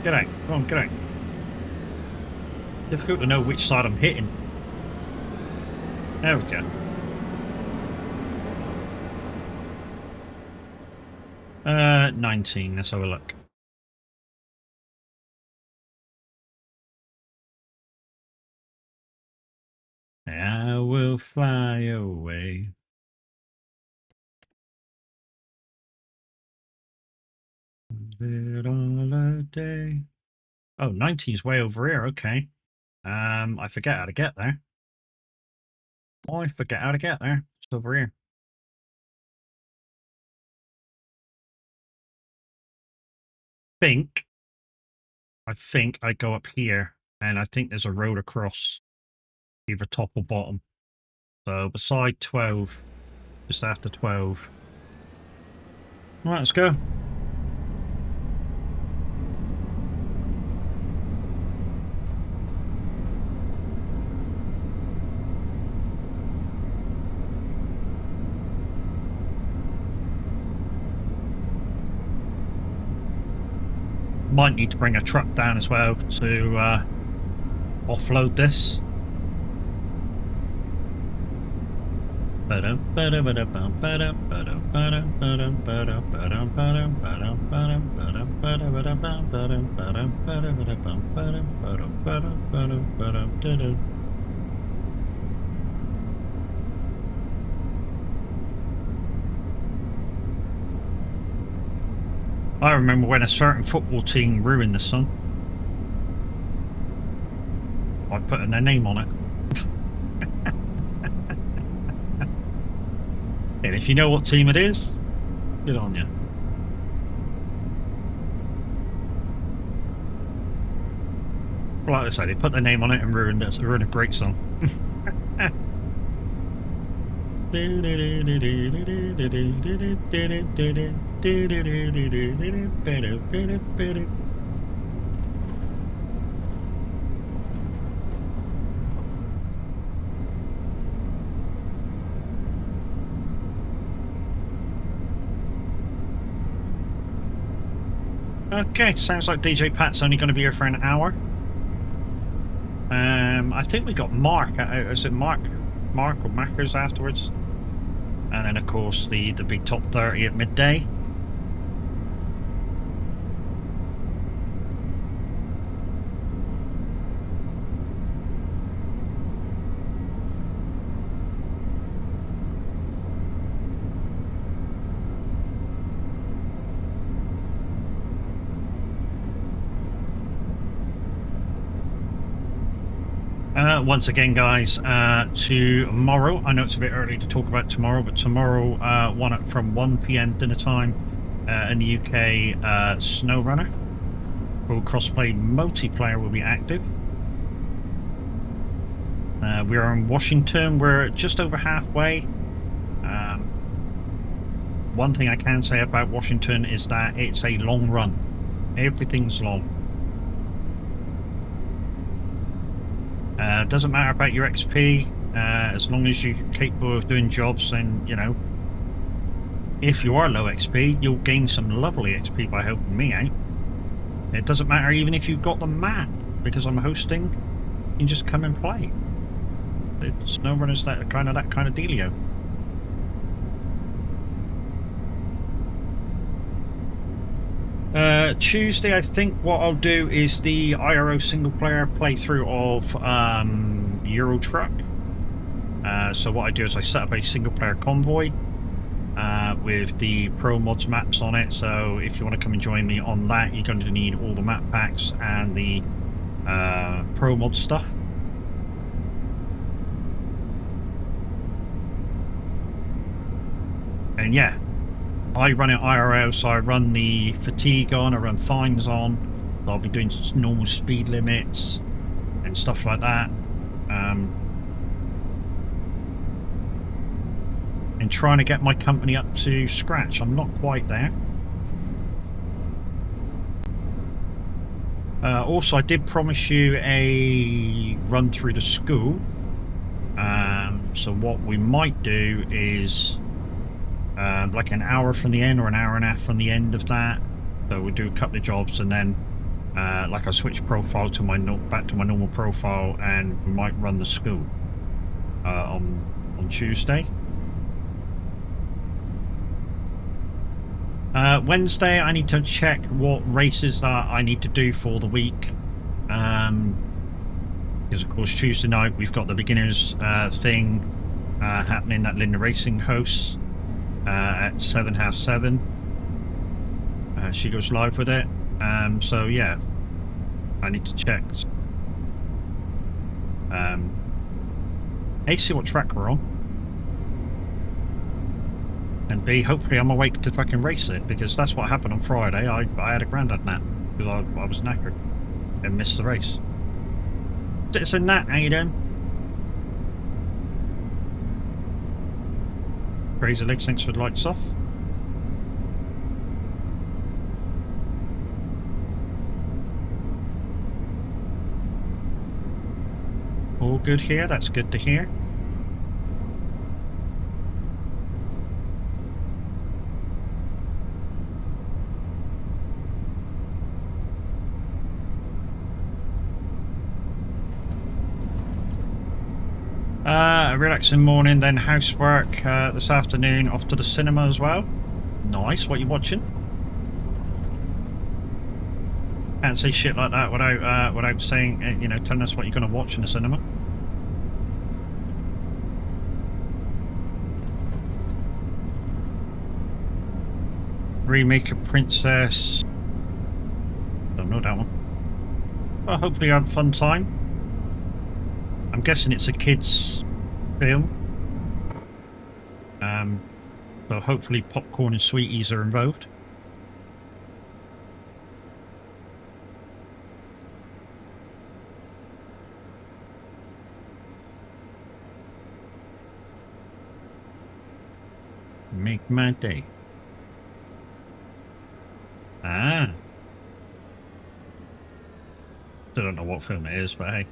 Get out. Come on, get out. Difficult to know which side I'm hitting. There we go. Uh, 19. Let's have a look. I will fly away. On a day. Oh, 19 is way over here. Okay. I forget how to get there. It's over here. I think I go up here, and I think there's a road across, either top or bottom. So beside 12, just after 12. All right, let's go. Might need to bring a truck down as well to offload this. I remember when a certain football team ruined the sun by putting their name on it. And if you know what team it is, good on you. Like I say, they put their name on it and ruined it. Ruined a great song. Okay, sounds like DJ Pat's only going to be here for an hour. I think we got Mark. Is it Mark or Mackers afterwards? And then, of course, the big top 30 at midday. Once again, guys, tomorrow, I know it's a bit early to talk about tomorrow, but tomorrow, from 1 p.m. dinner time in the UK, SnowRunner. Full crossplay multiplayer will be active. We are in Washington. We're just over halfway. One thing I can say about Washington is that it's a long run. Everything's long. Doesn't matter about your XP, as long as you're capable of doing jobs, then, you know, if you are low XP, you'll gain some lovely XP by helping me out. It doesn't matter even if you've got the map, because I'm hosting, you can just come and play. SnowRunner's that kind of dealio. Tuesday, I think what I'll do is the IRO single player playthrough of Euro Truck. So what I do is I set up a single player convoy with the Pro Mods maps on it. So if you want to come and join me on that, you're going to need all the map packs and the Pro Mod stuff. And yeah, I run it IRL, so I run the fatigue on, I run fines on, so I'll be doing normal speed limits and stuff like that. And trying to get my company up to scratch. I'm not quite there. Also, I did promise you a run through the school. So what we might do is like an hour from the end or an hour and a half from the end of that. So we'll do a couple of jobs and then like I switch profile to back to my normal profile, and we might run the school on Tuesday. Wednesday, I need to check what races that I need to do for the week. Because of course Tuesday night we've got the beginners thing happening that Linda Racing hosts at 7:30. She goes live with it. So yeah, I need to check. A, see what track we're on, and B, hopefully I'm awake to fucking race it, because that's what happened on Friday. I had a grandad nap because I was knackered and missed the race. It's a Nat, how you doing? Crazy Legs, thanks for the lights off. All good here, that's good to hear. Relaxing morning, then housework this afternoon, off to the cinema as well. Nice, what are you watching? Can't say shit like that without saying, you know, telling us what you're going to watch in the cinema. Remake of Princess. Don't know that one. Well, hopefully you have a fun time. I'm guessing it's a kid's film. So hopefully popcorn and sweeties are involved. Make my day. Ah. Still don't know what film it is, but hey.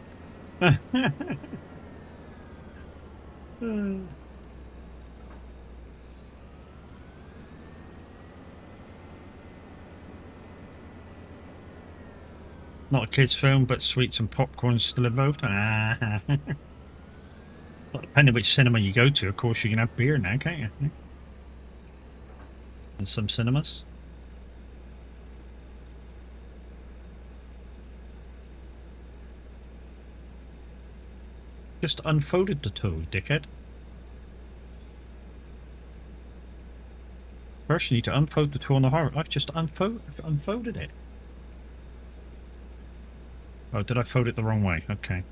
Not a kid's film, but sweets and popcorn still involved. Ah. Well, depending which cinema you go to, of course you can have beer now, can't you? In some cinemas. Just unfolded the toe, dickhead. First you need to unfold the toe on the heart. I've just unfolded it. Oh, did I fold it the wrong way? Okay.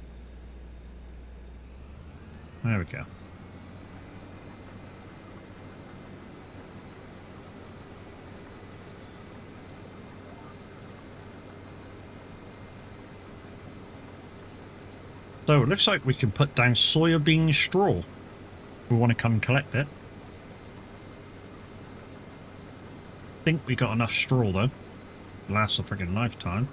There we go. So it looks like we can put down soybean straw. We want to come collect it. Think we got enough straw though. Lasts a freaking lifetime.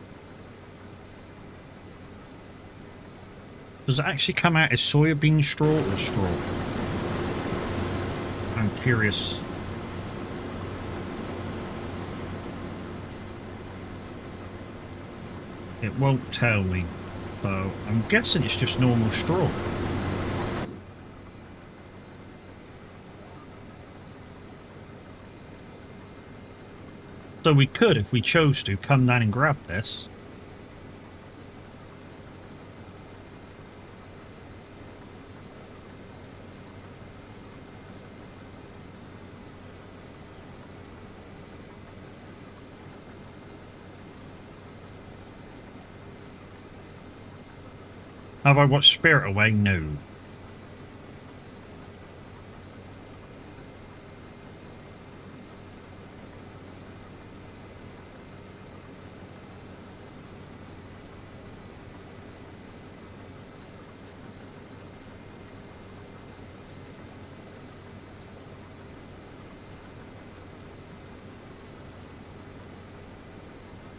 Does it actually come out as soybean straw or straw? I'm curious. It won't tell me. So I'm guessing it's just normal straw. So we could, if we chose to, come down and grab this. Have I watched Spirit Away? No.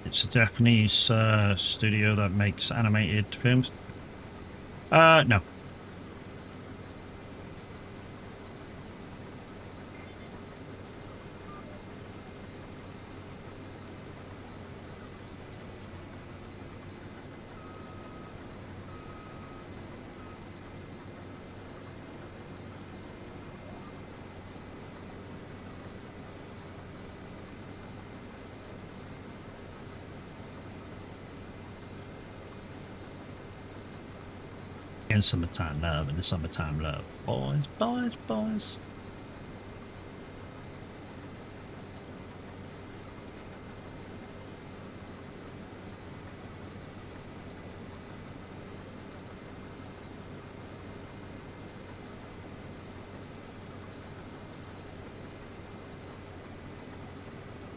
It's a Japanese studio that makes animated films. No. In summertime love, in the summertime love. Boys, boys, boys.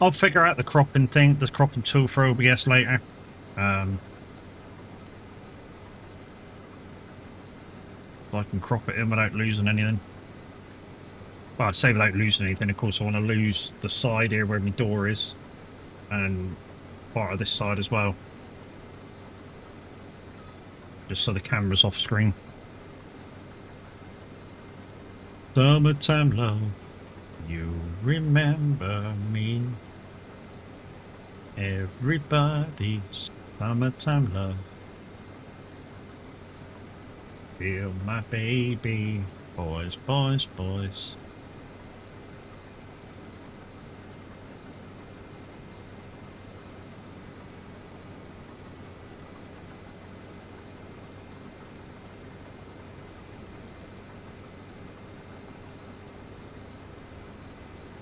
I'll figure out the cropping thing, the cropping tool for OBS later. So I can crop it in without losing anything. Well, I'd say without losing anything. Of course, I want to lose the side here where my door is, and part of this side as well. Just so the camera's off screen. Summertime love, you remember me. Everybody's summertime love. Feel my baby, boys, boys, boys.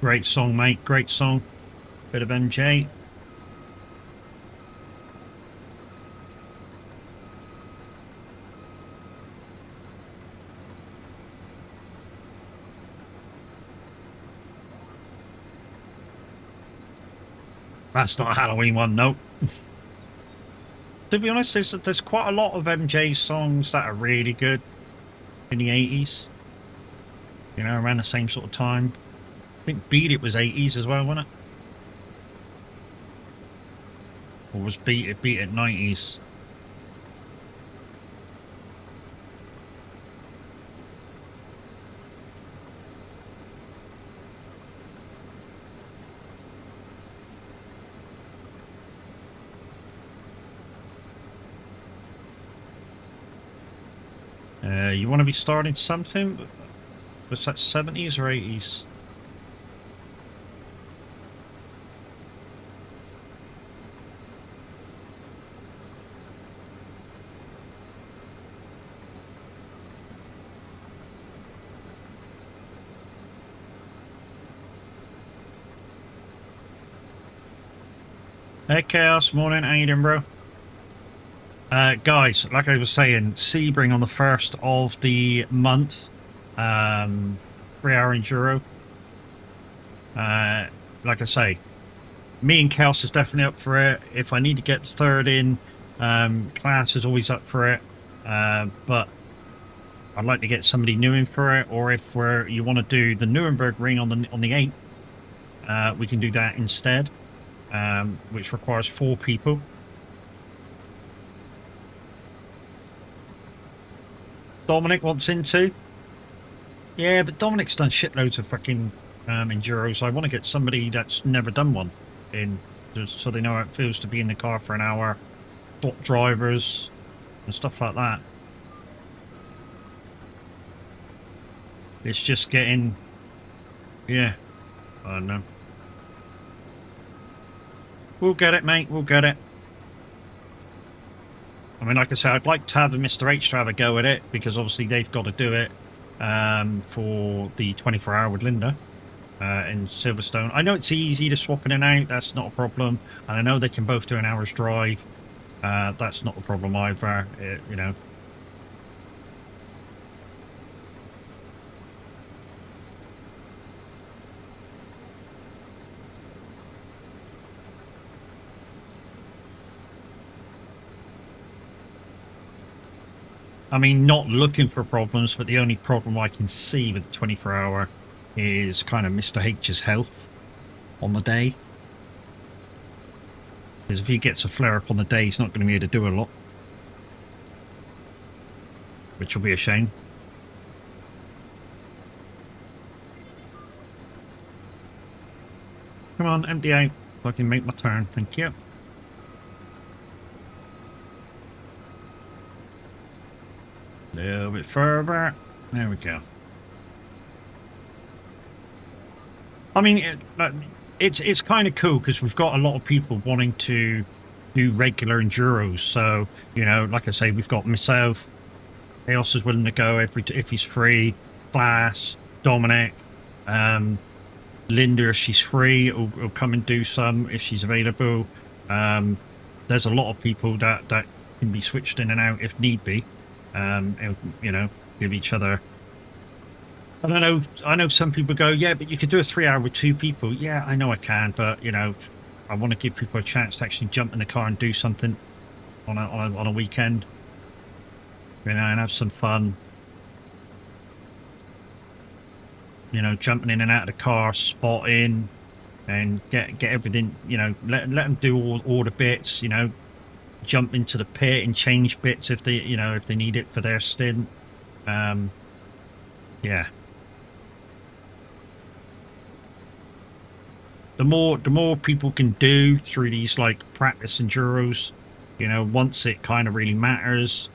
Great song, mate, great song. Bit of MJ. That's not a Halloween one, no. To be honest, there's quite a lot of MJ songs that are really good in the 80s. You know, around the same sort of time. I think Beat It was 80s as well, wasn't it? Or was Beat It 90s? You want to be starting something? Was that 70s or 80s? Hey Chaos, morning, how you doing, bro? Guys, like I was saying, Sebring on the 1st of the month, 3-hour enduro. Like I say, me and Chaos is definitely up for it. If I need to get third in, Class is always up for it. but I'd like to get somebody new in for it, or if you want to do the Nuremberg ring on the 8th, we can do that instead, which requires 4 people. Dominic wants into. Yeah, but Dominic's done shitloads of fucking enduros. I want to get somebody that's never done one in, just so they know how it feels to be in the car for an hour, swap drivers and stuff like that. It's just getting, yeah, I don't know. We'll get it, mate. We'll get it. I mean, like I said, I'd like to have the Mr. H to have a go at it, because obviously they've got to do it for the 24-hour with Linda in Silverstone. I know it's easy to swap in and out. That's not a problem. And I know they can both do an hour's drive. That's not a problem either, you know. I mean, not looking for problems, but the only problem I can see with the 24-hour is kind of Mr. H's health on the day. Because if he gets a flare-up on the day, he's not going to be able to do a lot. Which will be a shame. Come on, empty out so I can make my turn. Thank you. A little bit further. There we go. I mean, it's kind of cool because we've got a lot of people wanting to do regular enduros. So, you know, like I say, we've got myself. Eos is willing to go if he's free. Glass, Dominic, Linda, if she's free, will come and do some if she's available. There's a lot of people that can be switched in and out if need be. And, you know, give each other. And I know some people go, yeah, but you could do a 3-hour with 2 people. Yeah, I know I can, but you know, I want to give people a chance to actually jump in the car and do something on a weekend, you know, and have some fun. You know, jumping in and out of the car, spotting, and get everything. You know, let them do all the bits. You know, jump into the pit and change bits if they need it for their stint. Yeah. The more people can do through these like practice enduros, you know, once it kind of really matters.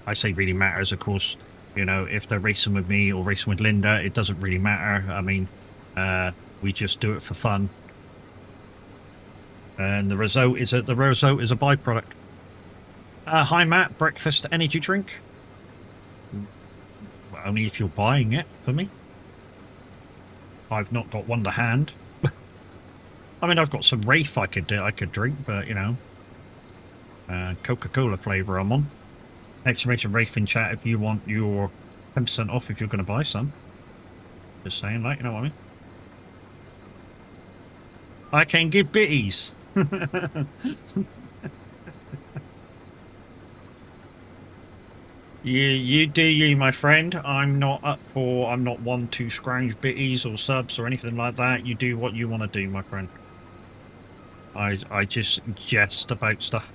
I say really matters, of course. You know, if they're racing with me or racing with Linda, it doesn't really matter. I mean, we just do it for fun, and the result is a byproduct. Hi Matt, breakfast energy drink. Well, only if you're buying it for me. I've not got one to hand. I mean, I've got some Rafe I could drink, but you know, Coca-Cola flavor I'm on. Exclamation Rafe in chat if you want your 10% off if you're going to buy some. Just saying, like, you know what I mean. I can give bitties. You do you, my friend. I'm not one to scrounge bitties or subs or anything like that. You do what you want to do, my friend. I just jest about stuff.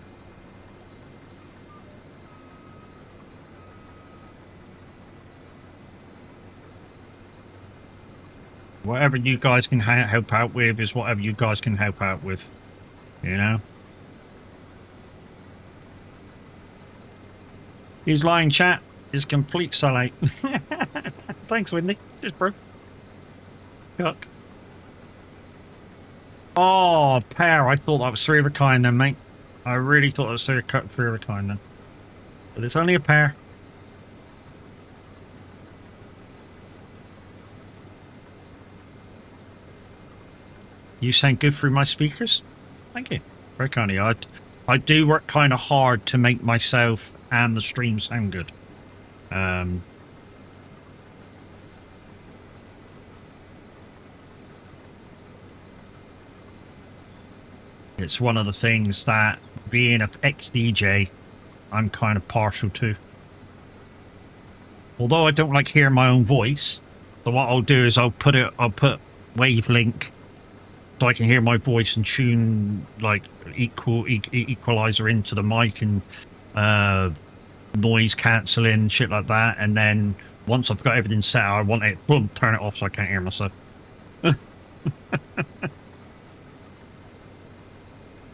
Whatever you guys can help out with is whatever you guys can help out with, you know? He's lying, chat. Is complete sellout. Thanks, Windy. Cheers, bro. Cuck. Oh, pair. I thought that was 3 of a kind then, mate. I really thought that was 3 of a kind then. But it's only a pair. You sound good through my speakers. Thank you. Very kind of you. I do work kind of hard to make myself and the stream sound good. It's one of the things that being an ex-DJ, I'm kind of partial to. Although I don't like hearing my own voice, so what I'll do is I'll put wavelink so I can hear my voice and tune like equalizer into the mic and noise cancelling, shit like that. And then once I've got everything set, I want it, boom, turn it off so I can't hear myself.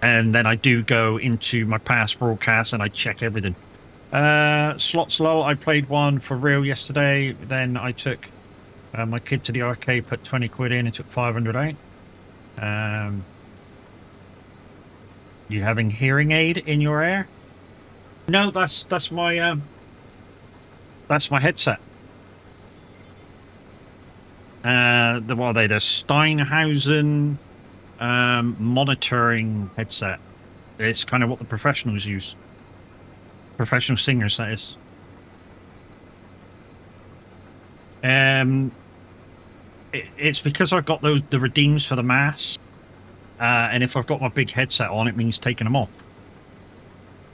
And then I do go into my past broadcast and I check everything. Slot slow, I played one for real yesterday. Then I took my kid to the arcade, put 20 quid in, and took 500 out. You having hearing aid in your ear? No, that's my headset. What are they? The Steinhausen monitoring headset. It's kind of what the professionals use. Professional singers, that is. It's because I've got the redeems for the mask, and if I've got my big headset on, it means taking them off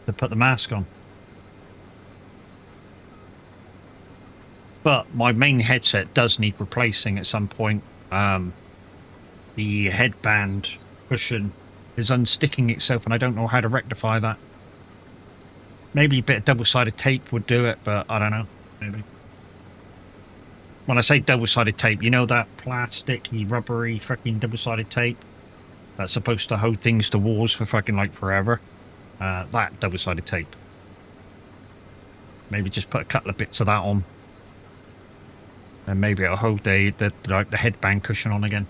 to put the mask on. But my main headset does need replacing at some point. The headband cushion is unsticking itself, and I don't know how to rectify that. Maybe a bit of double-sided tape would do it, but I don't know. Maybe. When I say double-sided tape, you know that plasticky, rubbery, freaking double-sided tape that's supposed to hold things to walls for fucking like forever? That double-sided tape. Maybe just put a couple of bits of that on, and maybe it'll hold the headband cushion on again.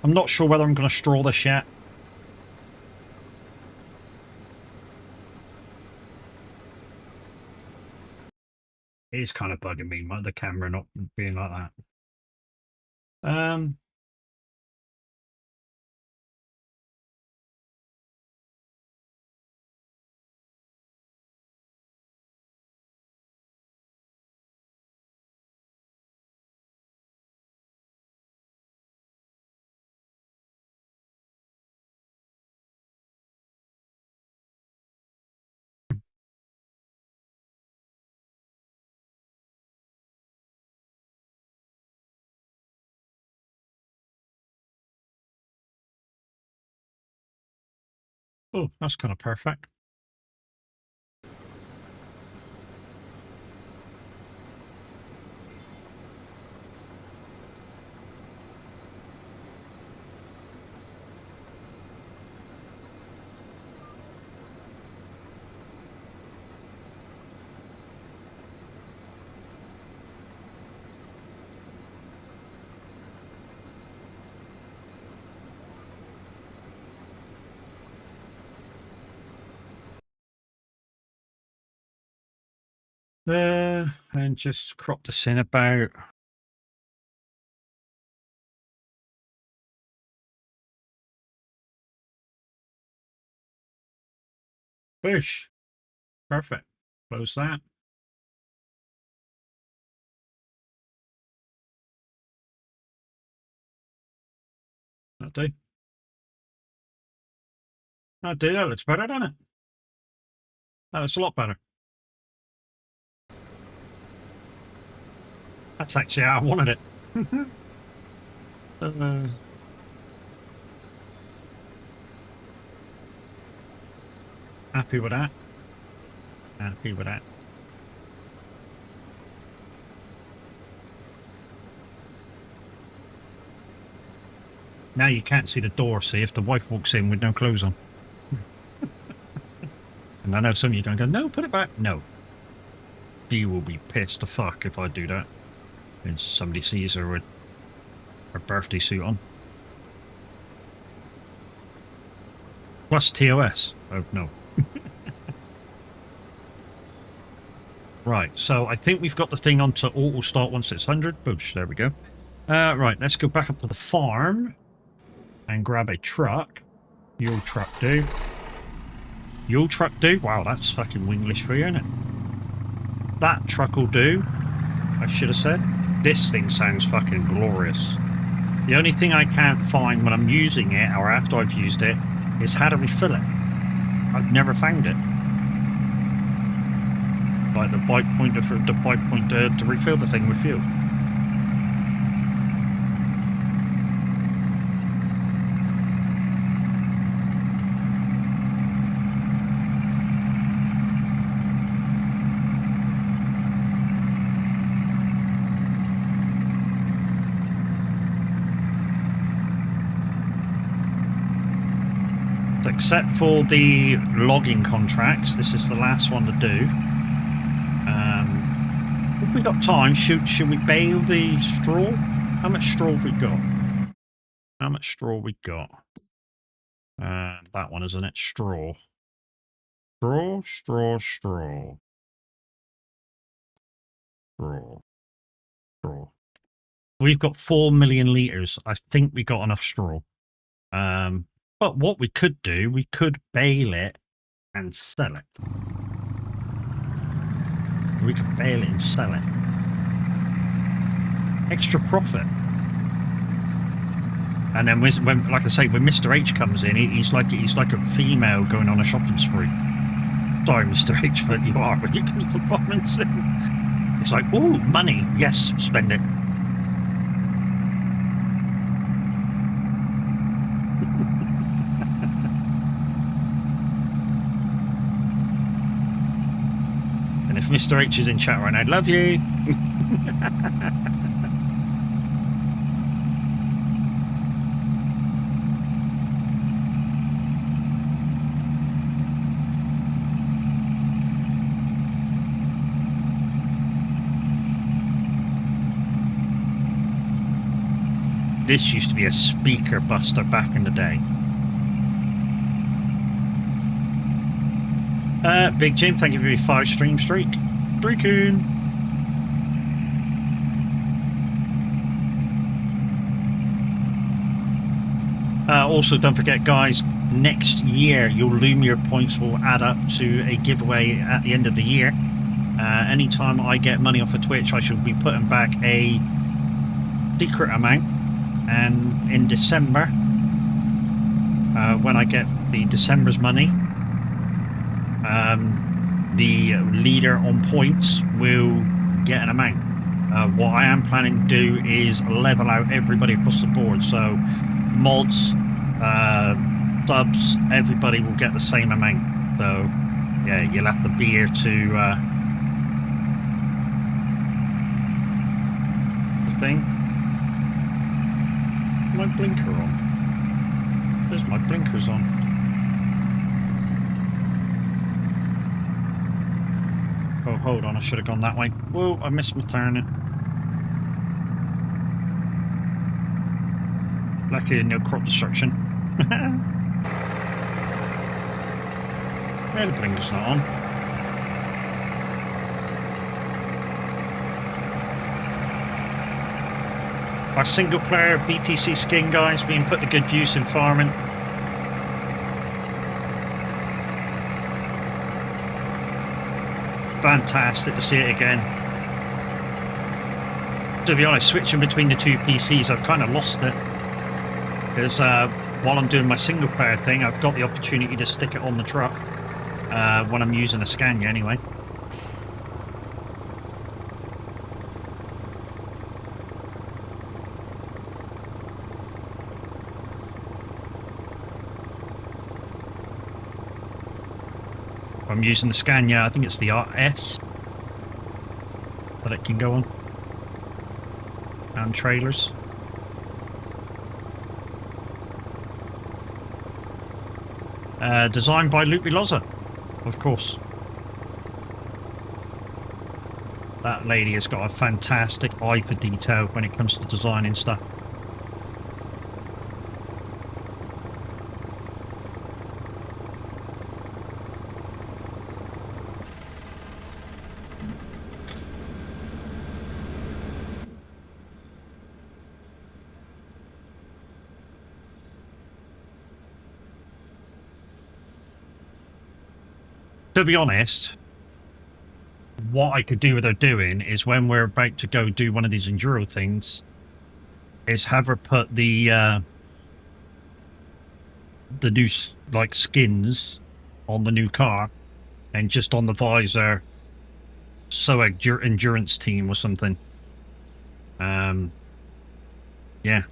I'm not sure whether I'm going to straw this yet. It is kind of bugging me, the camera not being like that. Oh, that's kind of perfect. And just crop this in about. Push. Perfect. Close that. That'll do. That'll do. That looks better, doesn't it? That looks a lot better. That's actually how I wanted it. Happy with that. Happy with that. Now you can't see the door, see, if the wife walks in with no clothes on. And I know some of you are going to go, no, put it back. No. She will be pissed the fuck if I do that. And somebody sees her with her birthday suit on. Plus TOS. Oh, no. Right, so I think we've got the thing onto auto start once it's 100. Boosh, there we go. Right, let's go back up to the farm and grab a truck. Your truck do. Your truck do? Wow, that's fucking Winglish for you, isn't it? That truck will do, I should have said. This thing sounds fucking glorious. The only thing I can't find when I'm using it, or after I've used it, is how to refill it. I've never found it. Like the bike pointer for the bike pointer to refill the thing with fuel. Except for the logging contracts, this is the last one to do. If we got time, should we bale the straw? How much straw have we got? How much straw we got? That one, isn't it? Straw. Straw. We've got 4 million litres. I think we got enough straw. But what we could do, we could bale it and sell it. We could bale it and sell it. Extra profit. And then when, like I say, when Mr. H comes in, he's like a female going on a shopping spree. Sorry, Mr. H, but you are when you come to performance. It's like, ooh, money. Yes, spend it. And if Mr. H is in chat right now, love you. This used to be a speaker buster back in the day. Big Jim, thank you for your 5 stream streak. Streaking. Also, don't forget, guys, next year your Lumiere points will add up to a giveaway at the end of the year. Anytime I get money off of Twitch, I should be putting back a secret amount. And in December, when I get the December's money, the leader on points will get an amount. What I am planning to do is level out everybody across the board. So mods, subs, everybody will get the same amount. So yeah, you'll have to be here to the thing. My blinker on. There's my blinkers on. Oh, hold on, I should have gone that way. Whoa, I missed my turning. Lucky no crop destruction. Yeah, the blinker's not on. Our single player BTC skin, guys, being put to good use in farming. Fantastic to see it again. To be honest, switching between the two PCs, I've kind of lost it. Because while I'm doing my single player thing, I've got the opportunity to stick it on the truck when I'm using a Scania anyway. I'm using the Scania, I think it's the RS that it can go on, and trailers. Designed by Lupe Loza, of course. That lady has got a fantastic eye for detail when it comes to designing stuff. To be honest, what I could do with her doing is when we're about to go do one of these enduro things, is have her put the new like skins on the new car, and just on the visor, so endurance team or something. Yeah.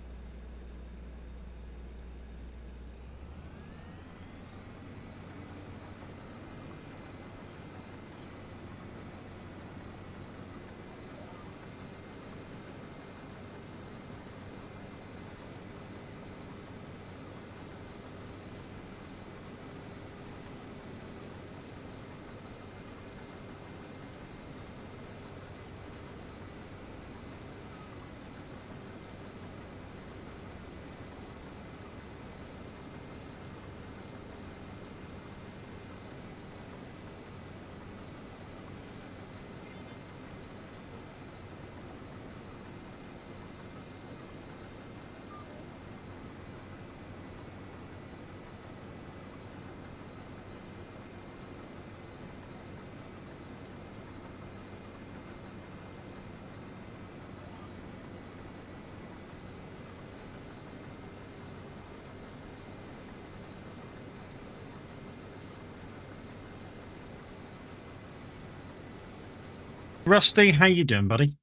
Rusty, how you doing, buddy?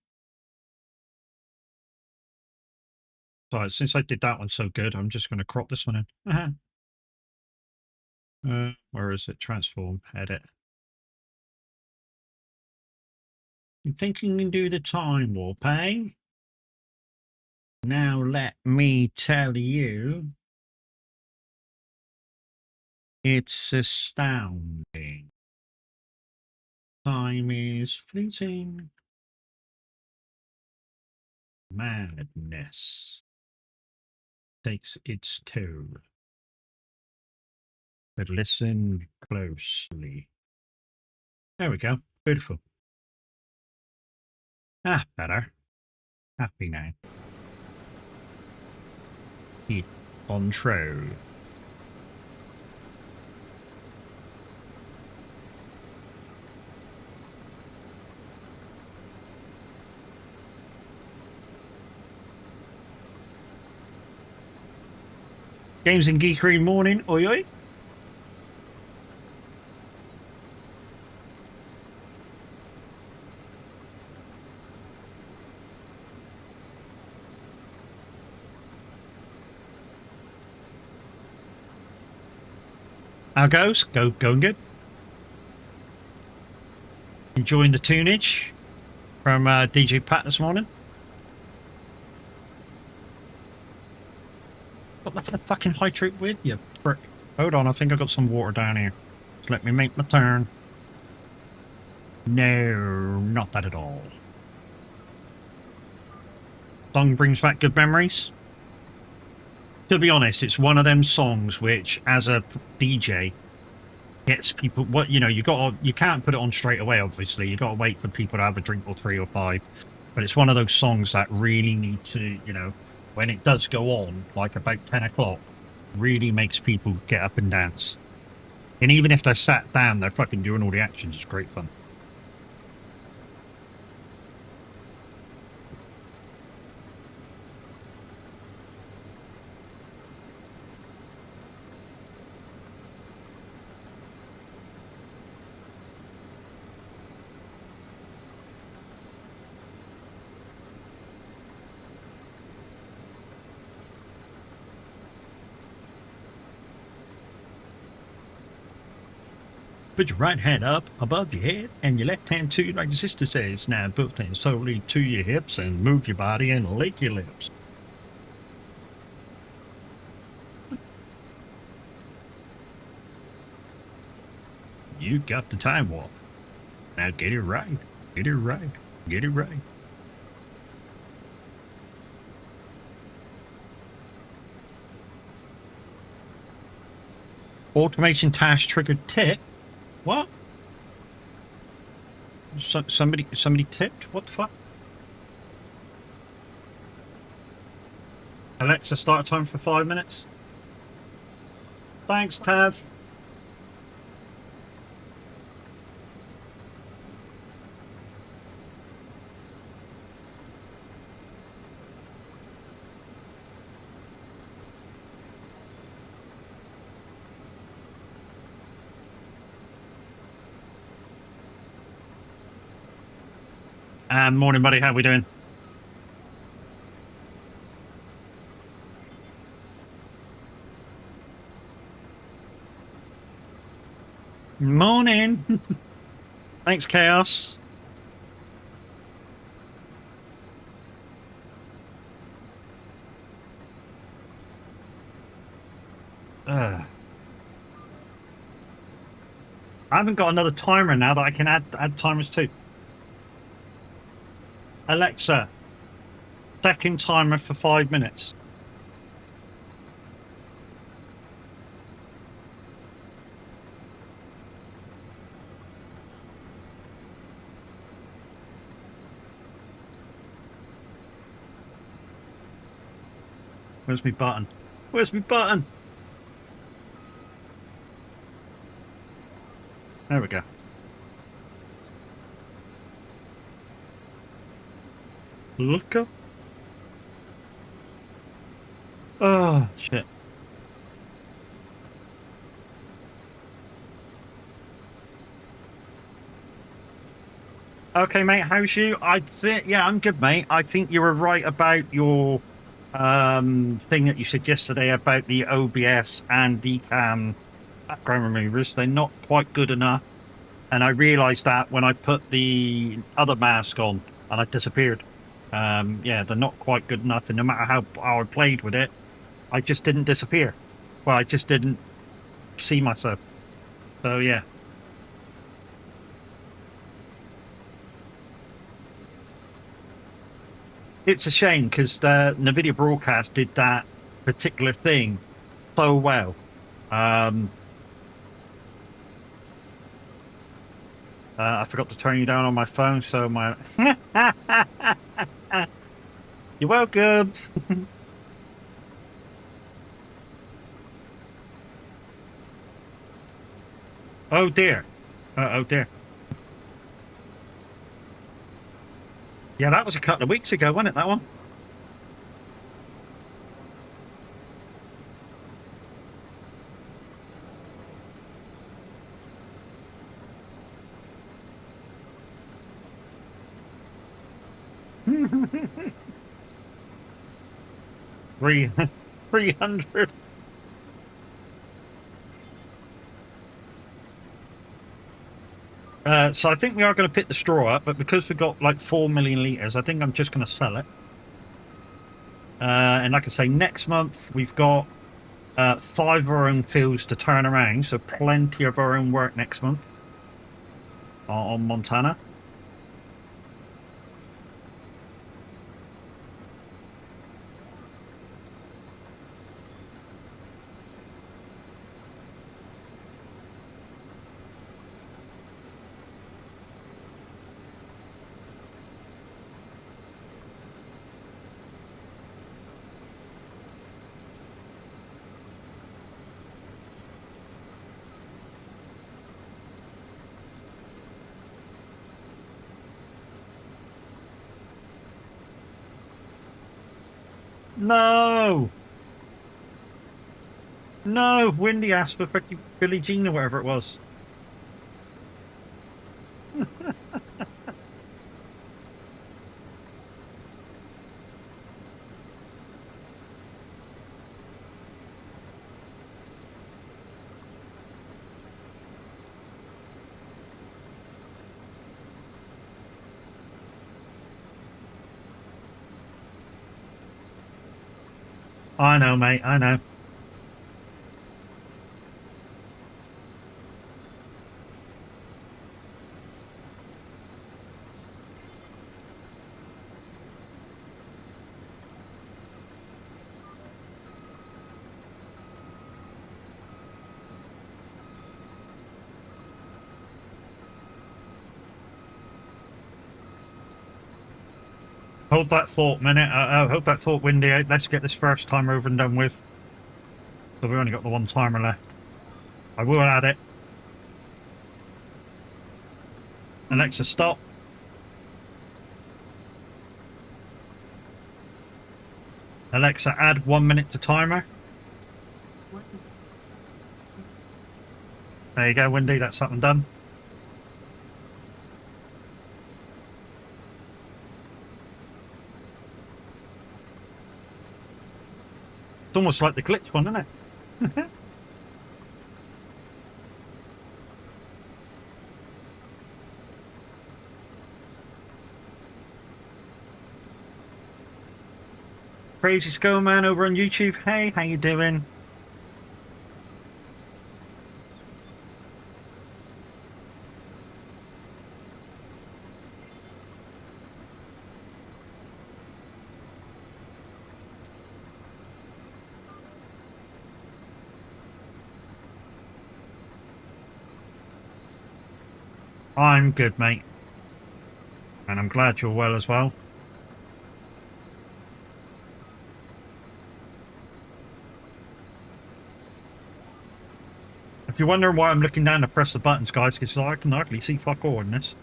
Right, since I did that one so good, I'm just going to crop this one in. Where is it? Transform, edit. You think you can do the time warp, eh? Now let me tell you, it's astounding. Time is fleeting. Madness takes its toll. But listen closely. There we go. Beautiful. Ah, better. Happy now. Keep control. Games and Geekery morning, oi oi. How goes? Going good. Enjoying the tunage from DJ Pat this morning. Got nothing to fucking hydrate with, you prick. Hold on, I think I got some water down here. Just let me make my turn. No, not that at all. Song brings back good memories. To be honest, it's one of them songs which, as a DJ, gets people. What you know, you can't put it on straight away. Obviously, you got to wait for people to have a drink or 3 or 5. But it's one of those songs that really need to, when it does go on, like about 10 o'clock, really makes people get up and dance. And even if they're sat down, they're fucking doing all the actions. It's great fun. Put your right hand up above your head and your left hand too, like your sister says. Now both hands solely to your hips and move your body and lick your lips. You got the time warp. Now get it right. Get it right. Get it right. Automation task triggered tip. What? Somebody tipped? What the fuck? Alexa, start time for 5 minutes. Thanks, Tav. Morning, buddy. How we doing? Morning. Thanks, Chaos. I haven't got another timer now that I can add timers to. Alexa, second timer for 5 minutes. Where's my button? Where's my button? There we go. Look up. Oh, shit. Okay, mate, how's you? Yeah, I'm good, mate. I think you were right about your thing that you said yesterday about the OBS and the background removers. They're not quite good enough. And I realized that when I put the other mask on and I disappeared. Yeah, they're not quite good enough. And no matter how I played with it, I just didn't disappear. Well, I just didn't see myself. So, yeah. It's a shame because the NVIDIA broadcast did that particular thing so well. I forgot to turn you down on my phone, so my... You're welcome. Oh, dear. Oh, dear. Yeah, that was a couple of weeks ago, wasn't it, that one? Three, 300. So I think we are going to pick the straw up, but because we've got like 4 million litres, I think I'm just going to sell it. And like I say, next month we've got 5 of our own fields to turn around, so plenty of our own work next month on Montana. No! No! Windy asked for freaking Billie Jean or whatever it was. I know, mate, I know. Hold that thought, minute. Hold that thought, Windy. Let's get this first timer over and done with. So we've only got the one timer left. I will add it. Alexa, stop. Alexa, add 1 minute to timer. There you go, Windy. That's something done. It's almost like the glitch one, isn't it? Crazy Skull Man over on YouTube. Hey, how you doing? I'm good, mate. And I'm glad you're well as well. If you're wondering why I'm looking down to press the buttons, guys, because I can hardly see fuck all in this.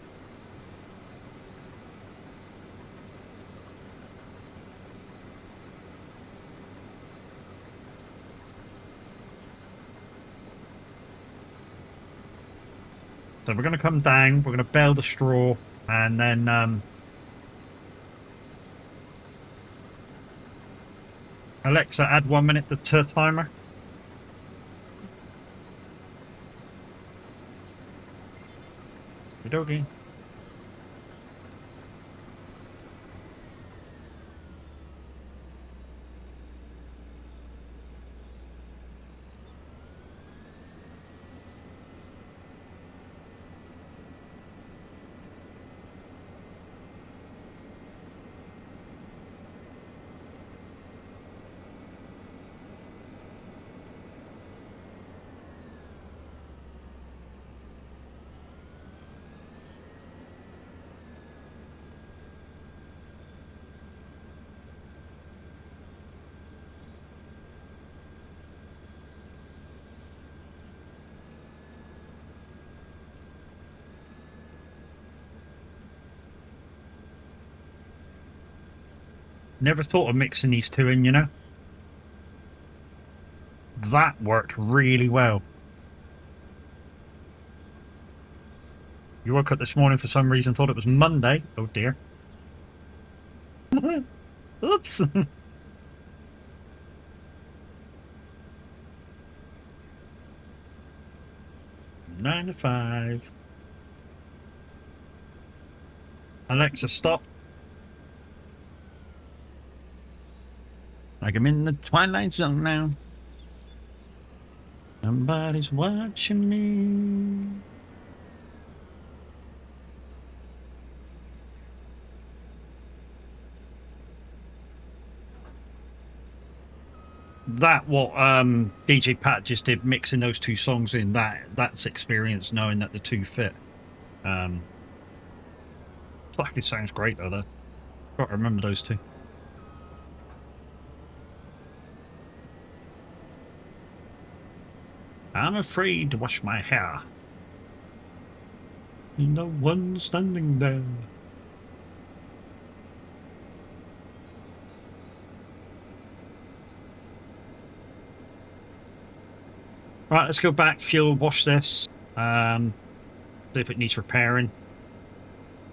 So we're going to come down, we're going to bale the straw, and then Alexa, add 1 minute to timer. Okey-dokey. Never thought of mixing these two in, you know? That worked really well. You woke up this morning for some reason, thought it was Monday. Oh dear. Oops. 9 to 5. Alexa, stop. Like I'm in the Twilight Zone now. Somebody's watching me. That what DJ Pat just did, mixing those two songs in, that's experience, knowing that the two fit. Fucking sounds great though. Got to remember those two. I'm afraid to wash my hair. No one standing there. Right, let's go back, fuel, wash this. See if it needs repairing.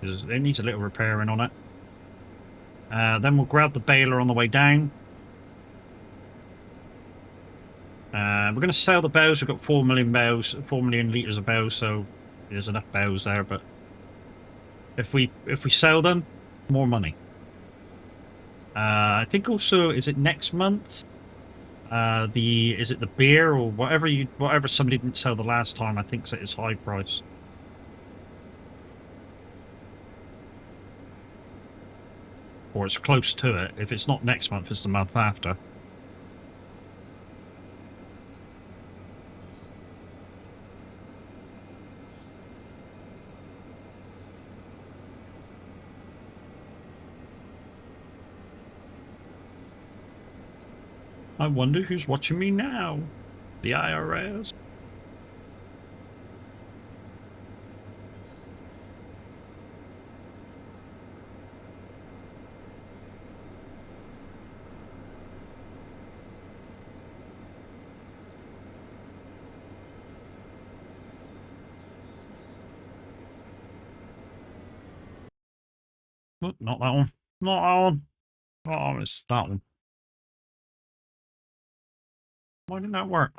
It needs a little repairing on it. Then we'll grab the baler on the way down. We're going to sell the bales. We've got 4 million bales, 4 million litres of bales, so there's enough bales there. But if we sell them, more money. I think also, is it next month? Is it the beer or whatever somebody didn't sell the last time? I think it's high price. Or it's close to it. If it's not next month, it's the month after. I wonder who's watching me now. The IRS. Oh, not that one. Not that one. Oh, it's that one. Why didn't that work?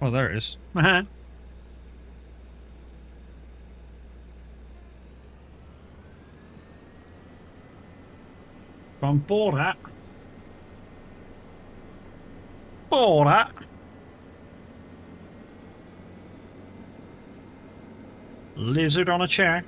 Oh, there it is. I'm bored at. Bored at. Lizard on a chair.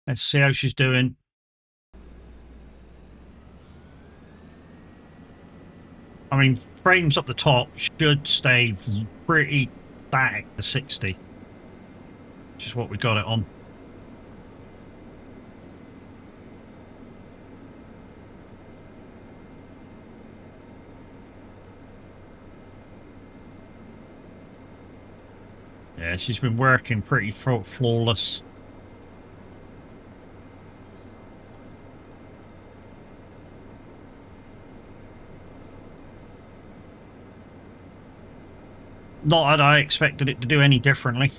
Let's see how she's doing. I mean, frames up the top should stay pretty static to 60. Which is what we got it on. Yeah, she's been working pretty flawless. Not that I expected it to do any differently.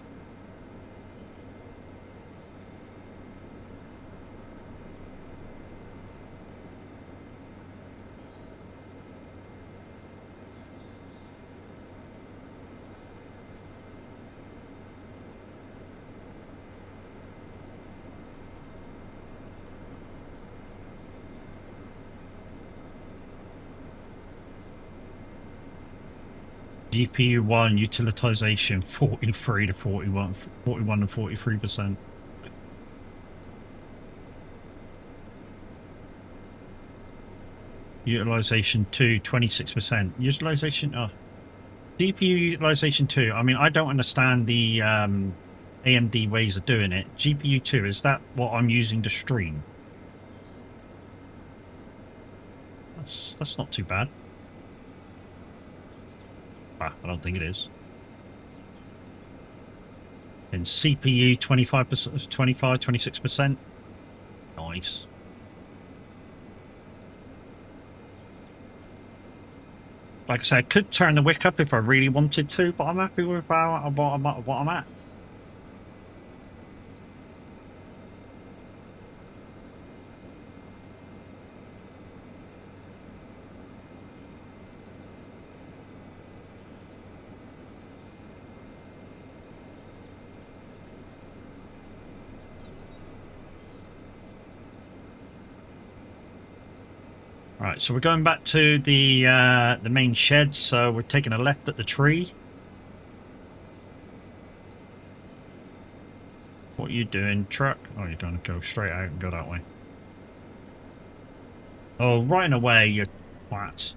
GPU 1 utilization 43 to 41 to 43%. Utilization 2 26%. Utilization GPU utilization 2. I mean, I don't understand the AMD ways of doing it. GPU 2, is that what I'm using to stream? That's not too bad. I don't think it is. And CPU 25%, 25, 26%. Nice. Like I said, I could turn the wick up if I really wanted to, but I'm happy with what I'm at. Right, so we're going back to the main shed, so we're taking a left at the tree. What are you doing, truck? Oh, you're going to go straight out and go that way. Oh, right away, you twat.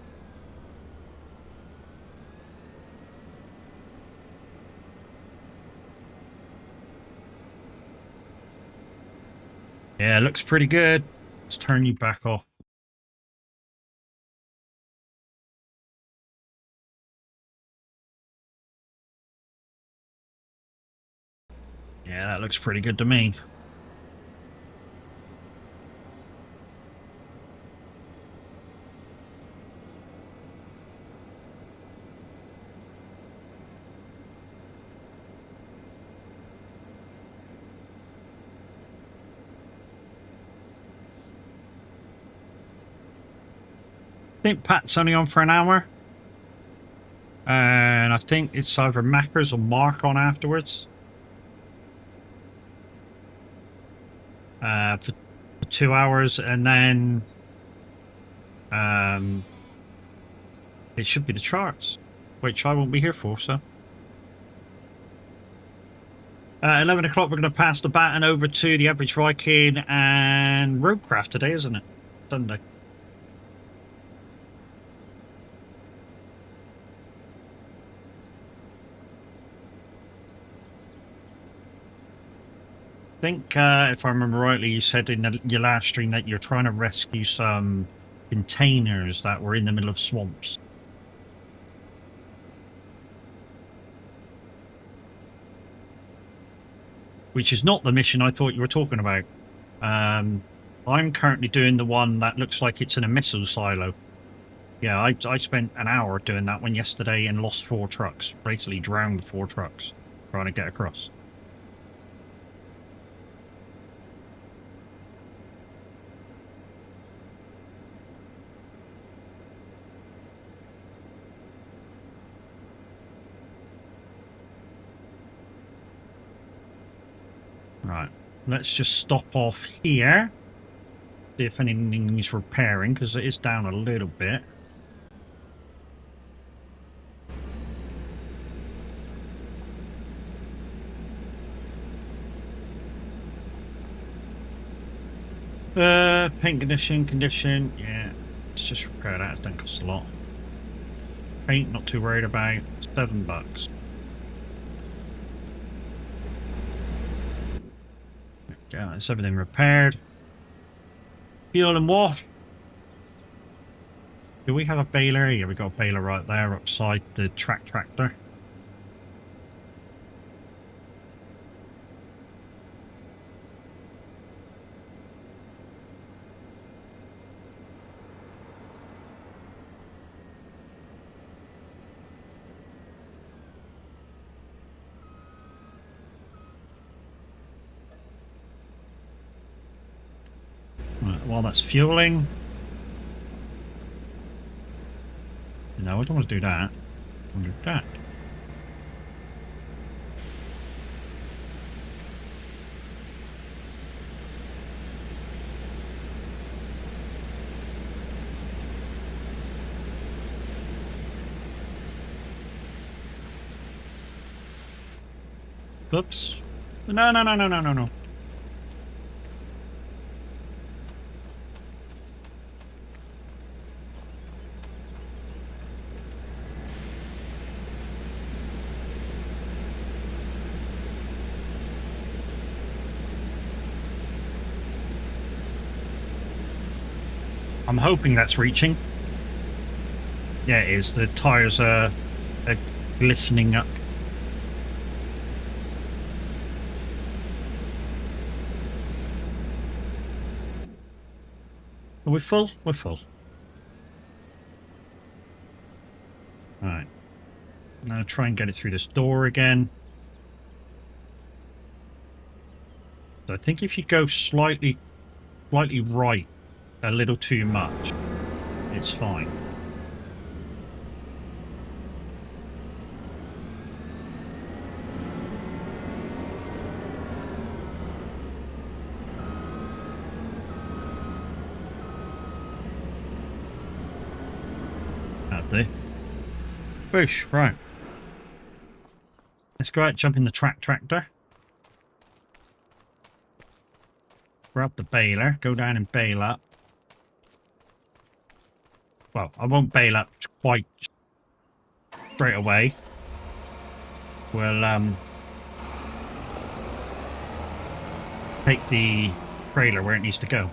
Yeah, looks pretty good. Let's turn you back off. Yeah, that looks pretty good to me. I think Pat's only on for an hour. And I think it's either Macros or Mark on afterwards. For 2 hours, and then it should be the charts, which I won't be here for. So 11 o'clock, we're going to pass the baton over to the Average Viking and Roadcraft today, isn't it? Sunday. I think, if I remember rightly, you said in your last stream that you're trying to rescue some containers that were in the middle of swamps. Which is not the mission I thought you were talking about. I'm currently doing the one that looks like it's in a missile silo. Yeah, I spent an hour doing that one yesterday and lost 4 trucks. Basically drowned 4 trucks trying to get across. Right, let's just stop off here. See if anything needs repairing, because it is down a little bit. Paint condition, yeah. Let's just repair that, it don't cost a lot. Paint, not too worried about. $7. Yeah, it's everything repaired. Fuel and wash. Do we have a baler? Yeah, we got a baler right there upside the tractor. Right, while that's fueling. No, I don't want to do that. I want to do that. Oops. No. I'm hoping that's reaching. Yeah, it is. The tyres are glistening up. Are we full? We're full. Alright. Now try and get it through this door again. So I think if you go slightly right, a little too much, it's fine. Out there. Boosh, right. Let's go out, jump in the tractor. Grab the baler, go down and bail up. Well, I won't bail up quite straight away. We'll take the trailer where it needs to go.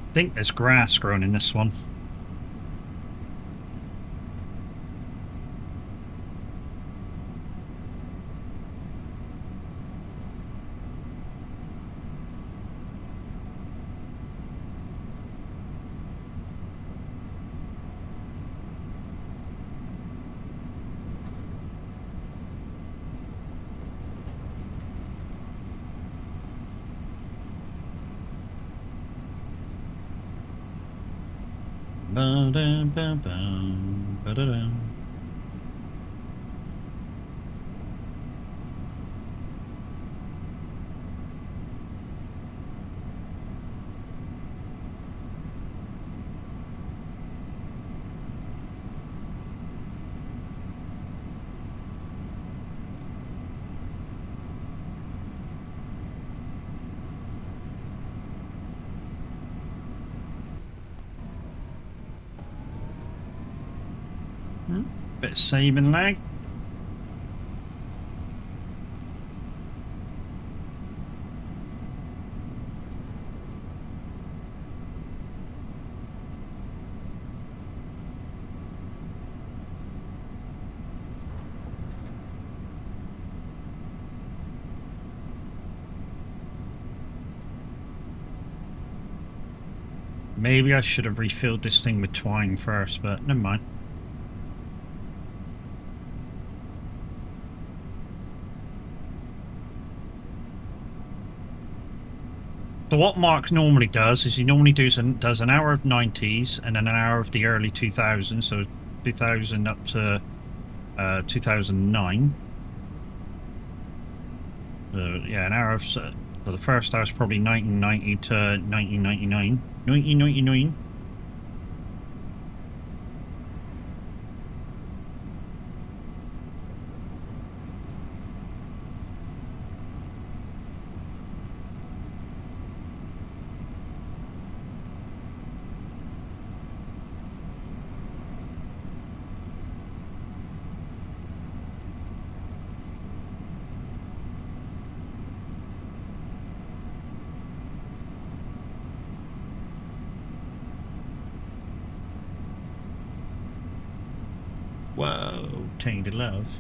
I think there's grass growing in this one. Bit of saving lag. Maybe I should have refilled this thing with twine first, but never mind. So what Mark normally does is he normally does an hour of 90s and then an hour of the early 2000s, so 2000 up to 2009. Yeah, an hour of... So the first hour is probably 1990 to 1999. 1999. Whoa, tainted love.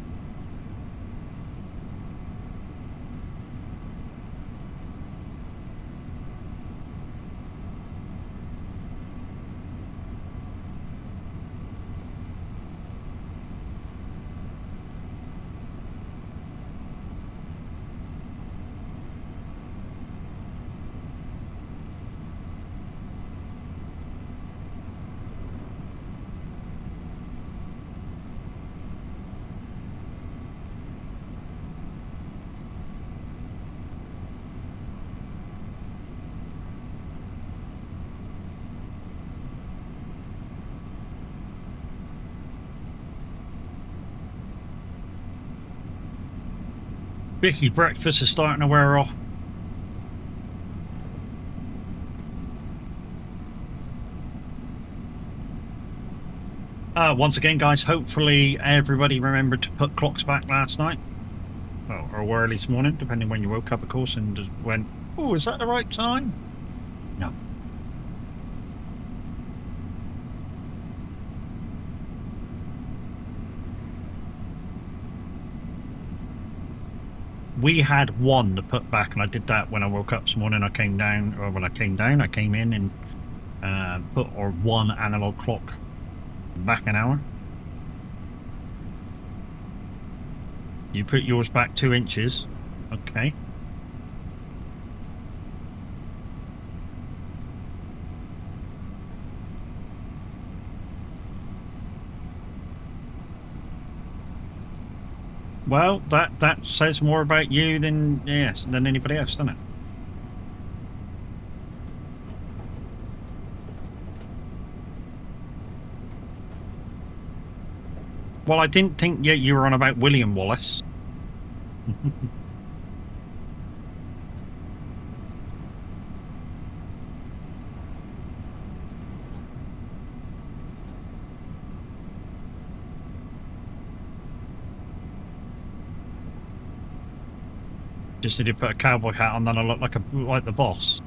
Vicky, breakfast is starting to wear off. Once again, guys, hopefully everybody remembered to put clocks back last night. Well, or early this morning, depending when you woke up, of course, and just went, oh, is that the right time? No. We had one to put back, and I did that when I woke up this morning. I came down, or when I came down, I came in and put our one analog clock back an hour. You put yours back 2 inches. Okay. Well, that says more about you than anybody else, doesn't it? Well, I didn't think yet you were on about William Wallace. Just did you put a cowboy hat on, then I look like the boss.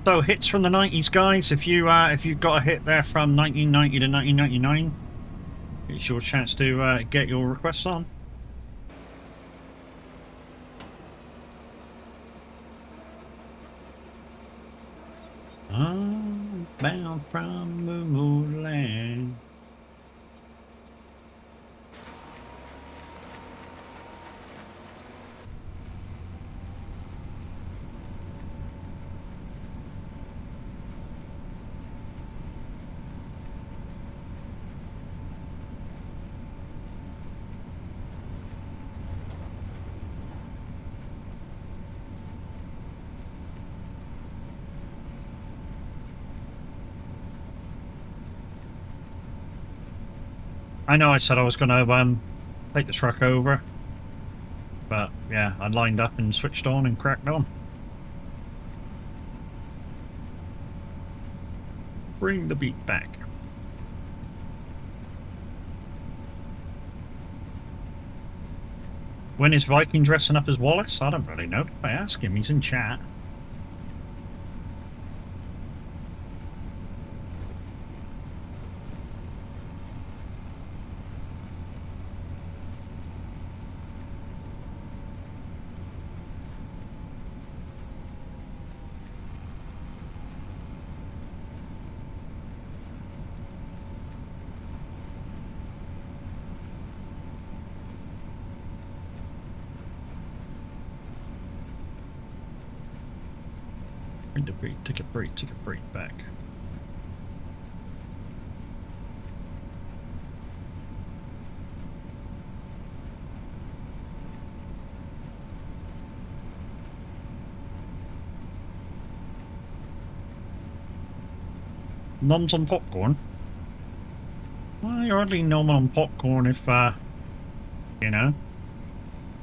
So hits from the 90s, guys. If you've got a hit there from 1990 to 1999, it's your chance to get your requests on. I'm bound from the moonland. I know I said I was going to take the truck over, but yeah, I lined up and switched on and cracked on. Bring the beat back. When is Viking dressing up as Wallace? I don't really know. I ask him, he's in chat. Take a break back. Noms on popcorn? I hardly nom on popcorn if, you know,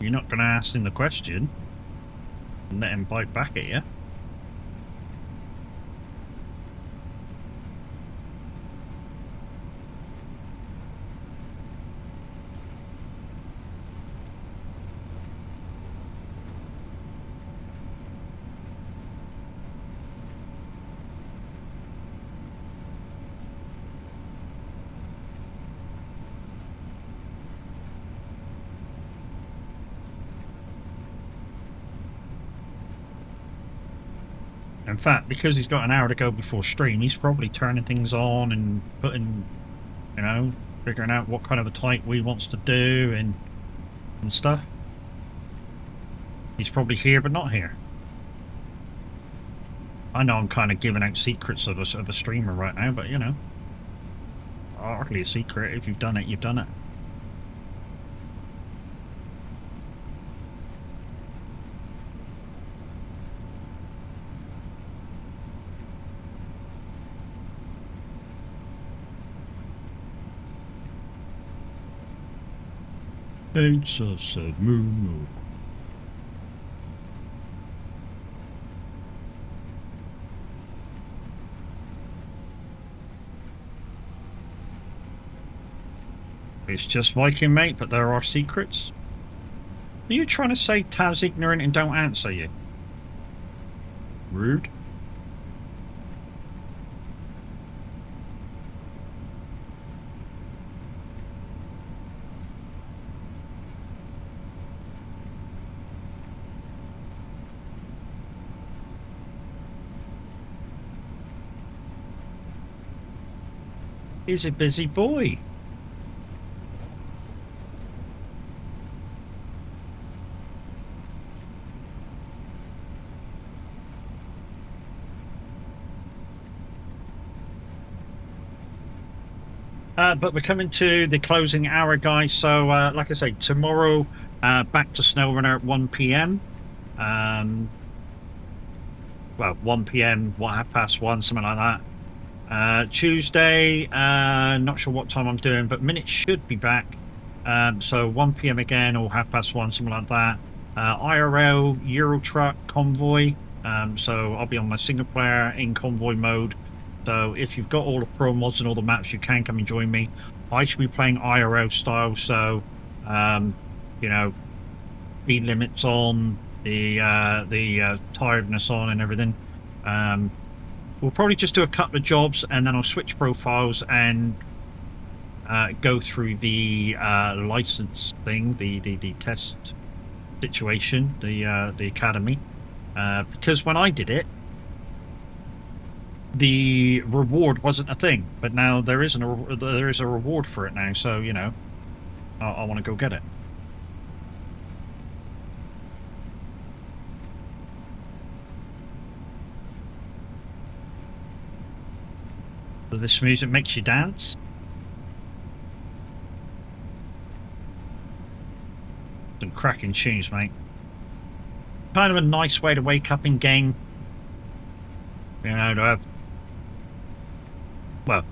you're not going to ask him the question and let him bite back at you. In fact, because he's got an hour to go before stream, he's probably turning things on and putting, you know, figuring out what kind of a type we wants to do and stuff. He's probably here but not here. I know I'm kind of giving out secrets of a streamer right now, but you know, hardly a secret. If you've done it, you've done it. It's a sad moon. It's just Viking, mate, but there are secrets. Are you trying to say Taz ignorant and don't answer you? Rude. He's a busy boy. But we're coming to the closing hour, guys. So, like I say, tomorrow, back to SnowRunner at 1 p.m. Well, 1 p.m., 1:30, something like that. Tuesday, not sure what time I'm doing, but minutes should be back. So 1 p.m. again, or 1:30, something like that. IRL, Euro Truck, Convoy. So I'll be on my single player in Convoy mode. So if you've got all the pro mods and all the maps, you can come and join me. I should be playing IRL style, so you know, speed limits on, the tiredness on, and everything. We'll probably just do a couple of jobs, and then I'll switch profiles and go through the license thing, the test situation, the academy, because when I did it, the reward wasn't a thing, but now there is a reward for it now. So you know, I want to go get it. So this music makes you dance. Some cracking tunes, mate. Kind of a nice way to wake up in game. You know, to have, well,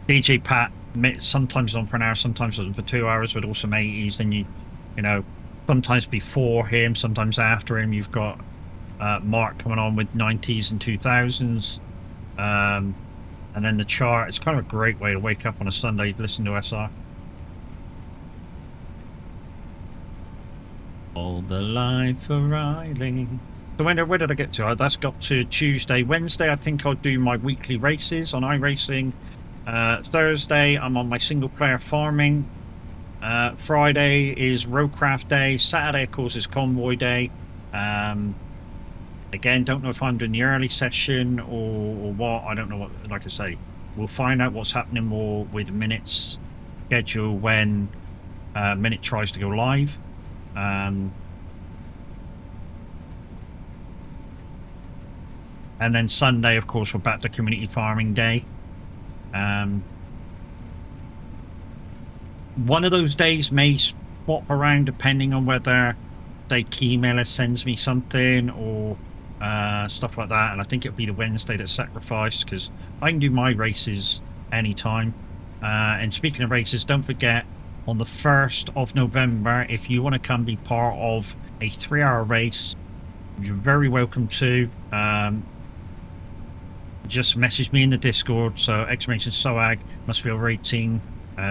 DJ Pat sometimes on for an hour, sometimes on for 2 hours with awesome 80s. Then you know, sometimes before him, sometimes after him, you've got Mark coming on with 90s and 2000s. And then the chart. It's kind of a great way to wake up on a Sunday, listen to SR. All the life for Riley. So where did I get to? That's got to Tuesday. Wednesday, I think I'll do my weekly races on iRacing. Thursday, I'm on my single player farming. Friday is Roadcraft Day. Saturday, of course, is Convoy Day. Again, don't know if I'm doing the early session or what. I don't know what, like I say, we'll find out what's happening more with Minute's schedule when Minute tries to go live. And then Sunday, of course, we're back to Community Farming Day. One of those days may swap around depending on whether, say, Keymailer sends me something or stuff like that. And I think it'll be the Wednesday that's sacrificed because I can do my races anytime. And speaking of races, don't forget, on the 1st of November, if you want to come be part of a 3-hour race, you're very welcome to. Just message me in the Discord. So exclamation SOAG, must be over 18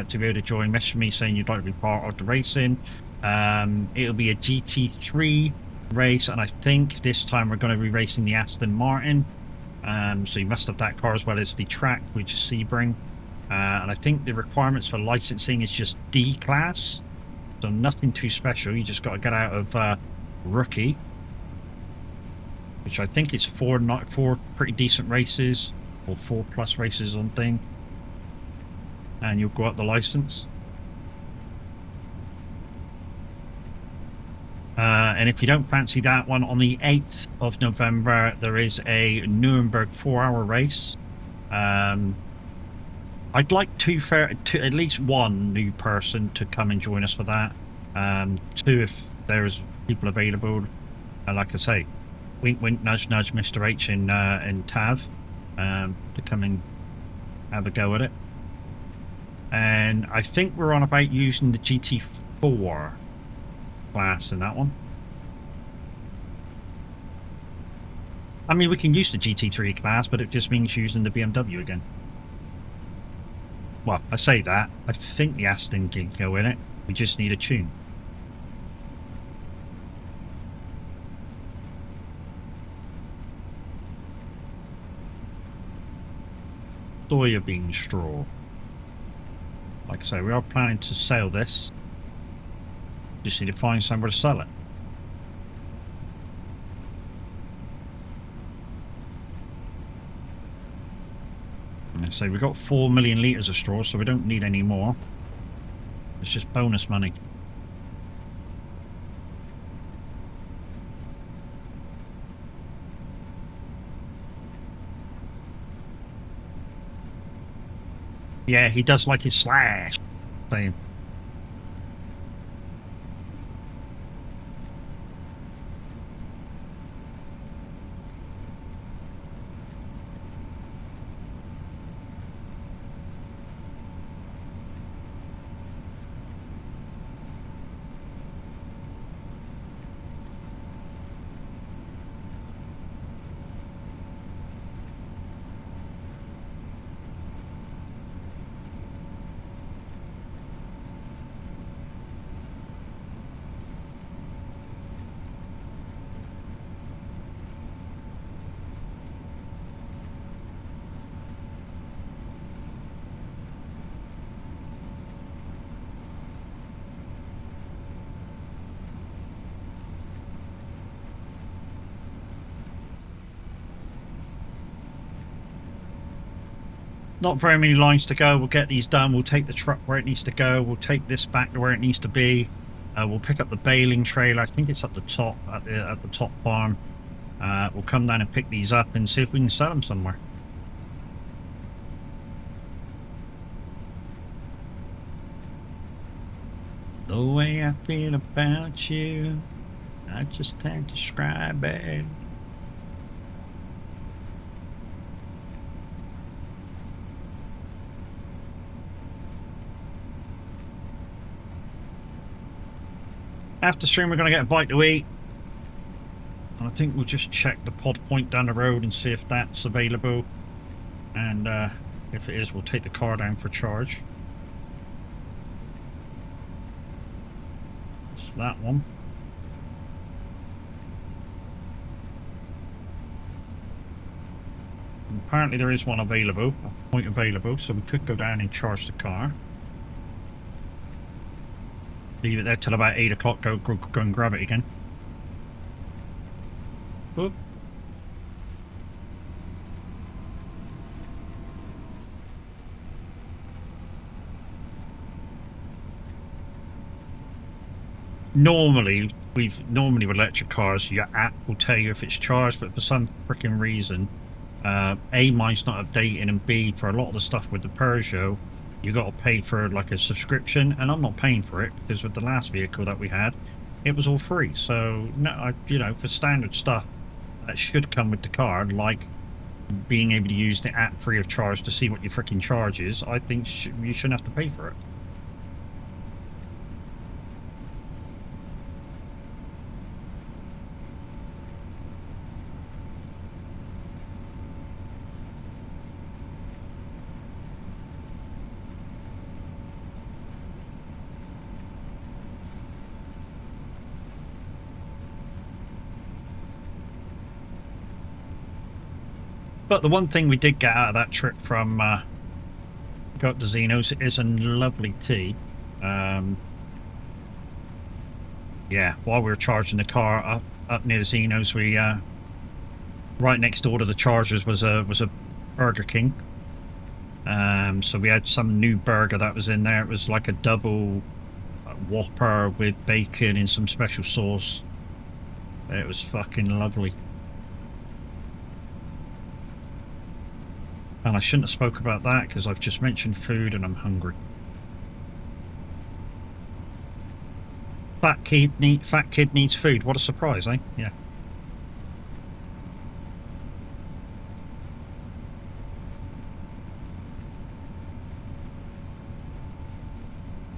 to be able to join. Message me saying you'd like to be part of the racing. It'll be a GT3 race, and I think this time we're going to be racing the Aston Martin. So you must have that car as well as the track, which is Sebring. And I think the requirements for licensing is just D class, so nothing too special. You just got to get out of rookie, which I think is four pretty decent races, or 4+ races on thing, and you'll go up the license. And if you don't fancy that one, on the 8th of November there is a Nuremberg 4-hour race. I'd like at least one new person to come and join us for that. 2 if there's people available. Like I say, wink wink nudge nudge Mr. H and Tav to come and have a go at it. And I think we're on about using the GT4 class in that one. I mean, we can use the GT3 class, but it just means using the BMW again. Well, I say that. I think the Aston can go in it. We just need a tune. Soybean straw. Like I say, we are planning to sell this. Just need to find somewhere to sell it. So we've got 4 million litres of straw, so we don't need any more. It's just bonus money. Yeah, he does like his slash. Same. not very many lines to go. We'll get these done. We'll take the truck where it needs to go. We'll take this back to where it needs to be. We'll pick up the baling trailer. I think it's up the top, at the top farm. We'll come down and pick these up and see if we can sell them somewhere. The way I feel about you, I just can't describe it. After stream, we're going to get a bite to eat. And I think we'll just check the pod point down the road and see if that's available. And if it is, we'll take the car down for charge. It's that one. And apparently there is one available, a point available, so we could go down and charge the car. Leave it there till about 8 o'clock, go and grab it again. Oop. Normally with electric cars, your app will tell you if it's charged, but for some freaking reason, A, mine's not updating, and B, for a lot of the stuff with the Peugeot, you got to pay for like a subscription, and I'm not paying for it because with the last vehicle that we had, it was all free. So no, you know, for standard stuff that should come with the car, like being able to use the app free of charge to see what your freaking charge is, I think you shouldn't have to pay for it. But the one thing we did get out of that trip from go up to Zeno's is a lovely tea. Yeah, while we were charging the car up near Zeno's, we right next door to the chargers was a Burger King. So we had some new burger that was in there. It was like a double Whopper with bacon and some special sauce. It was fucking lovely. And I shouldn't have spoke about that because I've just mentioned food and I'm hungry. Fat kid needs food. What a surprise, eh? Yeah.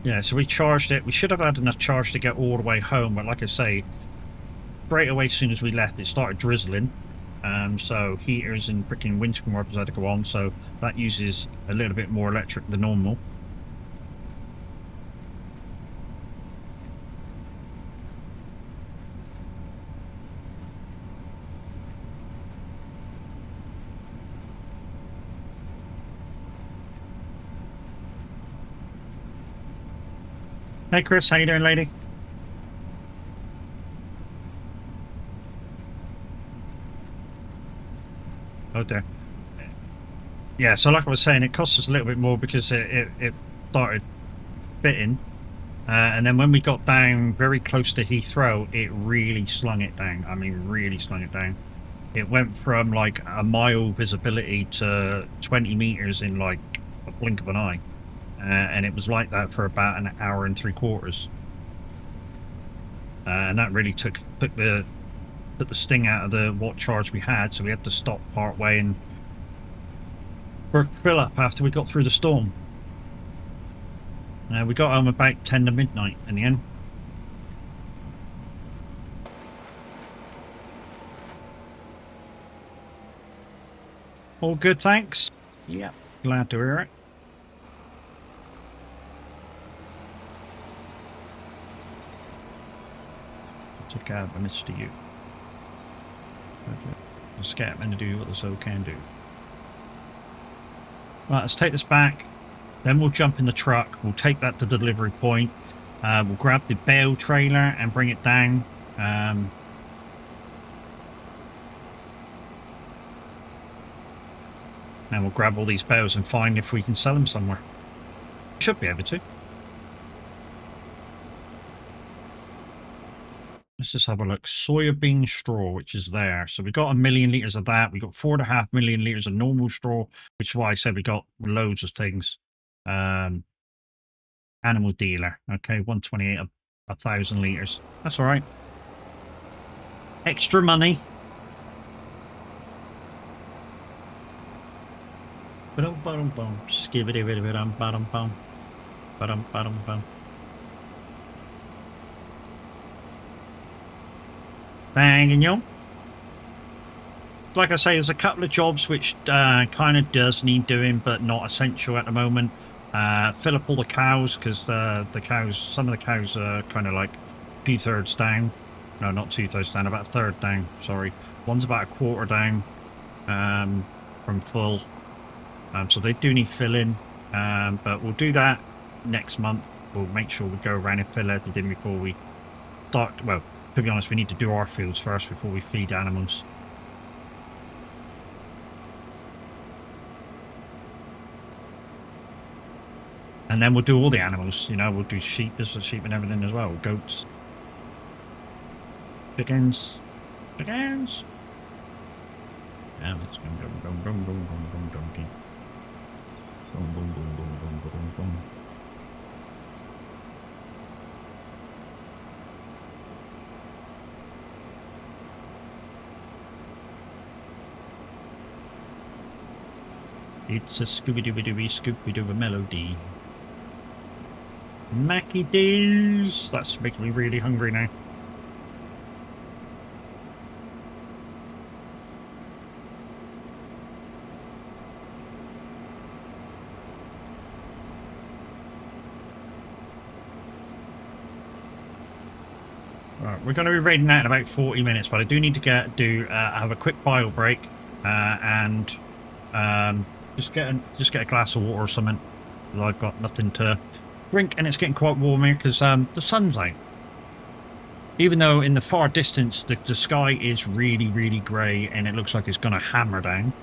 Yeah, so we charged it. We should have had enough charge to get all the way home, but like I say, straight away as soon as we left, it started drizzling. So heaters and freaking windscreen wipers had to go on, so that uses a little bit more electric than normal. Hey Chris, how you doing, lady? Oh dear. Yeah, so like I was saying, it cost us a little bit more because it started fitting. And then when we got down very close to Heathrow, it really slung it down. I mean, really slung it down. It went from like a mile visibility to 20 meters in like a blink of an eye. And it was like that for about an hour and 3/4. And that really took the sting out of the what charge we had, so we had to stop part way and fill up after we got through the storm. We got home about 10 to midnight in the end. All good, thanks. Yeah, glad to hear it. To cab and it's to you. The Scatman to do what the soul can do. Right, let's take this back. Then we'll jump in the truck. We'll take that to the delivery point. We'll grab the bale trailer and bring it down. And we'll grab all these bales and find if we can sell them somewhere. Should be able to. Let's just have a look. Soybean straw, which is there. So we got 1 million litres of that. We got 4.5 million litres of normal straw, which is why I said we got loads of things. Animal dealer. Okay, 128 of 1,000 litres. That's all right. Extra money. Skibidi-bidi-bidi-bum. Banging you. Like I say, there's a couple of jobs which kind of does need doing, but not essential at the moment. Fill up all the cows, because the cows, some of the cows are kind of like 2/3 down. No, not 2/3 down, about 1/3 down. Sorry, one's about 1/4 down from full. So they do need filling, but we'll do that next month. We'll make sure we go around and fill everything before we start. Well, to be honest, we need to do our fields first before we feed animals. And then we'll do all the animals, you know, we'll do sheep and everything as well, goats. Chickens. Chickens. Yeah, let's go. It's a Scooby-Dooby melody. Mackie D's. That's making me really hungry now. Right, we're going to be raiding out in about 40 minutes, but I do need to have a quick bile break and just get a glass of water or something. I've got nothing to drink, and it's getting quite warm here because the sun's out. Even though in the far distance the sky is really, really grey and it looks like it's going to hammer down.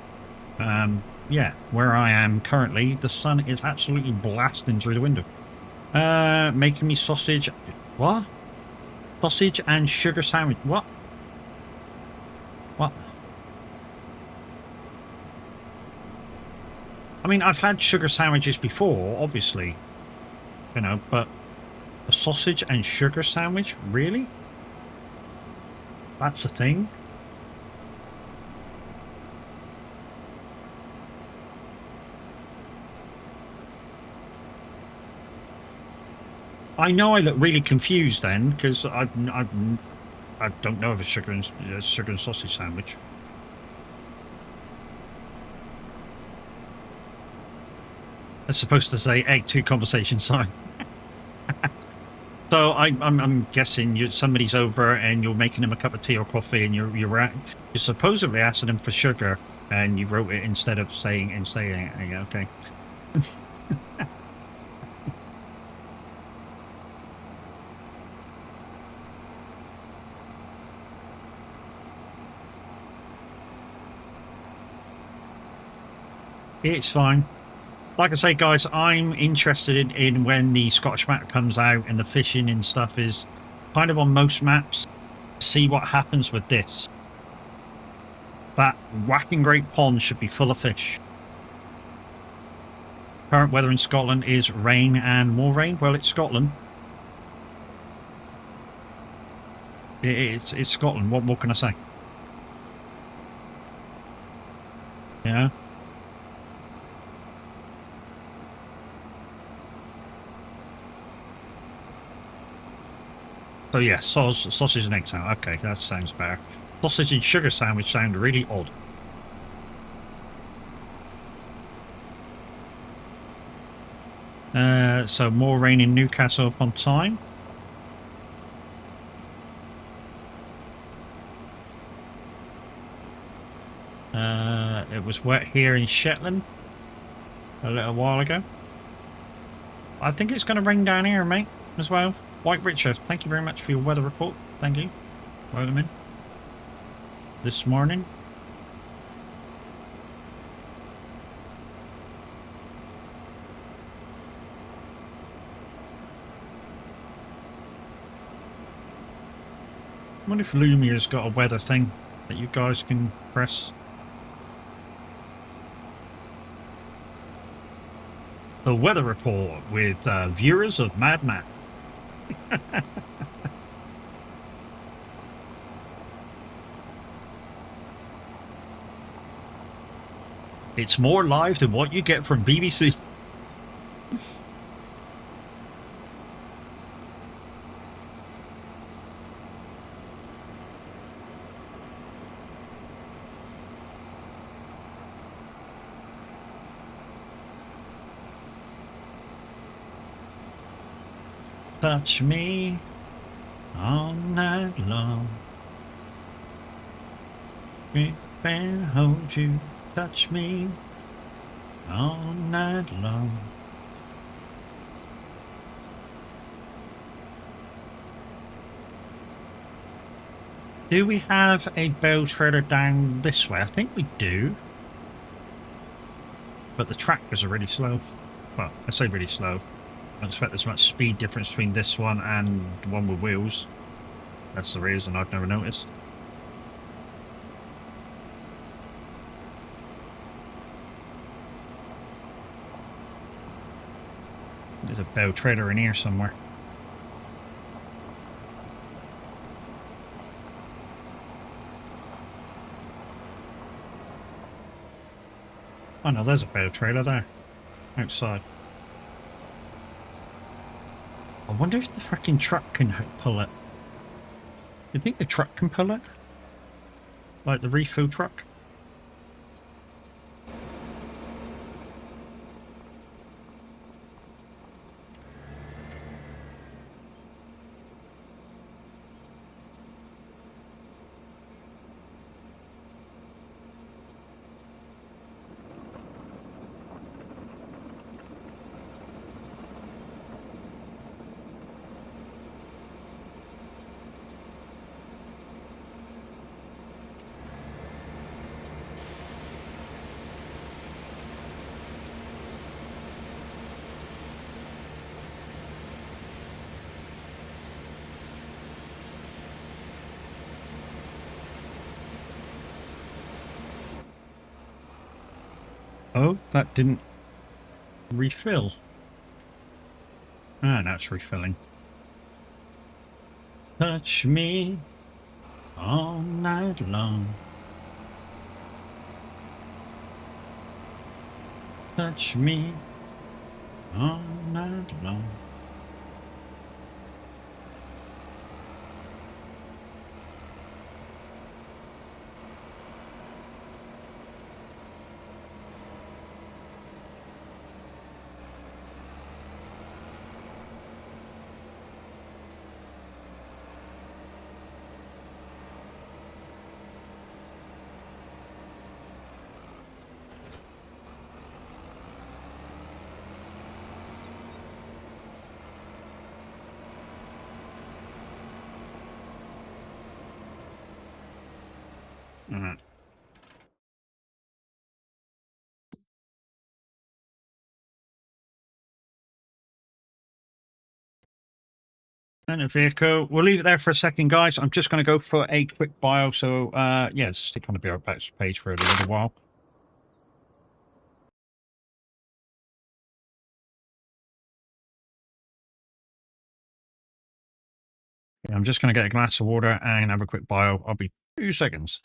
Yeah, where I am currently, the sun is absolutely blasting through the window. Making me sausage. What? Sausage and sugar sandwich. What? What? I mean, I've had sugar sandwiches before, obviously. You know, but a sausage and sugar sandwich? Really? That's a thing? I know I look really confused then, because I don't know of a sugar and sausage sandwich. It's supposed to say egg 2 conversation sign. So I'm guessing somebody's over and you're making them a cup of tea or coffee, and you're supposedly asking them for sugar, and you wrote it instead of saying okay. It's fine. Like I say, guys, I'm interested in when the Scottish map comes out and the fishing and stuff is kind of on most maps. See what happens with this. That Whacking Great Pond should be full of fish. Current weather in Scotland is rain and more rain. Well, it's Scotland. It's Scotland. What can I say? Yeah. So yeah, sausage and egg sandwich. Okay, that sounds better. Sausage and sugar sandwich sound really odd. So more rain in Newcastle upon Tyne. It was wet here in Shetland a little while ago. I think it's going to rain down here, mate, as well. White Richard, thank you very much for your weather report. Thank you. Weatherman. This morning. wonder if Lumia's got a weather thing that you guys can press. The weather report with viewers of Mad Max. It's more live than what you get from BBC. Touch me all night long. Grip and hold you. Touch me all night long. Do we have a bell trailer down this way? I think we do. But the tractors are really slow. Well, I say really slow. I don't expect there's much speed difference between this one and the one with wheels. That's the reason I've never noticed. There's a bell trailer in here somewhere. Oh no, there's a bell trailer there. Outside. I wonder if the freaking truck can pull it. You think the truck can pull it? Like the refill truck? Oh, that didn't refill. Ah, now it's refilling. Touch me all night long. Touch me all night long. Alright. And a vehicle. We'll leave it there for a second, guys. I'm just going to go for a quick bio. So, yeah, stick on the Bureau Packs page for a little while. Yeah, I'm just going to get a glass of water and have a quick bio. I'll be 2 seconds.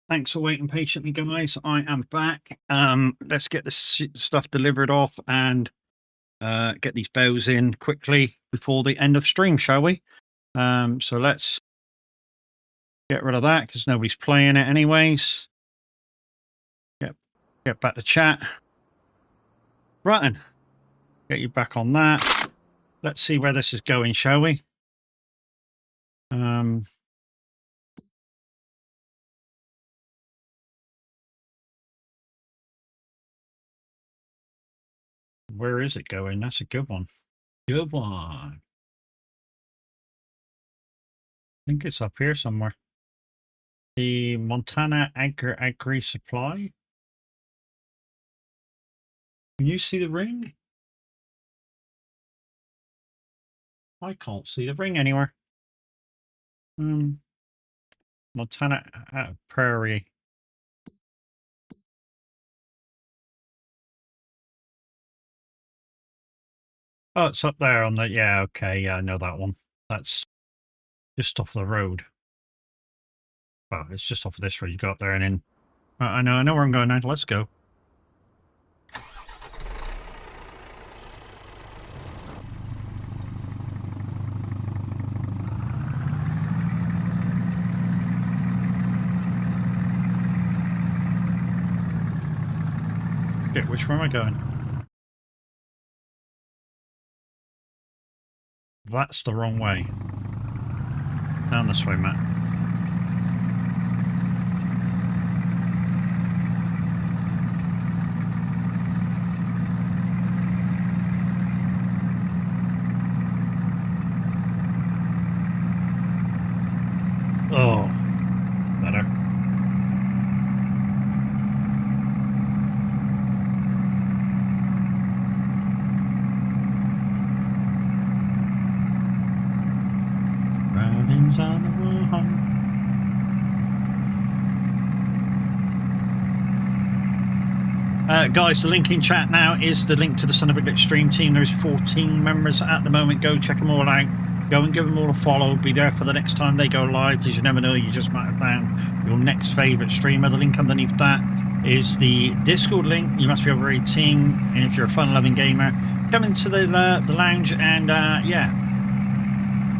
Thanks for waiting patiently, guys. I am back. Let's get this stuff delivered off and get these bells in quickly before the end of stream, shall we? So let's get rid of that because nobody's playing it anyways. Get back to chat. Right then, get you back on that. Let's see where this is going, shall we? Where is it going? That's a good one. Good one. I think it's up here somewhere. The Montana Agri Supply. Can you see the ring? I can't see the ring anywhere. Montana Prairie. Oh, it's up there on the, yeah, okay, yeah, I know that one. That's just off the road. Well, it's just off of this road. You go up there and in. I know where I'm going now. Let's go. Shit, which way am I going? That's the wrong way. Down this way, Matt. Oh, better. Riding's on the run. Guys, the link in chat now is the link to the Son of a Bitch stream team. There's 14 members at the moment. Go check them all out. Go and give them all a follow. Be there for the next time they go live, because you never know. You just might have found your next favourite streamer. The link underneath that is the Discord link. You must be over 18, and if you're a fun-loving gamer, come into the lounge and yeah,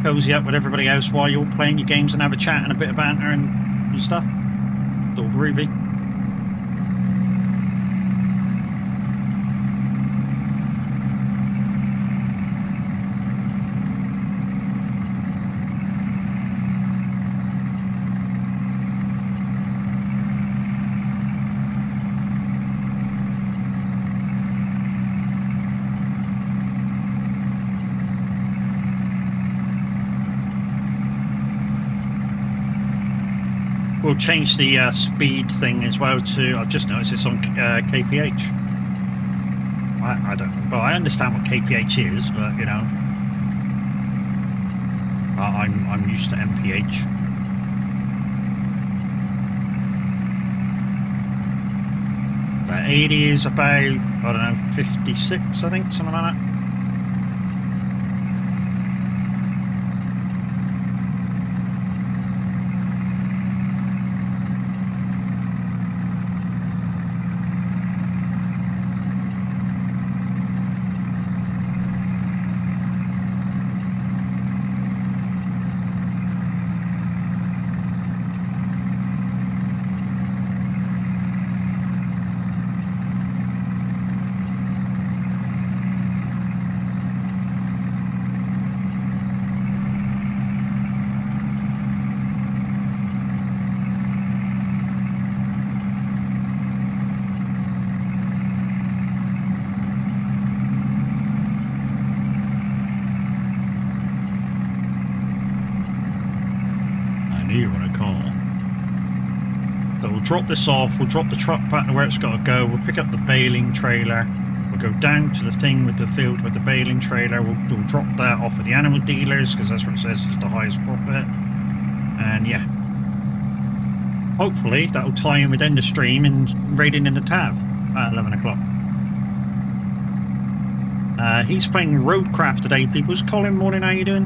cozy up with everybody else while you're playing your games and have a chat and a bit of banter and stuff. It's all groovy. We'll change the speed thing as well to, I've just noticed it's on KPH. I don't, well, I understand what KPH is, but you know, I'm used to MPH. That 80 is about, I don't know, 56, I think, something like that. Drop this off, we'll drop the truck back to where it's got to go, we'll pick up the baling trailer, we'll go down to the thing with the field with the baling trailer, we'll drop that off at the animal dealers, because that's what it says is the highest profit, and yeah, hopefully that'll tie in with end of stream and raiding in the tab at 11 o'clock. He's playing Roadcraft today, people. Colin, morning, how you doing?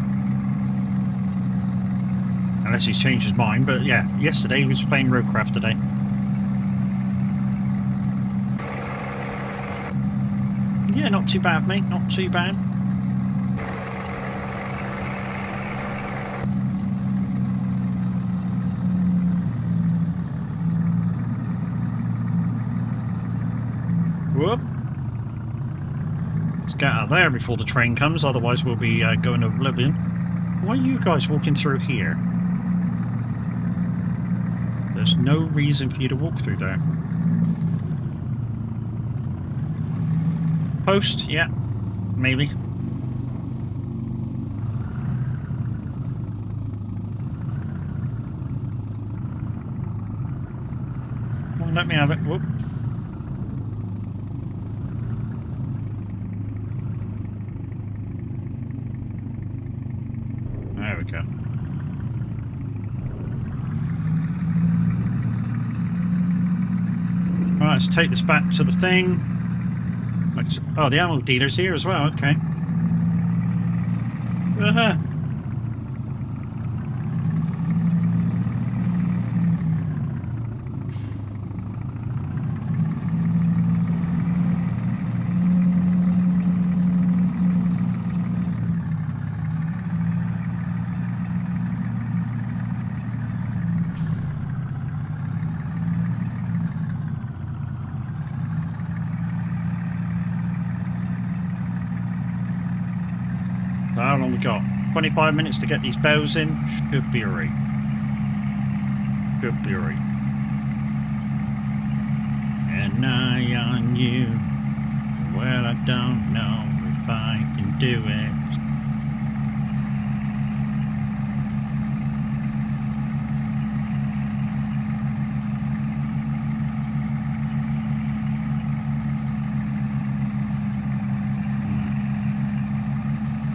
Unless he's changed his mind, but yeah, yesterday he was playing roadcraft today. Yeah, not too bad, mate. Not too bad. Whoop. Let's get out of there before the train comes, otherwise we'll be going to oblivion. Why are you guys walking through here? There's no reason for you to walk through there. Post? Yeah. Maybe. Well, let me have it. Whoop. There we go. Right, let's take this back to the thing. Oh, the ammo dealer's here as well. Okay. How long we got? 25 minutes to get these bells in. Should be alright. Should be alright. An eye on you. Well, I don't know if I can do it.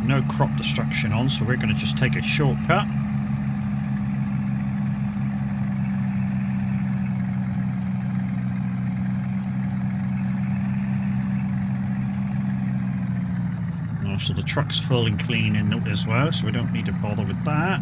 No crop destruction on, so we're going to just take a shortcut. Also, the truck's full and clean in as well, so we don't need to bother with that.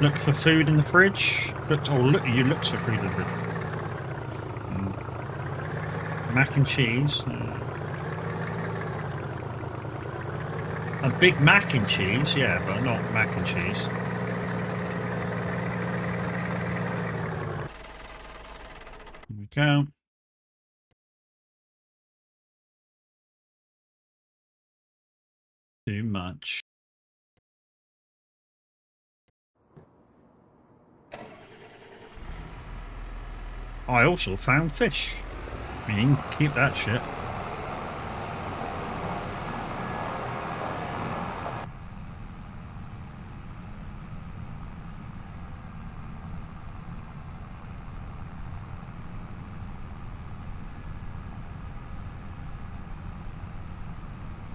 Look for food in the fridge. You looked for food in the fridge. Mac and cheese. A big mac and cheese, yeah, but not mac and cheese. Here we go. Too much. I also found fish. I mean, keep that shit.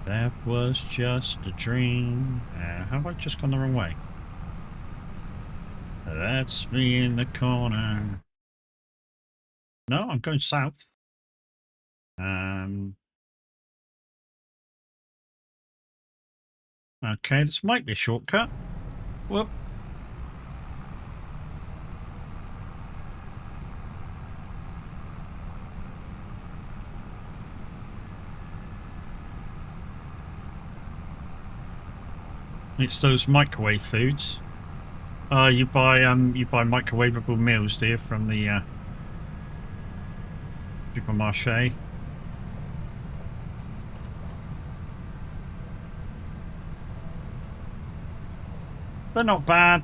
That was just a dream. How have I just gone the wrong way? That's me in the corner. No, I'm going south. Okay, this might be a shortcut. Whoop. It's those microwave foods. You buy microwavable meals, do you, from the supermarché? They're not bad.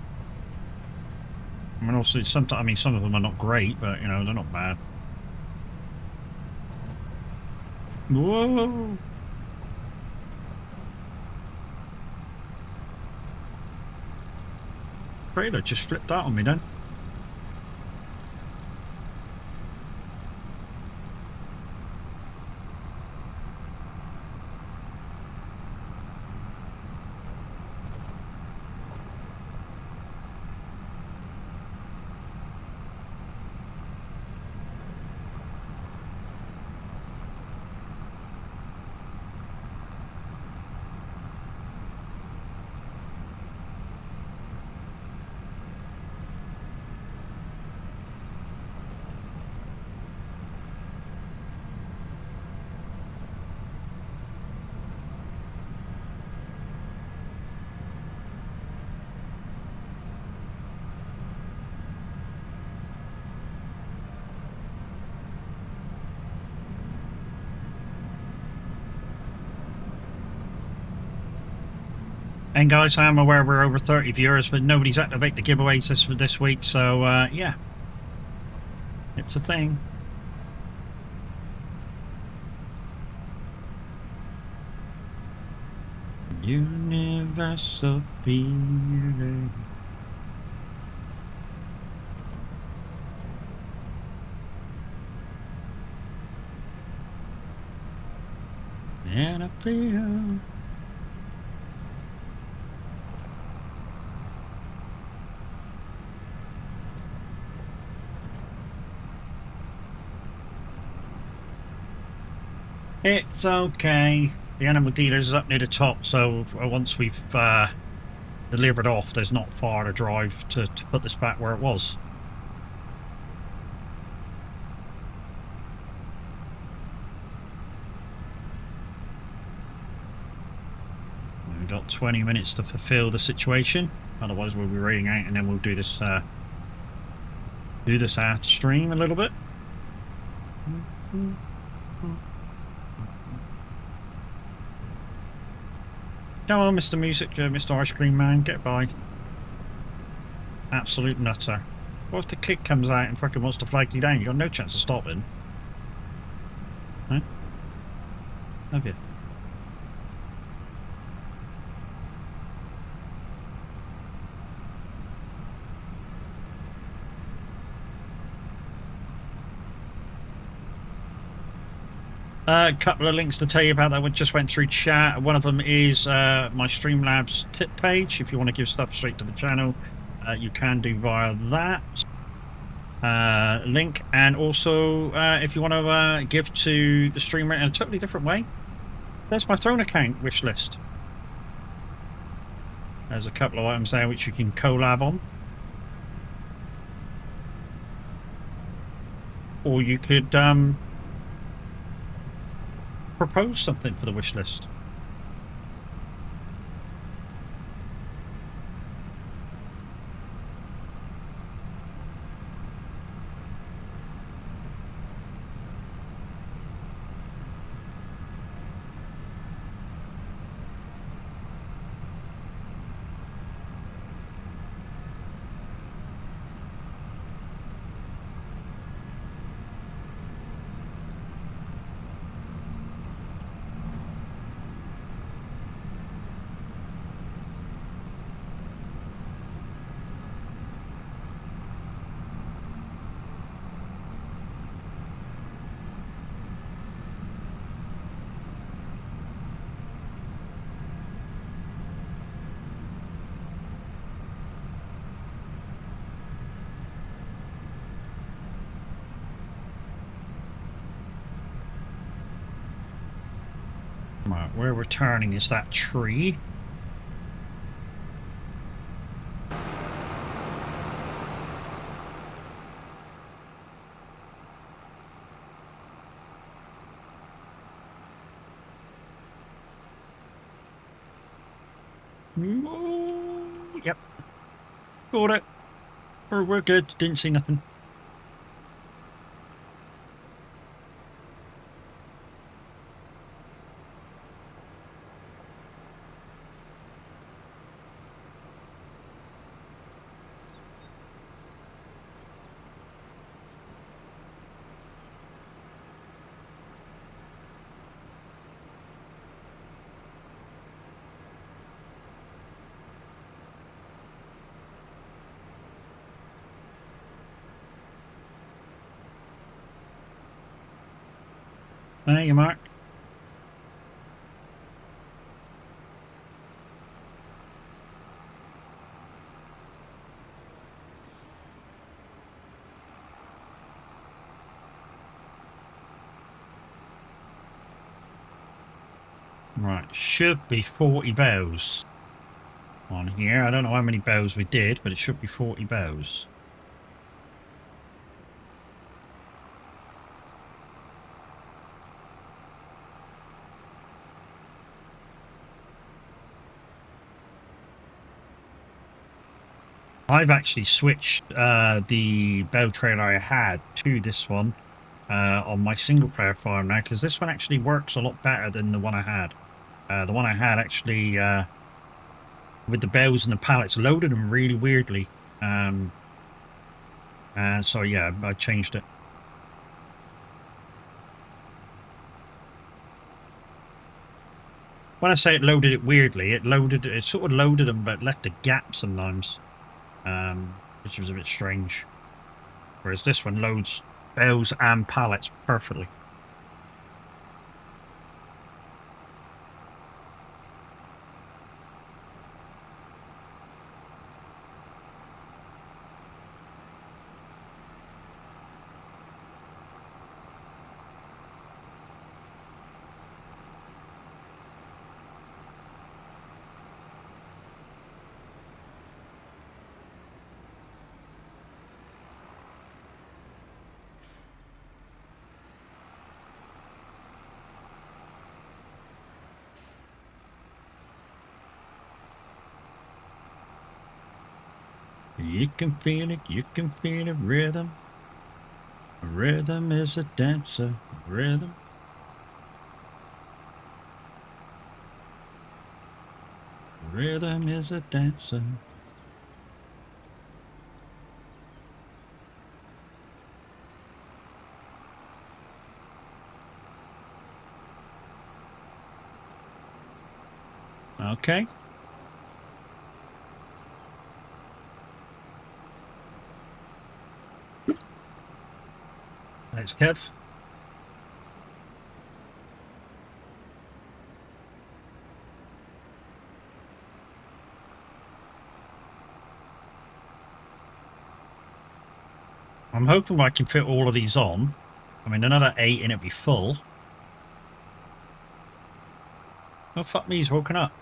I mean, also sometimes, some of them are not great, but you know, they're not bad. Whoa! Trailer just flipped out on me then. And guys, I am aware we're over 30 viewers, but nobody's activated the giveaways this week, so yeah, it's a thing. Universal feeling. And I feel it's okay. The animal dealer's is up near the top, so once we've delivered off, there's not far to drive to put this back where it was. We've got 20 minutes to fulfill the situation, otherwise we'll be raiding out, and then we'll do this after stream a little bit. Come on, Mr. Music, Mr. Ice Cream Man, get by. Absolute nutter. What if the kid comes out and fucking wants to flag you down? You got no chance of stopping. Huh? Have you? A couple of links to tell you about that just went through chat. One of them is my Streamlabs tip page. If you want to give stuff straight to the channel, you can do via that link. And also, if you want to give to the streamer in a totally different way, there's my Throne account wish list. There's a couple of items there which you can collab on. Or you could propose something for the wish list. Right, where we're turning is that tree. Oh, yep. Got it. We're good. Didn't see nothing. There you, Mark. Right, should be 40 bows on here. I don't know how many bows we did, but it should be 40 bows. I've actually switched the bow trailer I had to this one on my single player farm now, because this one actually works a lot better than the one I had. The one I had actually with the bells and the pallets, loaded them really weirdly. So yeah, I changed it. When I say it loaded it weirdly, it sort of loaded them, but left a gap sometimes, which was a bit strange. Whereas this one loads bells and pallets perfectly. You can feel it, you can feel it, rhythm. Rhythm is a dancer, rhythm. Rhythm is a dancer. Okay. Thanks, Kev. I'm hoping I can fit all of these on. I mean, another 8 and it'll be full. Oh, fuck me, he's woken up.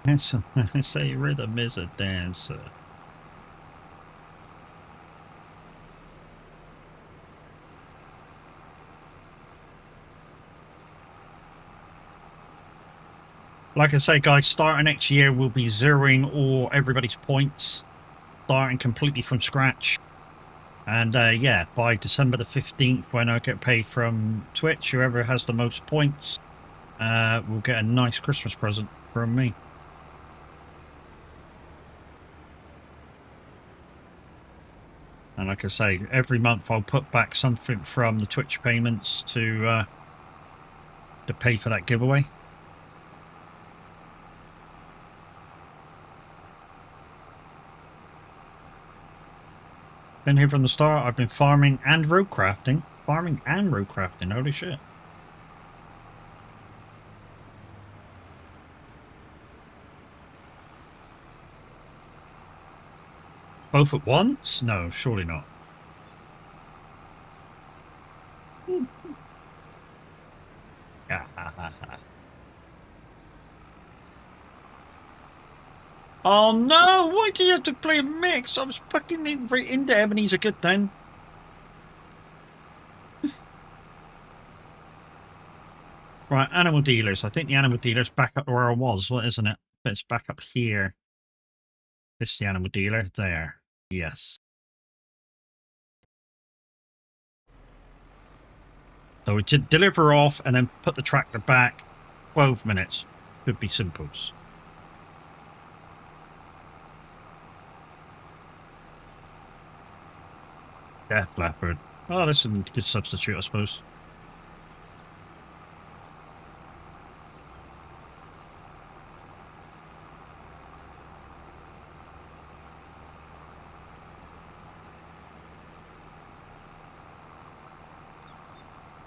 Yes, I say rhythm is a dancer. Like I say, guys, starting next year, we'll be zeroing everybody's points, starting completely from scratch. And yeah, by December the 15th, when I get paid from Twitch, whoever has the most points will get a nice Christmas present from me. And like I say, every month I'll put back something from the Twitch payments to pay for that giveaway. Been here from the start. I've been farming and road crafting. Farming and road crafting. Holy shit. Both at once? No, surely not. Oh no! Why do you have to play a mix? I was fucking right into Ebony's a good then. Right, animal dealers. I think the animal dealer's back up where I was, what isn't it? It's back up here. This is the animal dealer. There. Yes. So we deliver off and then put the tractor back. 12 minutes. Could be simples. Death leopard. Oh, that's a good substitute, I suppose.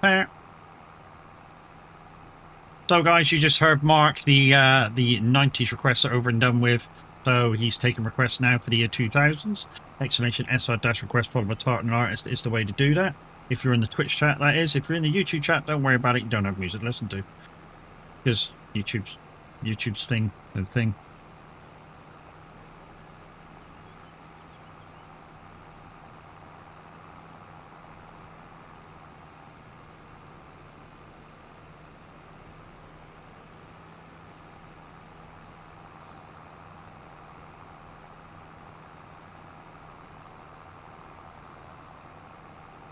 Fair. So, guys, you just heard Mark. The 90s requests are over and done with. So he's taking requests now for the year 2000s. Exclamation SR-request followed by Tartan Artist is the way to do that. If you're in the Twitch chat, that is. If you're in the YouTube chat, don't worry about it. You don't have music to listen to. Because YouTube's thing.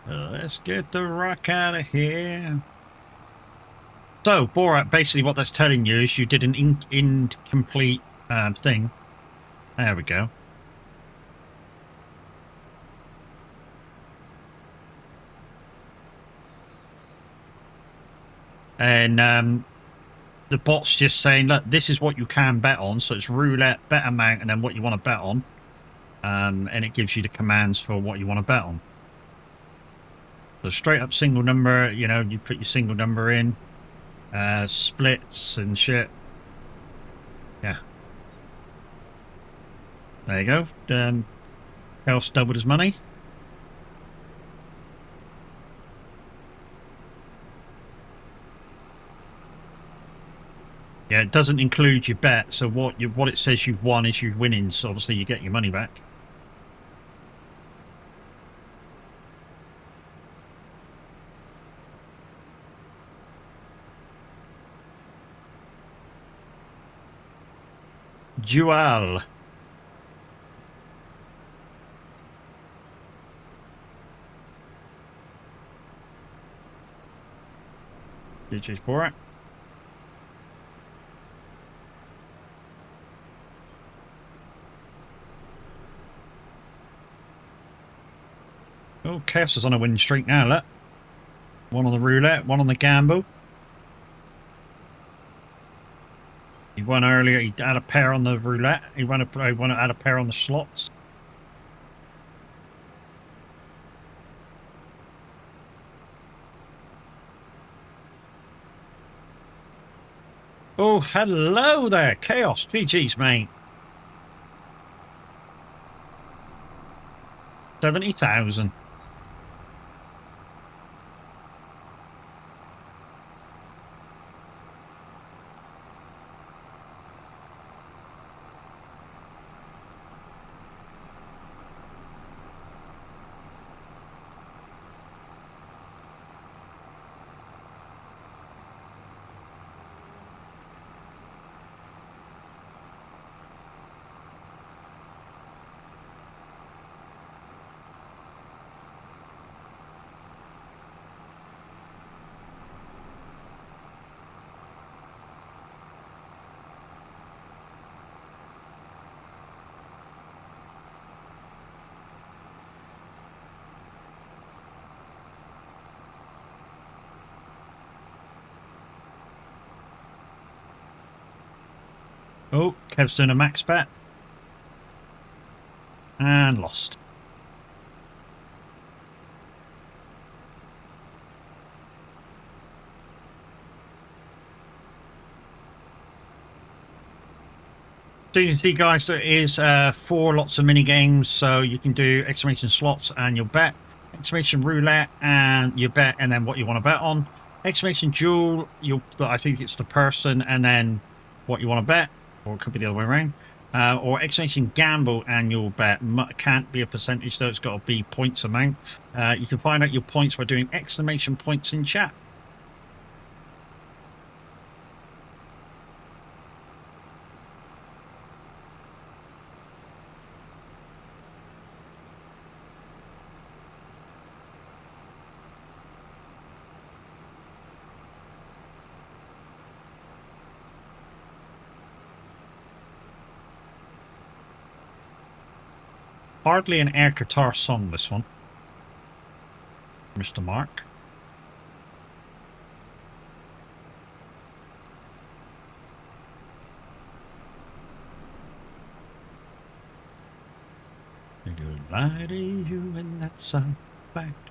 Let's get the rock out of here. So, Borat, basically what that's telling you is you did an incomplete thing. There we go. And the bot's just saying, look, this is what you can bet on. So it's roulette, bet amount, and then what you want to bet on. And it gives you the commands for what you want to bet on. So straight up single number, you know, you put your single number in, splits and shit. Yeah. There you go. Else doubled his money. Yeah, it doesn't include your bet. So what it says you've won is your winnings. So obviously you get your money back. Dual. GG's Borat. Oh, Chaos is on a winning streak now, look. One on the roulette, one on the gamble. He won earlier. He had a pair on the roulette. He won to add a pair on the slots. Oh, hello there, Chaos. GG's, mate. 70,000. Oh, Kev's doing a max bet. And lost. So you can see, guys, there is 4 lots of mini games. So you can do exclamation slots and you'll bet, exclamation roulette and you bet, and then what you want to bet on. Exclamation duel, I think it's the person and then what you want to bet, or it could be the other way around. Or exclamation gamble and you'll bet. Can't be a percentage though, it's got to be points amount. You can find out your points by doing exclamation points in chat. Hardly an air guitar song, this one. Mr. Mark. Good lie to you, and that's a fact.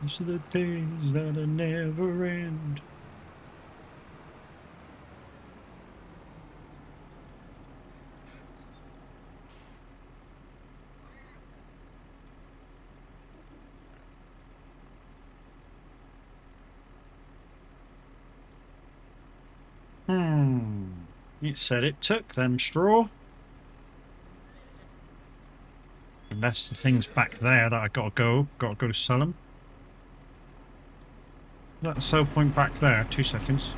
These are the days that'll never end. It said it took them straw. Unless the thing's back there that I gotta go to sell them. Is that the sell point back there? 2 seconds.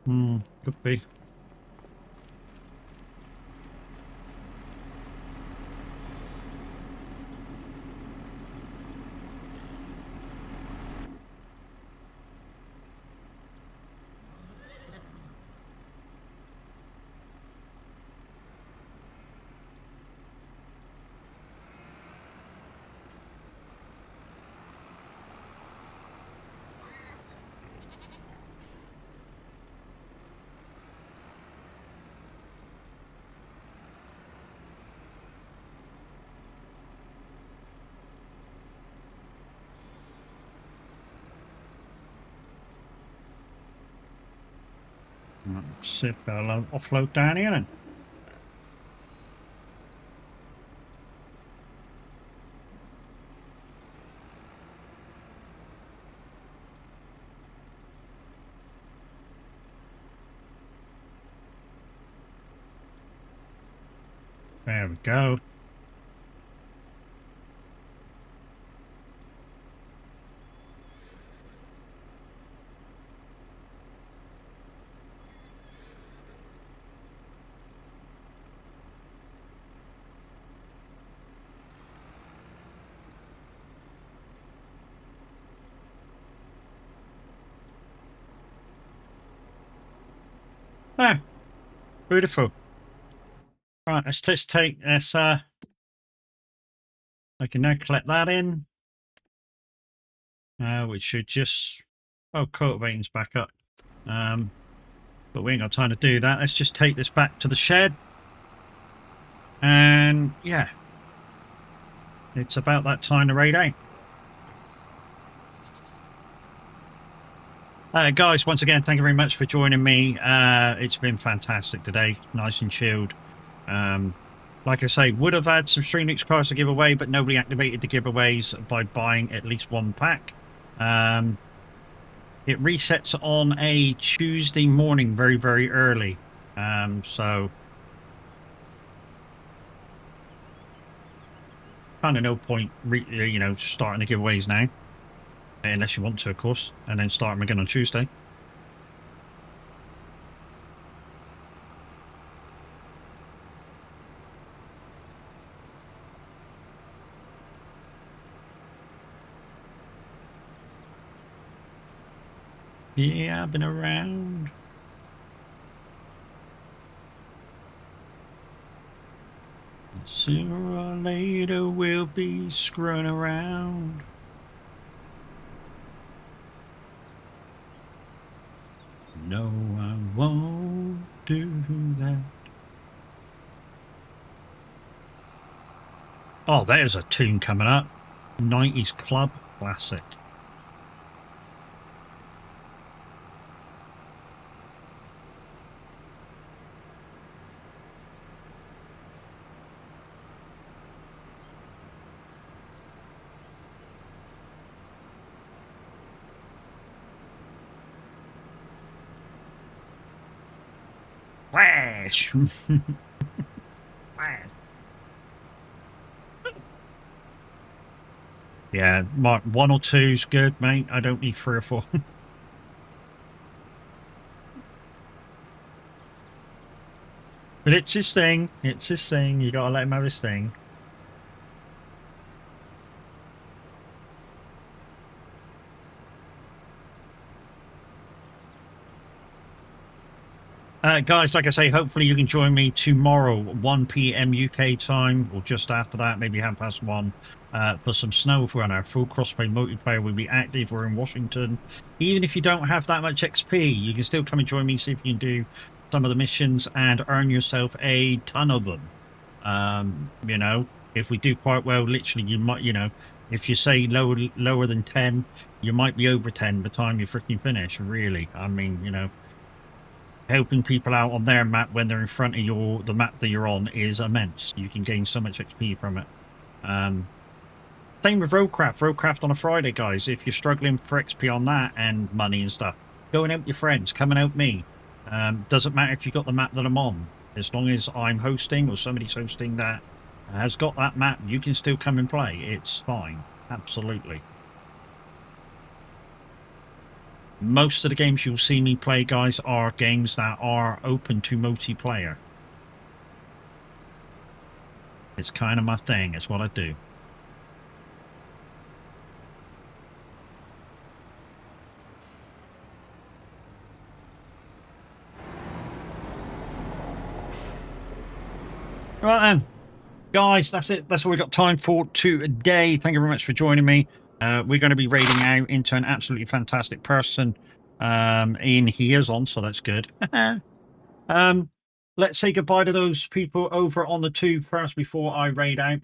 Could be. See if I'll offload down here then. There we go. There. Beautiful. Right, let's just take this. I can now collect that in. Which should just... Oh, cultivating's back up. But we ain't got time to do that. Let's just take this back to the shed. And yeah, it's about that time to raid out. Guys, once again, thank you very much for joining me. It's been fantastic today. Nice and chilled. Like I say, would have had some Stream Links cards to give away, but nobody activated the giveaways by buying at least one pack. It resets on a Tuesday morning very, very early. So kind of no point, you know, starting the giveaways now. Unless you want to, of course, and then start them again on Tuesday. Yeah, I've been around. Sooner or later we'll be screwing around. No, I won't do that. Oh, there's a tune coming up. 90s Club Classic. Flash! Flash! Yeah, Mark, 1 or 2's good, mate. I don't need 3 or 4. But it's his thing. It's his thing. You gotta let him have his thing. Guys, like I say, hopefully you can join me tomorrow, 1 p.m. UK time, or just after that, maybe 1:30, for some SnowRunner. Full crossplay multiplayer will be active. We're in Washington. Even if you don't have that much XP, you can still come and join me, see if you can do some of the missions and earn yourself a ton of them. You know, if we do quite well, literally, you might, you know, if you say lower than 10, you might be over 10 by the time you freaking finish. Really, I mean, you know, helping people out on their map when they're in front of the map that you're on is immense. You can gain so much XP from it. Same with Roadcraft. Roadcraft on a Friday, guys. If you're struggling for XP on that and money and stuff, go and help your friends. Come and help me. Doesn't matter if you got the map that I'm on. As long as I'm hosting or somebody's hosting that has got that map, you can still come and play. It's fine. Absolutely. Most of the games you'll see me play, guys, are games that are open to multiplayer. It's kind of my thing. It's what I do. Right then, guys, that's it. That's all we got time for today. Thank you very much for joining me. We're going to be raiding out into an absolutely fantastic person. Ian, he is on, so that's good. Let's say goodbye to those people over on the tube first before I raid out.